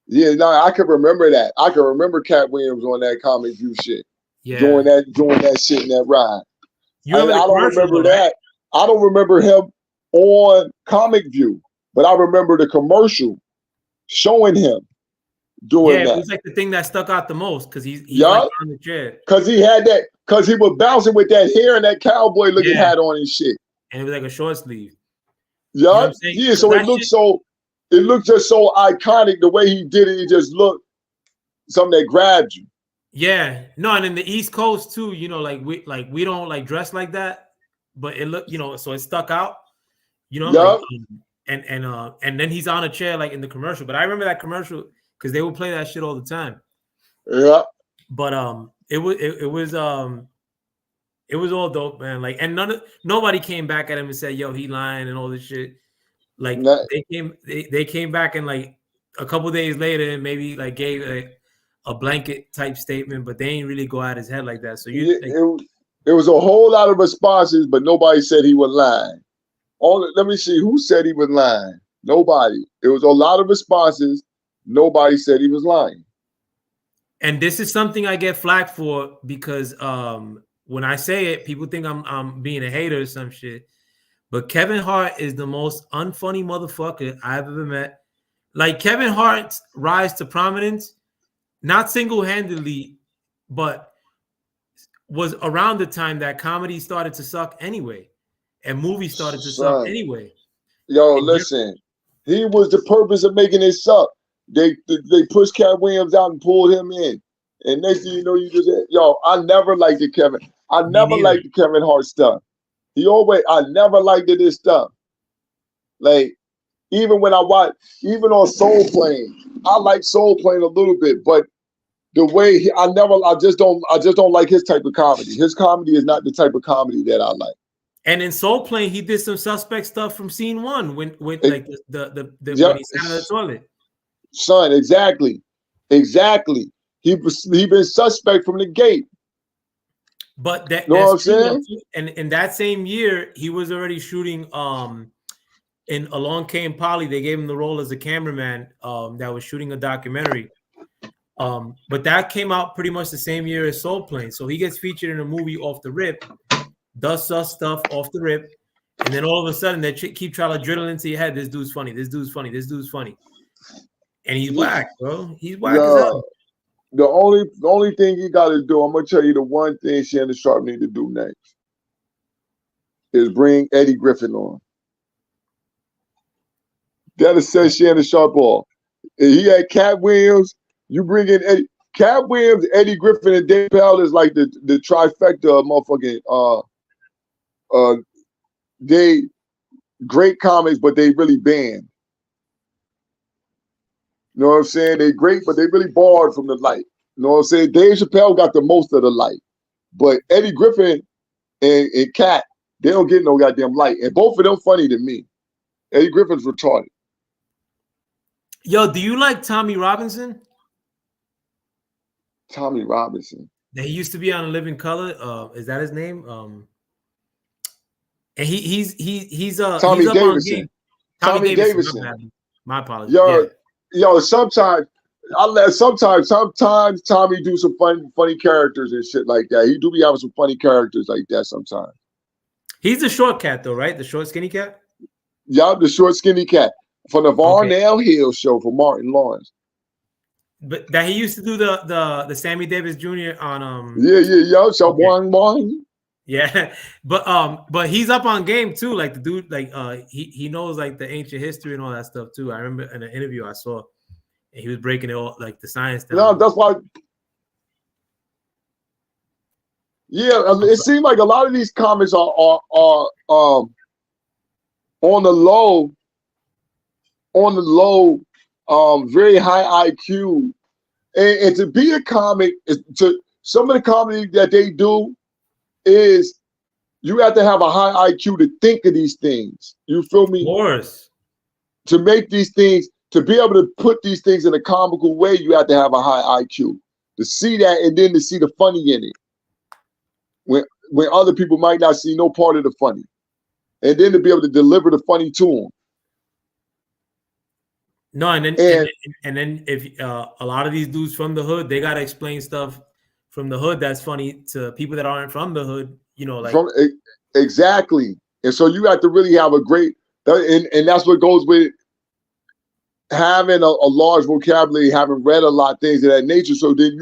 Yeah, no, I can remember that. I can remember Katt Williams on that Comic View shit. Yeah, doing that shit in that ride. I don't remember that. I don't remember him on Comic View, but I remember the commercial showing him doing that. Yeah, it was like the thing that stuck out the most because he's like on the chair. Because he had that, because he was bouncing with that hair and that cowboy looking hat on and shit. And it was like a short sleeve. Yeah, you know so it looked just so iconic the way he did it. It just looked something that grabbed you. Yeah, no, and in the East Coast too, you know, like we don't like dress like that. But it looked, you know, so it stuck out, you know, and then he's on a chair like in the commercial. But I remember that commercial because they would play that shit all the time. Yeah. But it was all dope, man. Like, and nobody came back at him and said, "Yo, he lying" and all this shit. Like they came back and like a couple days later and maybe like gave a blanket type statement, but they ain't really go at his head like that. So There was a whole lot of responses, but nobody said he was lying. Let me see who said he was lying. Nobody. There was a lot of responses. Nobody said he was lying. And this is something I get flack for because when I say it, people think I'm being a hater or some shit. But Kevin Hart is the most unfunny motherfucker I've ever met. Like Kevin Hart's rise to prominence, not single-handedly, but was around the time that comedy started to suck anyway, and movies started to suck anyway. Yo, listen, he was the purpose of making it suck. They pushed Katt Williams out and pulled him in, and next thing you know, I never liked the Kevin. I never liked the Kevin Hart stuff. I never liked this stuff. Like even when I watch, even on Soul Plane, I like Soul Plane a little bit, but. The way I just don't like his type of comedy. His comedy is not the type of comedy that I like. And in Soul Plane, he did some suspect stuff from scene one when he sat on the toilet. Son, exactly. He been suspect from the gate. But that you know what I'm saying? And in that same year, he was already shooting. In Along Came Polly, they gave him the role as a cameraman that was shooting a documentary. But that came out pretty much the same year as Soul Plane. So he gets featured in a movie off the rip, does sus stuff off the rip, and then all of a sudden they keep trying to drill into your head, this dude's funny, this dude's funny, this dude's funny. And he's whack, bro. He's whack as hell. The only thing you gotta do, I'm gonna tell you the one thing Shannon Sharp need to do next is bring Eddie Griffin on. That'll set Shannon Sharp off. He had Katt Williams. You bring in Eddie. Katt Williams, Eddie Griffin, and Dave Chappelle is like the trifecta of motherfucking they great comics, but they really banned. You know what I'm saying? They great, but they really borrowed from the light. You know what I'm saying? Dave Chappelle got the most of the light, but Eddie Griffin and Katt, they don't get no goddamn light, and both of them funny to me. Eddie Griffin's retarded. Yo, do you like Tommy Robinson? Tommy Robinson. He used to be on Living Color. Is that his name? And he's Tommy he's up Davidson. on game. Tommy Davidson. My apologies. Yo, sometimes Tommy do some funny characters and shit like that. He do be having some funny characters like that sometimes. He's the short cat though, right? The short skinny cat? Yeah, the short skinny cat from the Varnell Hill show for Martin Lawrence. But that he used to do the Sammy Davis Jr. on yo, so one. Yeah, but he's up on game too. Like the dude, like he knows like the ancient history and all that stuff too. I remember in an interview I saw, and he was breaking it all like the science down. No, that's why. Yeah, it seems like a lot of these comics are on the low, very high IQ, and to be a comic, to some of the comedy that they do is you have to have a high IQ to think of these things. You feel me? Of course. To make these things, to be able to put these things in a comical way, you have to have a high IQ to see that, and then to see the funny in it. When other people might not see no part of the funny, and then to be able to deliver the funny to them. No, and then if a lot of these dudes from the hood, they gotta explain stuff from the hood that's funny to people that aren't from the hood. You know, like exactly. And so you have to really have a great, and that's what goes with having a large vocabulary, having read a lot of things of that nature. So then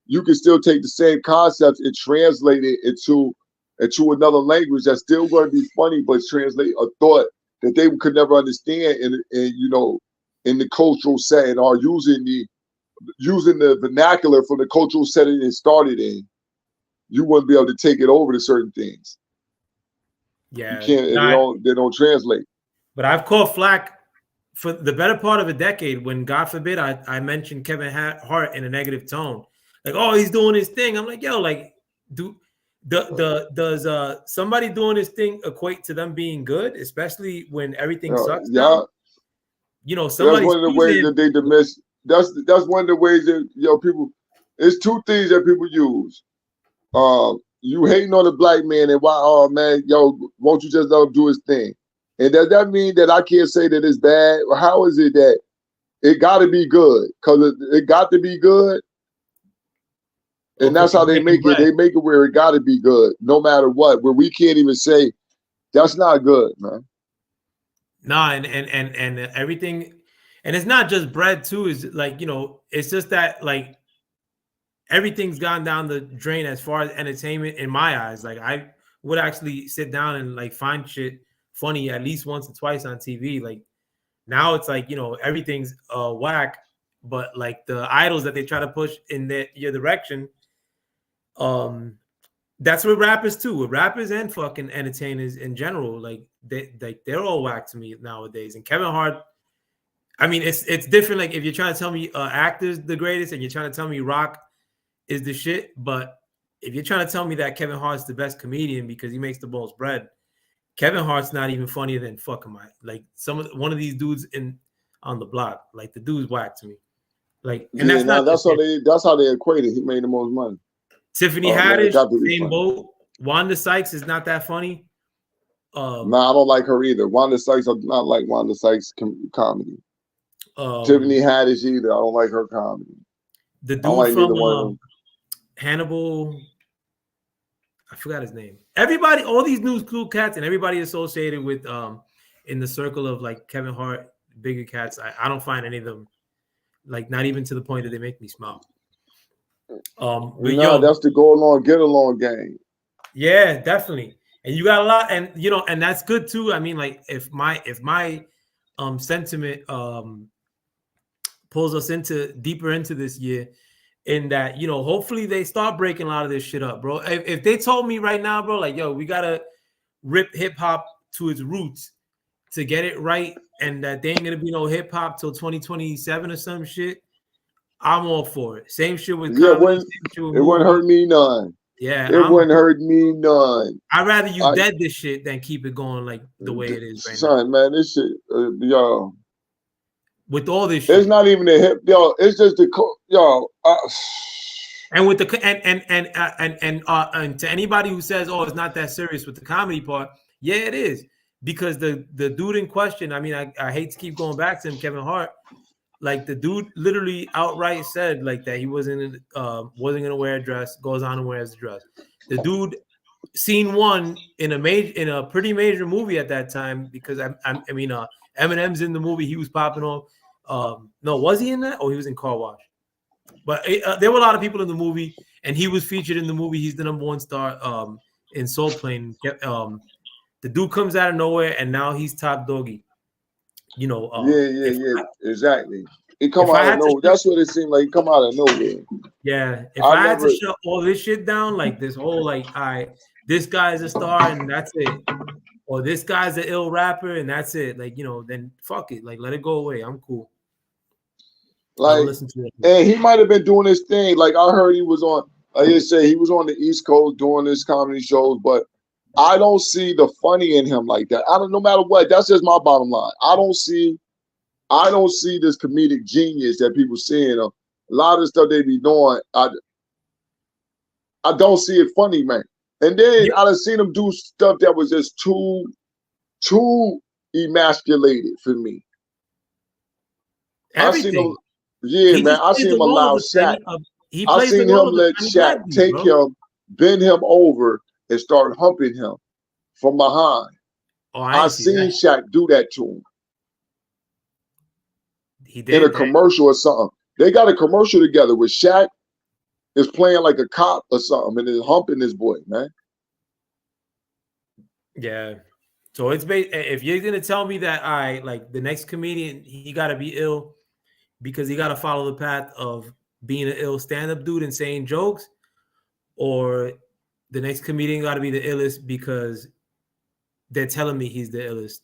you can still take the same concepts and translate it into another language that's still going to be funny, but translate a thought that they could never understand in the cultural setting, or using the vernacular from the cultural setting it started in. You wouldn't be able to take it over to certain things. Yeah, you can't. They don't translate. But I've caught flack for the better part of a decade when, God forbid, I mentioned Kevin Hart in a negative tone. Like, oh, he's doing his thing. I'm like, yo, like, does somebody doing his thing equate to them being good, especially when everything sucks? Yeah, now? You know, somebody. That's one of the ways that they diminish. That's one of the ways that people. It's two things that people use. You hating on the black man, and why? Oh man, won't you just let him do his thing? And does that mean that I can't say that it's bad? How is it that it got to be good? Because it got to be good. And that's how they make it. They make it where it got to be good, no matter what. Where we can't even say that's not good, man. No, and everything, and it's not just bread too. Is like, it's just that like everything's gone down the drain as far as entertainment in my eyes. Like I would actually sit down and like find shit funny at least once or twice on TV. Like now it's like everything's whack, but like the idols that they try to push in your direction. That's with rappers too, with rappers and fucking entertainers in general. Like they're all whack to me nowadays. And Kevin Hart, I mean, it's different. Like if you're trying to tell me actor's the greatest and you're trying to tell me Rock is the shit, but if you're trying to tell me that Kevin Hart's the best comedian because he makes the most bread, Kevin Hart's not even funnier than fucking one of these dudes on the block. Like the dude's whack to me. Like, and that's how they equate it. He made the most money. Tiffany Haddish, same boat. Wanda Sykes is not that funny. I don't like her either. Wanda Sykes, I do not like Wanda Sykes comedy. Tiffany Haddish either. I don't like her comedy. The dude from Hannibal, I forgot his name. Everybody, all these new cool cats and everybody associated with in the circle of like Kevin Hart, bigger cats, I don't find any of them, like not even to the point that they make me smile. That's the go along, get along game. Yeah, definitely. And you got a lot, and and that's good too. I mean, like if my sentiment pulls us deeper into this year, in that, you know, hopefully they start breaking a lot of this shit up, bro. If they told me right now, bro, like, yo, we gotta rip hip hop to its roots to get it right, and that there ain't gonna be no hip hop till 2027 or some shit, I'm all for it. Same shit with comedy. Same shit with it wouldn't hurt me none. Yeah, it wouldn't hurt me none. I'd rather you dead this shit than keep it going like the way it is right now. Son, man, this shit, yo. With all this shit, it's not even the hip, yo. It's just the yo. And with the and to anybody who says, "Oh, it's not that serious with the comedy part," yeah, it is, because the dude in question, I mean, I hate to keep going back to him, Kevin Hart. Like, the dude literally outright said like that he wasn't gonna wear a dress, goes on and wears a dress. The dude, scene one in a pretty major movie at that time, because I mean Eminem's in the movie, he was popping off. No, was he in that? Oh, he was in Car Wash. But there were a lot of people in the movie, and he was featured in the movie. He's the #1 star in Soul Plane. The dude comes out of nowhere, and now he's top doggy. You know, exactly. It come out of nowhere. That's what it seemed like. Come out of nowhere. Yeah. If I had to shut all this shit down, like this whole like, all right, this guy's a star and that's it, or this guy's an ill rapper and that's it, like, you know, then fuck it, like, let it go away. I'm cool. Like, listen to it. And he might have been doing this thing. Like, I heard he was on. Like I say, he was on the East Coast doing his comedy shows, but I don't see the funny in him like that. I don't. No matter what, that's just my bottom line. I don't see this comedic genius that people seeing. A lot of the stuff they be doing, I don't see it funny, man. And then I done seen him do stuff that was just too emasculated for me. Everything. I seen him, man. I seen him allow Shaq. I seen him let Shaq take him, bend him over, and start humping him from behind. Oh, I seen Shaq do that to him. He did in a commercial or something. They got a commercial together where Shaq is playing like a cop or something and is humping this boy, man. Yeah. So it's if you're gonna tell me that, all right, like the next comedian, he gotta be ill because he gotta follow the path of being an ill stand-up dude and saying jokes, or the next comedian gotta be the illest because they're telling me he's the illest,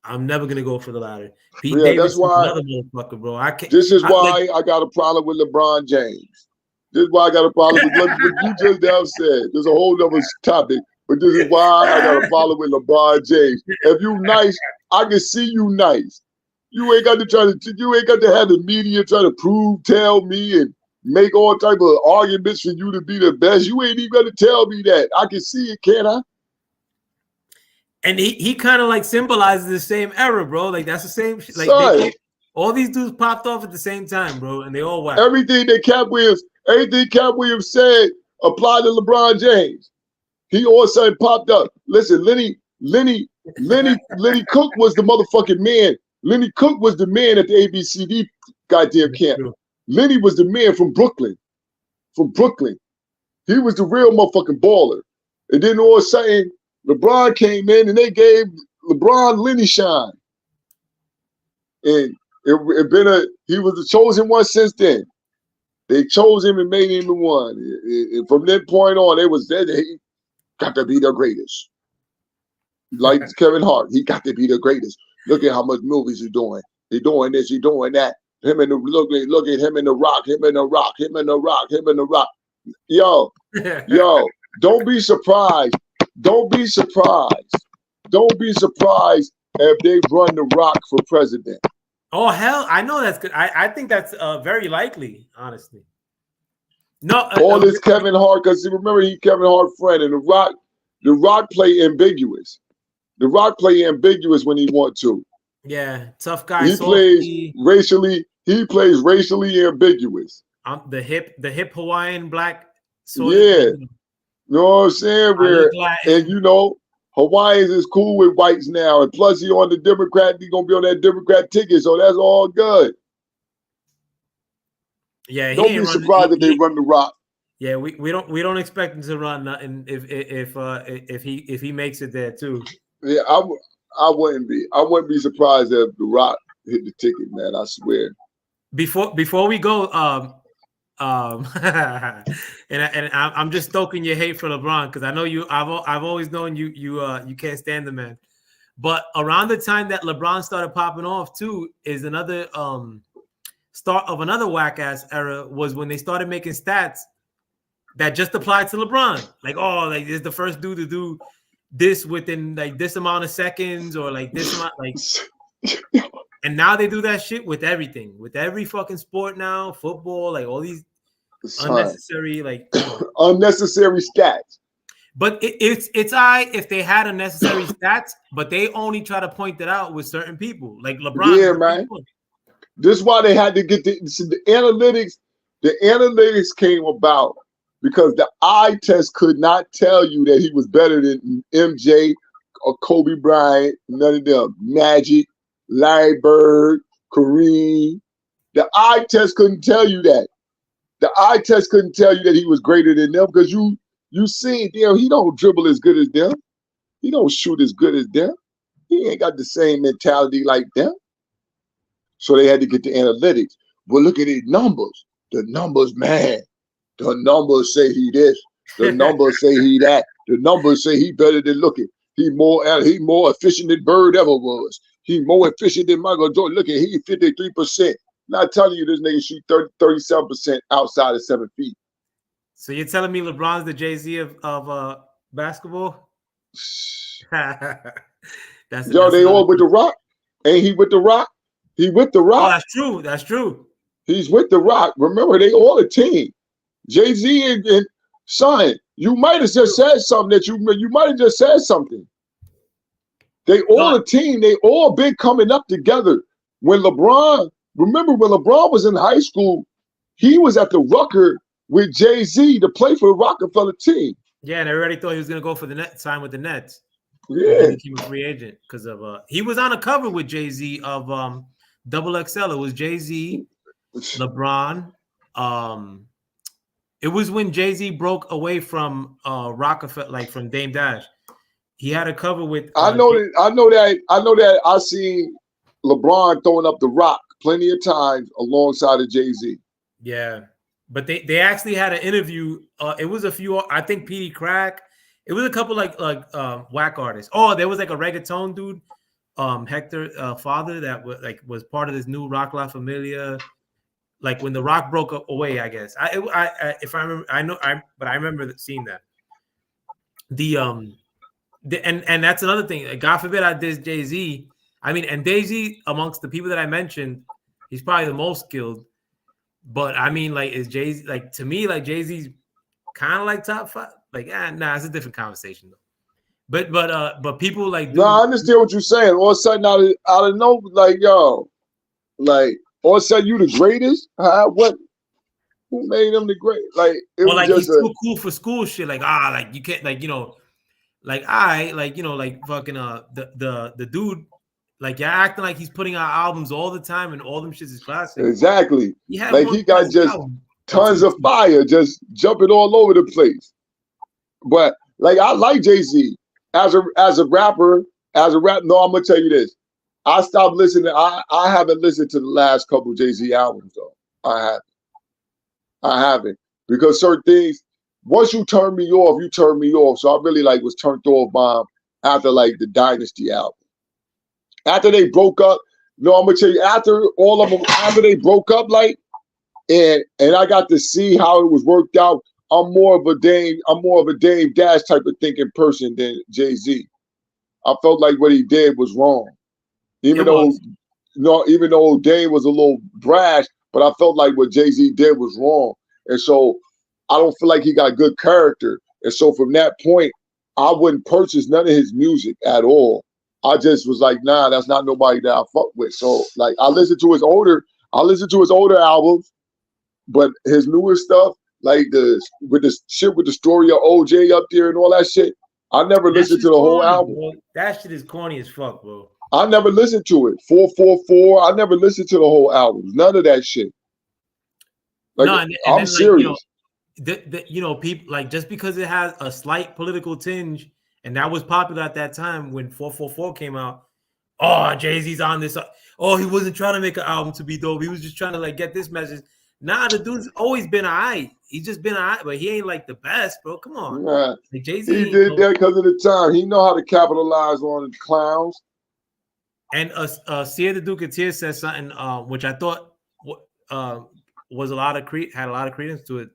I'm never gonna go for the latter. Pete Davis is another motherfucker, bro. I can't. This is why I got a problem with LeBron James. This is why I got a problem with what you just now said. There's a whole other topic, but this is why I got a problem with LeBron James. If you nice, I can see you nice. You ain't got to you ain't got to have the media try to tell me and make all type of arguments for you to be the best. You ain't even gonna tell me that. I can see it, can't I? And he kind of like symbolizes the same era, bro. Like that's the same shit. Like all these dudes popped off at the same time, bro, and they all whack. Everything Katt Williams said applied to LeBron James. He all of a sudden popped up. Listen, Lenny Cook was the motherfucking man. Lenny Cook was the man at the ABCD goddamn camp. True. Lenny was the man from Brooklyn. He was the real motherfucking baller. And then all of a sudden, LeBron came in and they gave LeBron Lenny shine. And he was the chosen one since then. They chose him and made him the one. And from that point on, he got to be the greatest. Like Kevin Hart, he got to be the greatest. Look at how much movies he's doing. He's doing this, he's doing that. Look at him in The Rock. Yo, don't be surprised. Don't be surprised if they run The Rock for president. Oh, hell, I know that's good. I think that's very likely, honestly. No, all this Kevin Hart, because remember he's Kevin Hart friend, and The Rock play ambiguous. The Rock play ambiguous when he want to. Yeah, tough guy. He plays racially ambiguous. The hip Hawaiian black. You know what I'm saying? And you know, Hawaiians is cool with whites now, and plus he on the Democrat. He gonna be on that Democrat ticket, so that's all good. Yeah, don't be surprised if they run The Rock. Yeah, we don't expect him to run nothing if he makes it there too. Yeah, I wouldn't be surprised if The Rock hit the ticket, man. I swear. Before we go, I'm just stoking your hate for LeBron because I know you. I've always known you can't stand the man. But around the time that LeBron started popping off too is another start of another whack ass era was when they started making stats that just applied to LeBron. Like, oh, like this is the first dude to do this within like this amount of seconds or like this amount, like. And now they do that shit with everything, with every fucking sport now, football, like all these unnecessary, like unnecessary stats. But it's I if they had unnecessary stats, but they only try to point it out with certain people, like LeBron. Yeah, man. This is why they had to get the analytics. The analytics came about because the eye test could not tell you that he was better than MJ or Kobe Bryant, none of them, Magic, Larry Bird, Kareem. The eye test couldn't tell you that. The eye test couldn't tell you that he was greater than them because you see, he don't dribble as good as them. He don't shoot as good as them. He ain't got the same mentality like them. So they had to get the analytics. Well, look at these numbers. The numbers, man. The numbers say he this. The numbers say he that. The numbers say he better than looking. He more efficient than Bird ever was. He more efficient than Michael Jordan. Look at he 53%. Not telling you this nigga shoot 37% outside of 7 feet. So you're telling me LeBron's the Jay-Z of basketball? That's they all with the Rock. Ain't he with the Rock? He with the Rock. Oh, that's true. That's true. He's with the Rock. Remember, they all a team. Jay-Z and son, you might have just said something that you might have just said something. They all a team. They all been coming up together. Remember when LeBron was in high school, he was at the Rucker with Jay-Z to play for the Rockefeller team. Yeah, and everybody thought he was gonna go for the net sign with the Nets. Yeah, he became a free agent because of he was on a cover with Jay-Z of Double XL. It was Jay-Z, LeBron. It was when Jay-Z broke away from Rockefeller, like from Dame Dash. He had a cover with. I know that. I see LeBron throwing up the Rock plenty of times alongside of Jay-Z. Yeah, but they actually had an interview. It was a few. I think Petey Crack. It was a couple like whack artists. Oh, there was like a reggaeton dude, Hector Father, that was part of this new Rock La Familia. Like when the Rock broke away, I guess. If I remember, I remember seeing that. And that's another thing. Like, God forbid I diss Jay-Z. I mean, and Jay-Z amongst the people that I mentioned, he's probably the most skilled. But I mean, like, is Jay-Z like to me, like Jay-Z's kind of like top 5? Like, nah, it's a different conversation though. But people like, no, I understand what you're saying. All of a sudden, out of no, like, yo, like, all of a sudden, you the greatest? What? Who made him the great? Like, it was like just he's too cool for school shit. Like, like you can't, like, like like fucking the dude, like you're acting like he's putting out albums all the time and all them shits is classic. Exactly. Like he got just tons of fire just jumping all over the place. But like I like Jay-Z as a rapper. No, I'm gonna tell you this. I stopped listening. I haven't listened to the last couple of Jay-Z albums though. I haven't because certain things. Once you turn me off, you turn me off. So I really was turned off by him after the Dynasty album. After they broke up, no, I'm gonna tell you, after all of them, after they broke up, and I got to see how it was worked out. I'm more of a Dame Dash type of thinking person than Jay-Z. I felt like what he did was wrong. Even though Dame was a little brash, but I felt like what Jay-Z did was wrong. And so I don't feel like he got good character. And so from that point, I wouldn't purchase none of his music at all. I just was like, nah, that's not nobody that I fuck with. So I listened to his older albums, but his newer stuff, with the shit with the story of OJ up there and all that shit, I never listened to the whole album. Bro. That shit is corny as fuck, bro. I never listened to it. 444. I never listened to the whole album. None of that shit. I'm serious. People just because it has a slight political tinge, and that was popular at that time when 444 came out. Oh, Jay-Z's on this. Oh, he wasn't trying to make an album to be dope. He was just trying to get this message. Nah, the dude's always been alright. He's just been alright, but he ain't like the best, bro. Come on. Nah, Like Jay-Z. he did that because of the time. He know how to capitalize on the clowns. And Sia the Duketeer said something which I thought was had a lot of credence to it.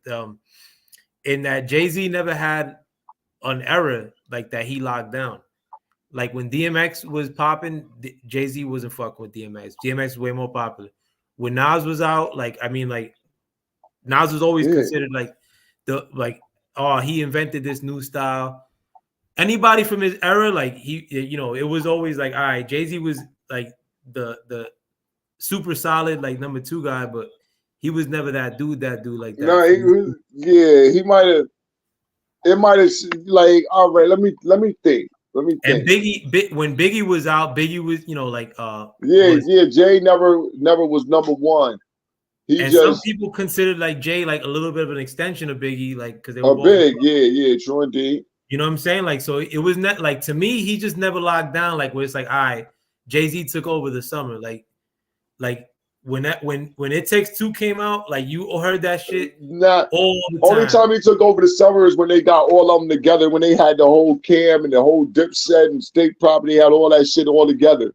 In that Jay-Z never had an era like that he locked down. Like when DMX was popping, Jay-Z wasn't fucking with DMX. DMX was way more popular. When Nas was out, like Nas was always considered he invented this new style. Anybody from his era, like it was always like, all right, Jay-Z was like the super solid like number 2 guy, but he was never that dude like that. No, he might have. It might have like, all right. Let me think. And when Biggie was out, Biggie was Jay never was number 1. Some people considered like Jay like a little bit of an extension of Biggie, like because they were big, true indeed. You know what I'm saying? Like, so it was not like, to me, he just never locked down. Like, where it's like, all right, Jay-Z took over the summer. Like when It Takes Two came out, like you heard that shit all the time. Only time he took over the summer is when they got all of them together, when they had the whole Cam and the whole Dipset and State Property, had all that shit all together.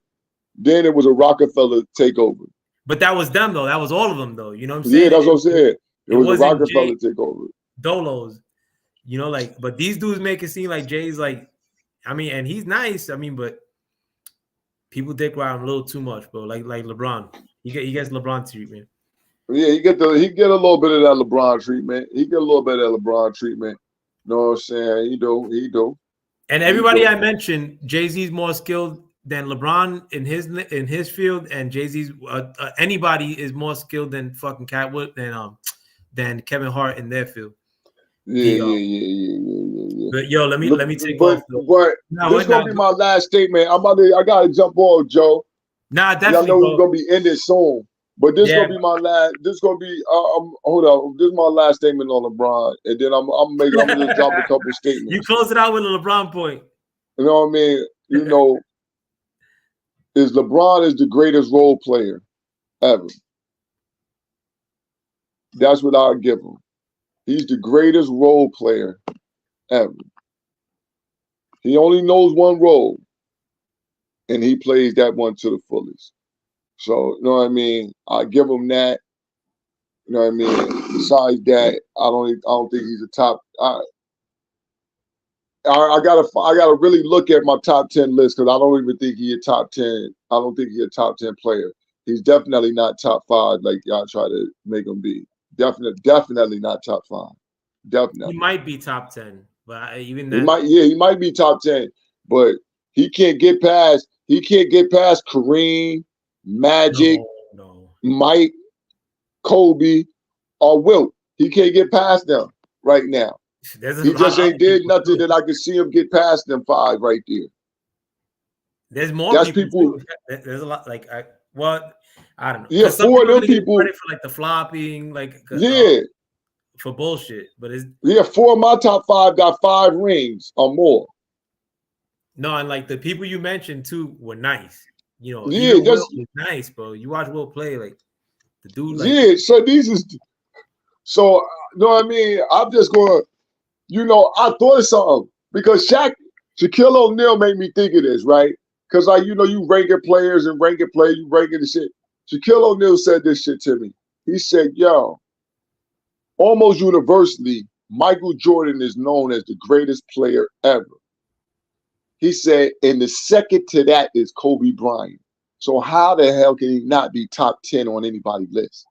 Then it was a Rockefeller takeover. But that was them though. That was all of them though. You know what I'm saying? Yeah, that's what I'm saying. It was a Rockefeller takeover. Dolos, but these dudes make it seem like Jay's like, and he's nice. But people dick ride him a little too much, bro. Like LeBron, he gets LeBron treatment. Yeah, he get a little bit of that LeBron treatment. He get a little bit of that LeBron treatment. You know what I'm saying? He do. And everybody I mentioned, Jay-Z's more skilled than LeBron in his field, and Jay-Z's anybody is more skilled than fucking Katt Williams than Kevin Hart in their field. Yeah. But yo, let me take off. But this gonna be my last statement. I gotta jump off, Joe. Nah, definitely. I know we're gonna be ending soon, but this gonna be my last. This gonna be hold on. This is my last statement on LeBron, and then I'm gonna just drop a couple statements. You close it out with a LeBron point. You know what I mean? LeBron is the greatest role player ever. That's what I'll give him. He's the greatest role player ever. He only knows one role, and he plays that one to the fullest. So, you know what I mean? I give him that. You know what I mean? Besides that, I don't think he's a top. I gotta really look at my top 10 list, because I don't even think he's a top 10. I don't think he's a top 10 player. He's definitely not top 5 like y'all try to make him be. Definitely not top 5. Definitely. He might be top 10, but even that. He might be top 10, but he can't get past Kareem, Magic, Mike, Kobe, or Wilt. He can't get past them right now. He just ain't did nothing that I could see him get past them 5 right there. There's more people. There's a lot. I don't know. Yeah, 4 of them people. Credit for like the flopping, for bullshit. But 4 of my top 5 got 5 rings or more. No, and like the people you mentioned too were nice. Will just was nice, bro. You watch Will play, like the dude. So you know what I mean? I'm just going. I thought of something, because Shaquille O'Neal made me think of this, right? Because you ranking players and ranking players, you ranking the shit. Shaquille O'Neal said this shit to me. He said, yo, almost universally, Michael Jordan is known as the greatest player ever. He said, and the second to that is Kobe Bryant. So how the hell can he not be top 10 on anybody's list?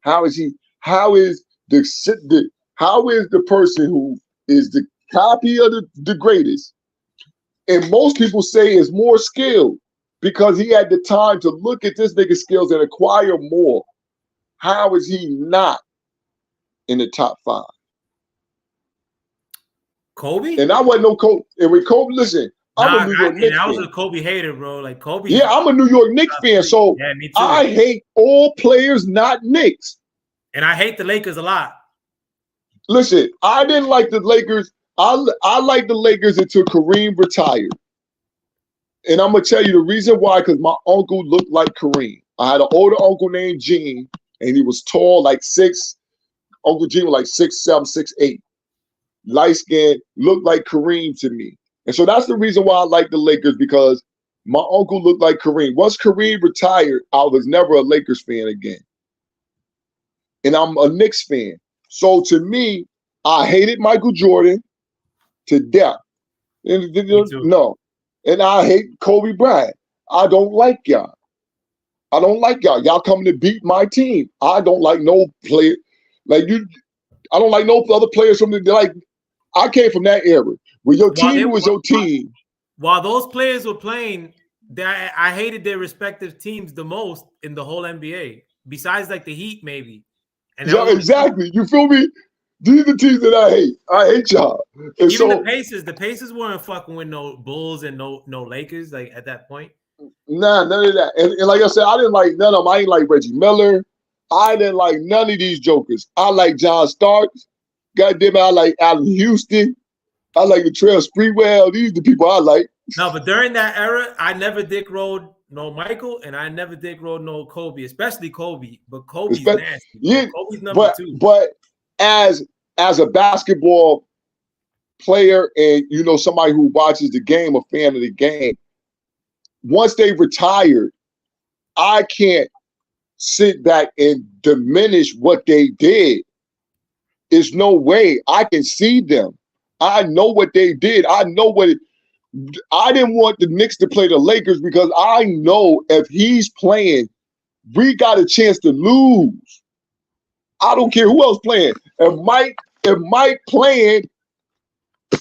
How is the person who is the copy of the greatest, and most people say is more skilled, because he had the time to look at this nigga's skills and acquire more? How is he not in the top 5? Kobe? And I wasn't no Kobe. And with Kobe, listen, I'm a New York Knicks fan. I was a Kobe hater, bro. Like Kobe. Yeah, I'm a New York Knicks fan, so me too. I hate all players not Knicks. And I hate the Lakers a lot. Listen, I didn't like the Lakers. I liked the Lakers until Kareem retired. And I'm going to tell you the reason why, because my uncle looked like Kareem. I had an older uncle named Gene, and he was tall, like 6. Uncle G was like 6'7", 6'8". Light skin, looked like Kareem to me. And so that's the reason why I like the Lakers, because my uncle looked like Kareem. Once Kareem retired, I was never a Lakers fan again. And I'm a Knicks fan. So to me, I hated Michael Jordan to death. No. And I hate Kobe Bryant. I don't like y'all. I don't like y'all. Y'all coming to beat my team. I don't like no player. Like you, I don't like no other players from the, like, I came from that era where your team was your team. While those players were playing, I hated their respective teams the most in the whole NBA. Besides, like the Heat, maybe. And yeah, exactly. You feel me? These are the teams that I hate. I hate y'all. And even the Pacers weren't fucking with no Bulls and no Lakers, like at that point. Nah, none of that. And like I said, I didn't like none of them. I ain't like Reggie Miller. I didn't like none of these jokers. I like John Starks. Goddamn it, I like Allen Houston. I like Latrell Sprewell. These are the people I like. No, but during that era, I never dick rode no Michael, and I never dick rode no Kobe, especially Kobe. But Kobe's nasty. Yeah, Kobe's number 2. But as a basketball player and, you know, somebody who watches the game, a fan of the game, once they retired, I can't sit back and diminish what they did. There's no way. I can see them. I know what they did. I know what it. I didn't want the Knicks to play the Lakers because I know if he's playing, we got a chance to lose. I don't care who else playing. If Mike playing,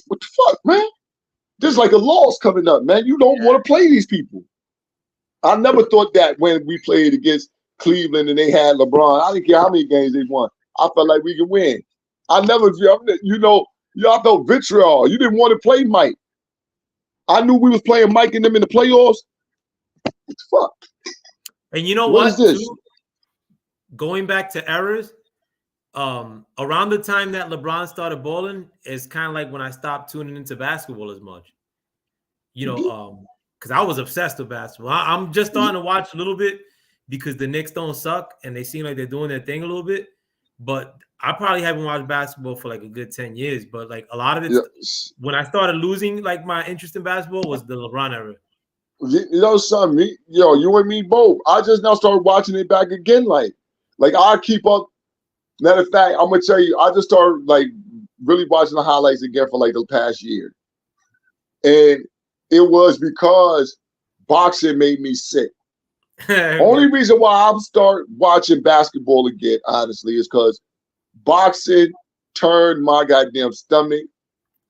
what the fuck, man? There's like a loss coming up, man. You don't want to play these people. I never thought that when we played against Cleveland and they had LeBron. I didn't care how many games they won. I felt like we could win. I never, you know, y'all felt vitriol. You didn't want to play Mike. I knew we was playing Mike and them in the playoffs. What the fuck? And you know what is this? Too? Going back to errors, around the time that LeBron started balling, is kind of like when I stopped tuning into basketball as much. You know, because I was obsessed with basketball. I'm just starting to watch a little bit because the Knicks don't suck and they seem like they're doing their thing a little bit. But I probably haven't watched basketball for like a good 10 years. But like a lot of it, when I started losing like my interest in basketball was the LeBron era. You know something, you and me both. I just now started watching it back again. Like I keep up. Matter of fact, I'm gonna tell you, I just started like really watching the highlights again for like the past year. And it was because boxing made me sick. Only reason why I'm start watching basketball again, honestly, is because boxing turned my goddamn stomach,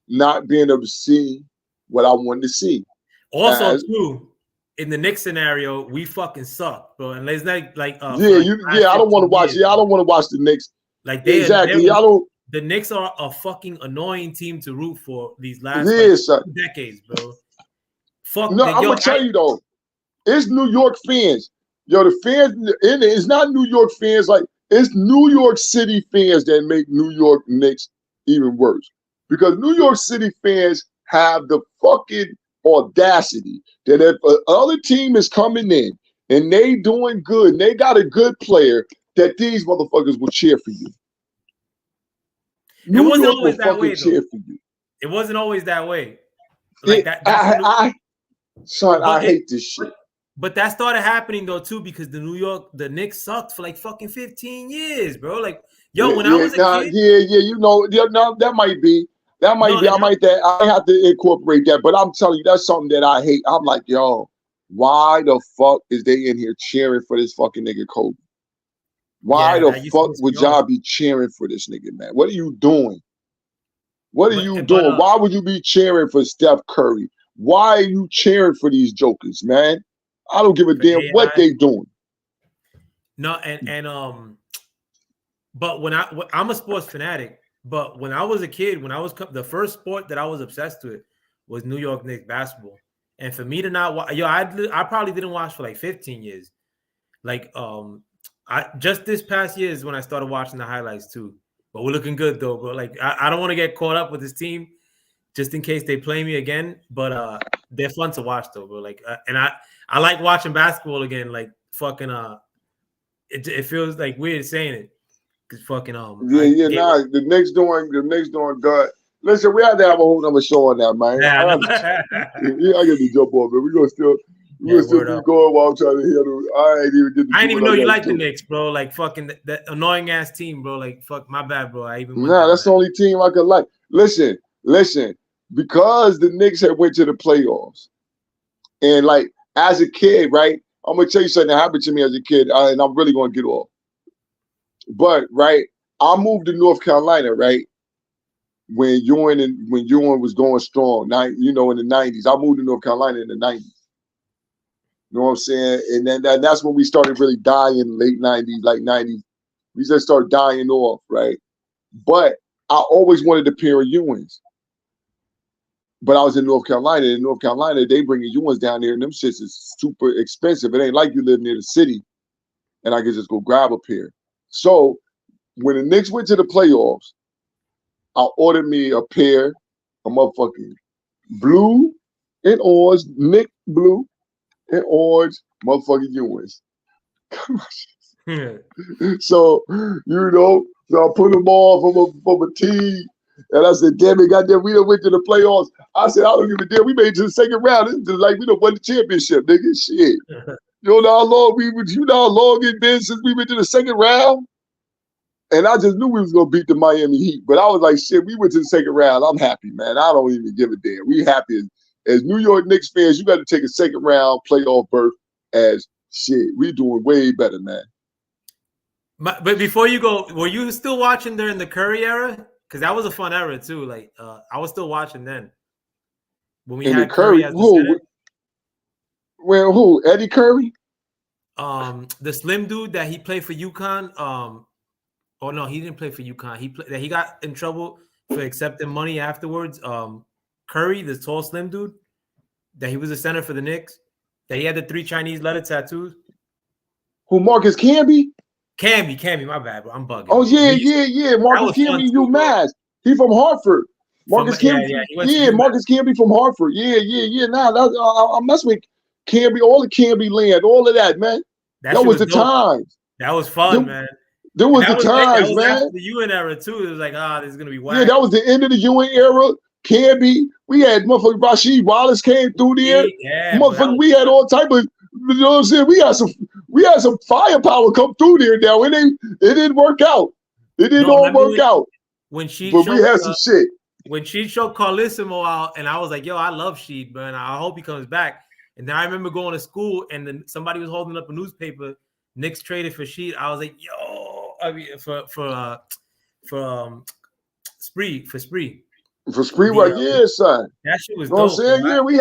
not being able to see what I wanted to see. Also, too, in the Knicks scenario, we fucking suck, bro. And it's not like I don't want to watch. Yeah, I don't want to watch the Knicks. Like exactly. I don't. The Knicks are a fucking annoying team to root for these last decades, bro. Fuck. No, I'm gonna tell you though, it's New York fans. Yo, the fans, it's not New York fans. Like it's New York City fans that make New York Knicks even worse. Because New York City fans have the fucking audacity that if another team is coming in and they doing good and they got a good player, that these motherfuckers will cheer for you. It wasn't always that way, though. It wasn't always that way. Like I hate this shit. But that started happening though too because the Knicks sucked for like fucking 15 years, bro. Like, yo, when I was a kid, that might be. That might be. I have to incorporate that. But I'm telling you, that's something that I hate. I'm like, yo, why the fuck is they in here cheering for this fucking nigga Kobe? Why the fuck would y'all be cheering for this nigga, man? What are you doing? What are you doing? Why would you be cheering for Steph Curry? Why are you cheering for these jokers, man? I don't give a damn what they doing. No, but I'm a sports fanatic. But when I was a kid, the first sport that I was obsessed with was New York Knicks basketball. And for me to not watch, I probably didn't watch for like 15 years. Like, I just this past year is when I started watching the highlights too. But we're looking good though, bro. Like, I don't want to get caught up with this team just in case they play me again. But they're fun to watch though, bro. Like, and I like watching basketball again. Like fucking it feels like weird saying it. Cause fucking the Knicks doing good. Listen, we have to have a whole nother show on that, man. Yeah, I get to jump off, man. We're gonna still keep going while I'm trying to hear them. I ain't even get to I didn't even know you liked the Knicks, bro. Like fucking that annoying ass team, bro. Like fuck, my bad, bro. That's the only team I could like. Listen, because the Knicks had went to the playoffs, and like as a kid, right? I'm gonna tell you something that happened to me as a kid, and I'm really gonna get off. But right, I moved to North Carolina, right? When Ewing was going strong, in the 90s. I moved to North Carolina in the 90s. You know what I'm saying? And then that's when we started really dying in the late 90s, like 90s. We just started dying off, right? But I always wanted a pair of Ewings. But I was in North Carolina. In North Carolina, they bring Ewings down there, and them shits is super expensive. It ain't like you live near the city, and I could just go grab a pair. So when the Knicks went to the playoffs, I ordered me a pair of motherfucking blue and orange, Knick blue and orange motherfucking Ewings. So, so I put them all from a team, and I said, damn it, goddamn, we done went to the playoffs. I said, I don't give a damn, we made it to the second round. This is like we done won the championship, nigga. Shit. You know how long it's been since we went to the second round? And I just knew we was gonna beat the Miami Heat, but I was like, shit, we went to the second round. I'm happy, man. I don't even give a damn. We happy as New York Knicks fans. You got to take a second round playoff berth as shit. We doing way better, man. But before you go, were you still watching during the Curry era? Because that was a fun era too. Like I was still watching then when we had Curry as the center. Who? Eddie Curry? The slim dude that he played for UConn. Oh no, he didn't play for UConn. He got in trouble for accepting money afterwards. Curry, the tall slim dude, that he was a center for the Knicks. That he had the 3 Chinese letter tattoos. Who? Marcus Camby? Camby, my bad, bro. I'm bugging. Oh yeah. Marcus Camby, UMass. He from Hartford. Marcus Camby. Marcus Camby from Hartford. Yeah. Nah, I mess with Camby, all the Camby land, all of that, man. That was the times. That was fun, man. There was the times, man. After the Ewing era too. It was like, this is gonna be wild. Yeah, that was the end of the Ewing era. Camby, we had motherfucking Rasheed Wallace came through there. Yeah, motherfucker, we had all type of, you know what I'm saying? We had some firepower come through there. Now it didn't work out. It didn't all work out. When we had some shit. When Sheed showed Carlissimo out, and I was like, yo, I love Sheed, man. I hope he comes back. And then I remember going to school, and then somebody was holding up a newspaper. Knicks traded for Sheed. I was like, yo. I mean, for Spree. For Spree, right? Yeah, son. That shit was dope. You know what I'm saying? Man. Yeah, we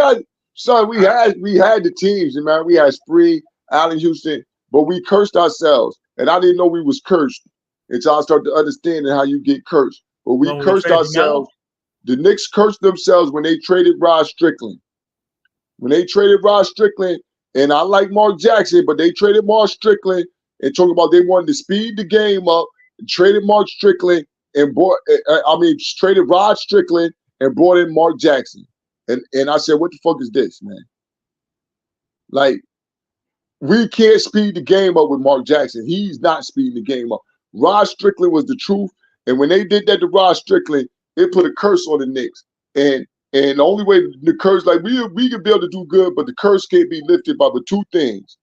had the teams, man. We had Spree, Allen Houston, but we cursed ourselves. And I didn't know we was cursed until I started understanding how you get cursed. But we cursed ourselves. The Knicks cursed themselves when they traded Rod Strickland. And I like Mark Jackson, but they traded Mark Strickland and talking about they wanted to speed the game up, and traded Mark Strickland and traded Rod Strickland and brought in Mark Jackson. And I said, what the fuck is this, man? Like, we can't speed the game up with Mark Jackson. He's not speeding the game up. Rod Strickland was the truth. And when they did that to Rod Strickland, it put a curse on the Knicks. And the only way the curse, like we can be able to do good, but the curse can't be lifted by the 2 things.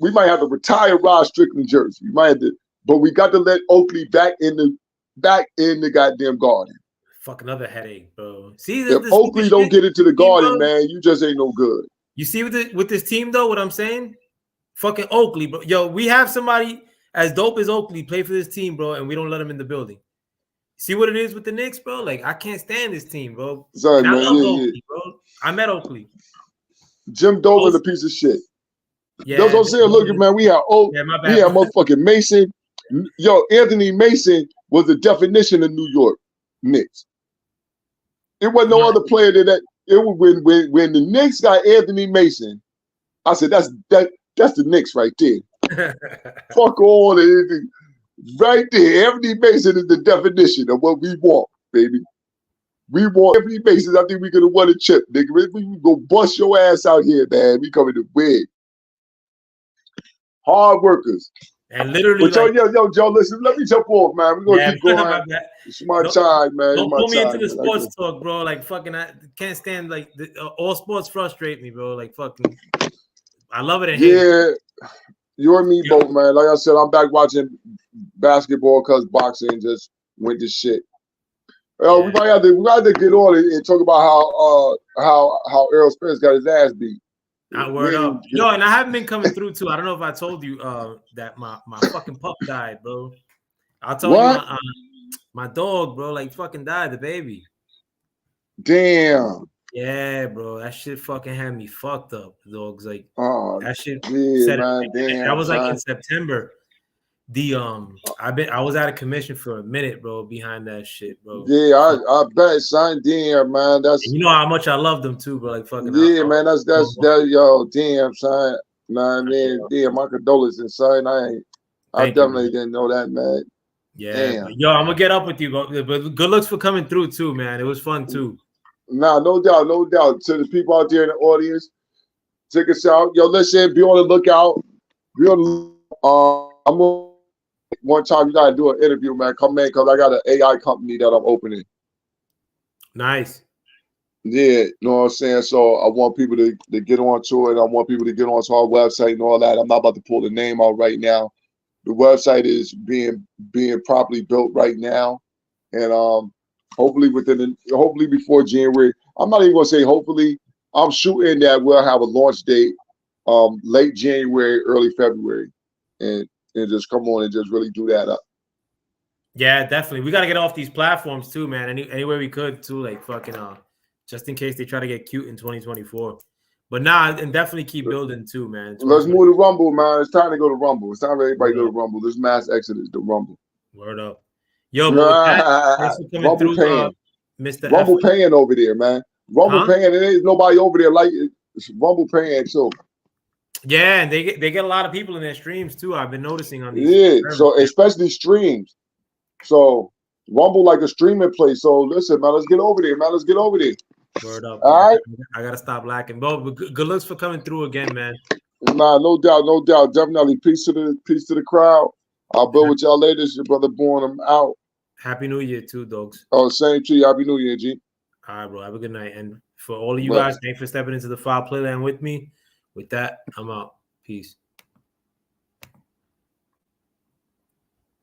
We might have to retire Rod Strickland jersey. But we got to let Oakley back in the goddamn Garden. Fuck, another headache, bro. See, if Oakley don't get into the Garden, man, you just ain't no good. You see with this team though, what I'm saying? Fucking Oakley, bro. Yo, we have somebody as dope as Oakley play for this team, bro, and we don't let him in the building. See what it is with the Knicks, bro? Like, I can't stand this team, bro. Sorry, man. Oakley, bro. I met Oakley. Jim Dolan's a piece of shit. Yeah, that's what I'm saying. Look, man, we had motherfucking Mason. Yo, Anthony Mason was the definition of New York Knicks. It wasn't no other player than that. It was when the Knicks got Anthony Mason. I said that's the Knicks right there. Fuck all the right there. Anthony Mason is the definition of what we want, baby. We want Anthony Mason. I think we could have won a chip, nigga. We go bust your ass out here, man. We coming to win. hard workers. And literally, But yo, Joe, listen, let me jump off, man. We're gonna keep going. It's my time, man. Don't pull me into the man. sports talk, bro. Like fucking, I can't stand like all sports frustrate me, bro. Like fucking, I love it and hate it. You and me both, man. Like I said, I'm back watching basketball because boxing just went to shit. We might have to get on it and talk about how Errol Spence got his ass beat. Word up. Yo, and I haven't been coming through too. I don't know if I told you that my fucking pup died, bro. I'll tell you, my dog, bro, like fucking died, the baby. Damn. Yeah, bro, that shit fucking had me fucked up. The dog's like, that shit. That was like in September. I was out of commission for a minute, bro, behind that shit, bro. Yeah, I bet, son. Damn, man. And you know how much I love them too, bro. Like fucking. Yeah, man. That's yo, damn, son. Nah, man. Damn, my condolences, son. I definitely didn't know that, man. Yeah, yo, I'm gonna get up with you, but good looks for coming through too, man. It was fun too. Nah, no doubt. To the people out there in the audience, check us out. Yo, listen, be on the lookout. I'm gonna. One time you gotta do an interview, man. Come in, because I got an AI company that I'm opening. Nice. Yeah, you know what I'm saying? So I want people to get onto it. I want people to get onto our website and all that. I'm not about to pull the name out right now. The website is being properly built right now. And hopefully before January. I'm not even gonna say hopefully. I'm shooting that we'll have a launch date late January, early February. And just come on and just really do that up. Yeah, definitely. We got to get off these platforms too, man. Anywhere we could too, like fucking just in case they try to get cute in 2024. But and definitely keep building too, man. Let's move to Rumble, man. It's time to go to Rumble. It's time for everybody to go to Rumble. This mass exodus to Rumble. Word up. Yo, thanks for coming Rumble through, Mr. Rumble paying over there, man. Rumble paying. There ain't nobody over there like it's Rumble paying too. Yeah, and they get a lot of people in their streams too. I've been noticing on these. Yeah, so especially streams. So Rumble like a streaming place. So listen, man, let's get over there, man. Let's get over there. Word up. All right. I gotta stop lacking. But good looks for coming through again, man. Nah, no doubt. Definitely. Peace to the crowd. I'll build with y'all later. It's your brother Born. I'm out. Happy New Year too, dogs. Oh, same to you. Happy New Year, G. All right, bro. Have a good night. And for all of you guys, thanks for stepping into the foul playland with me. With that, I'm out. Peace.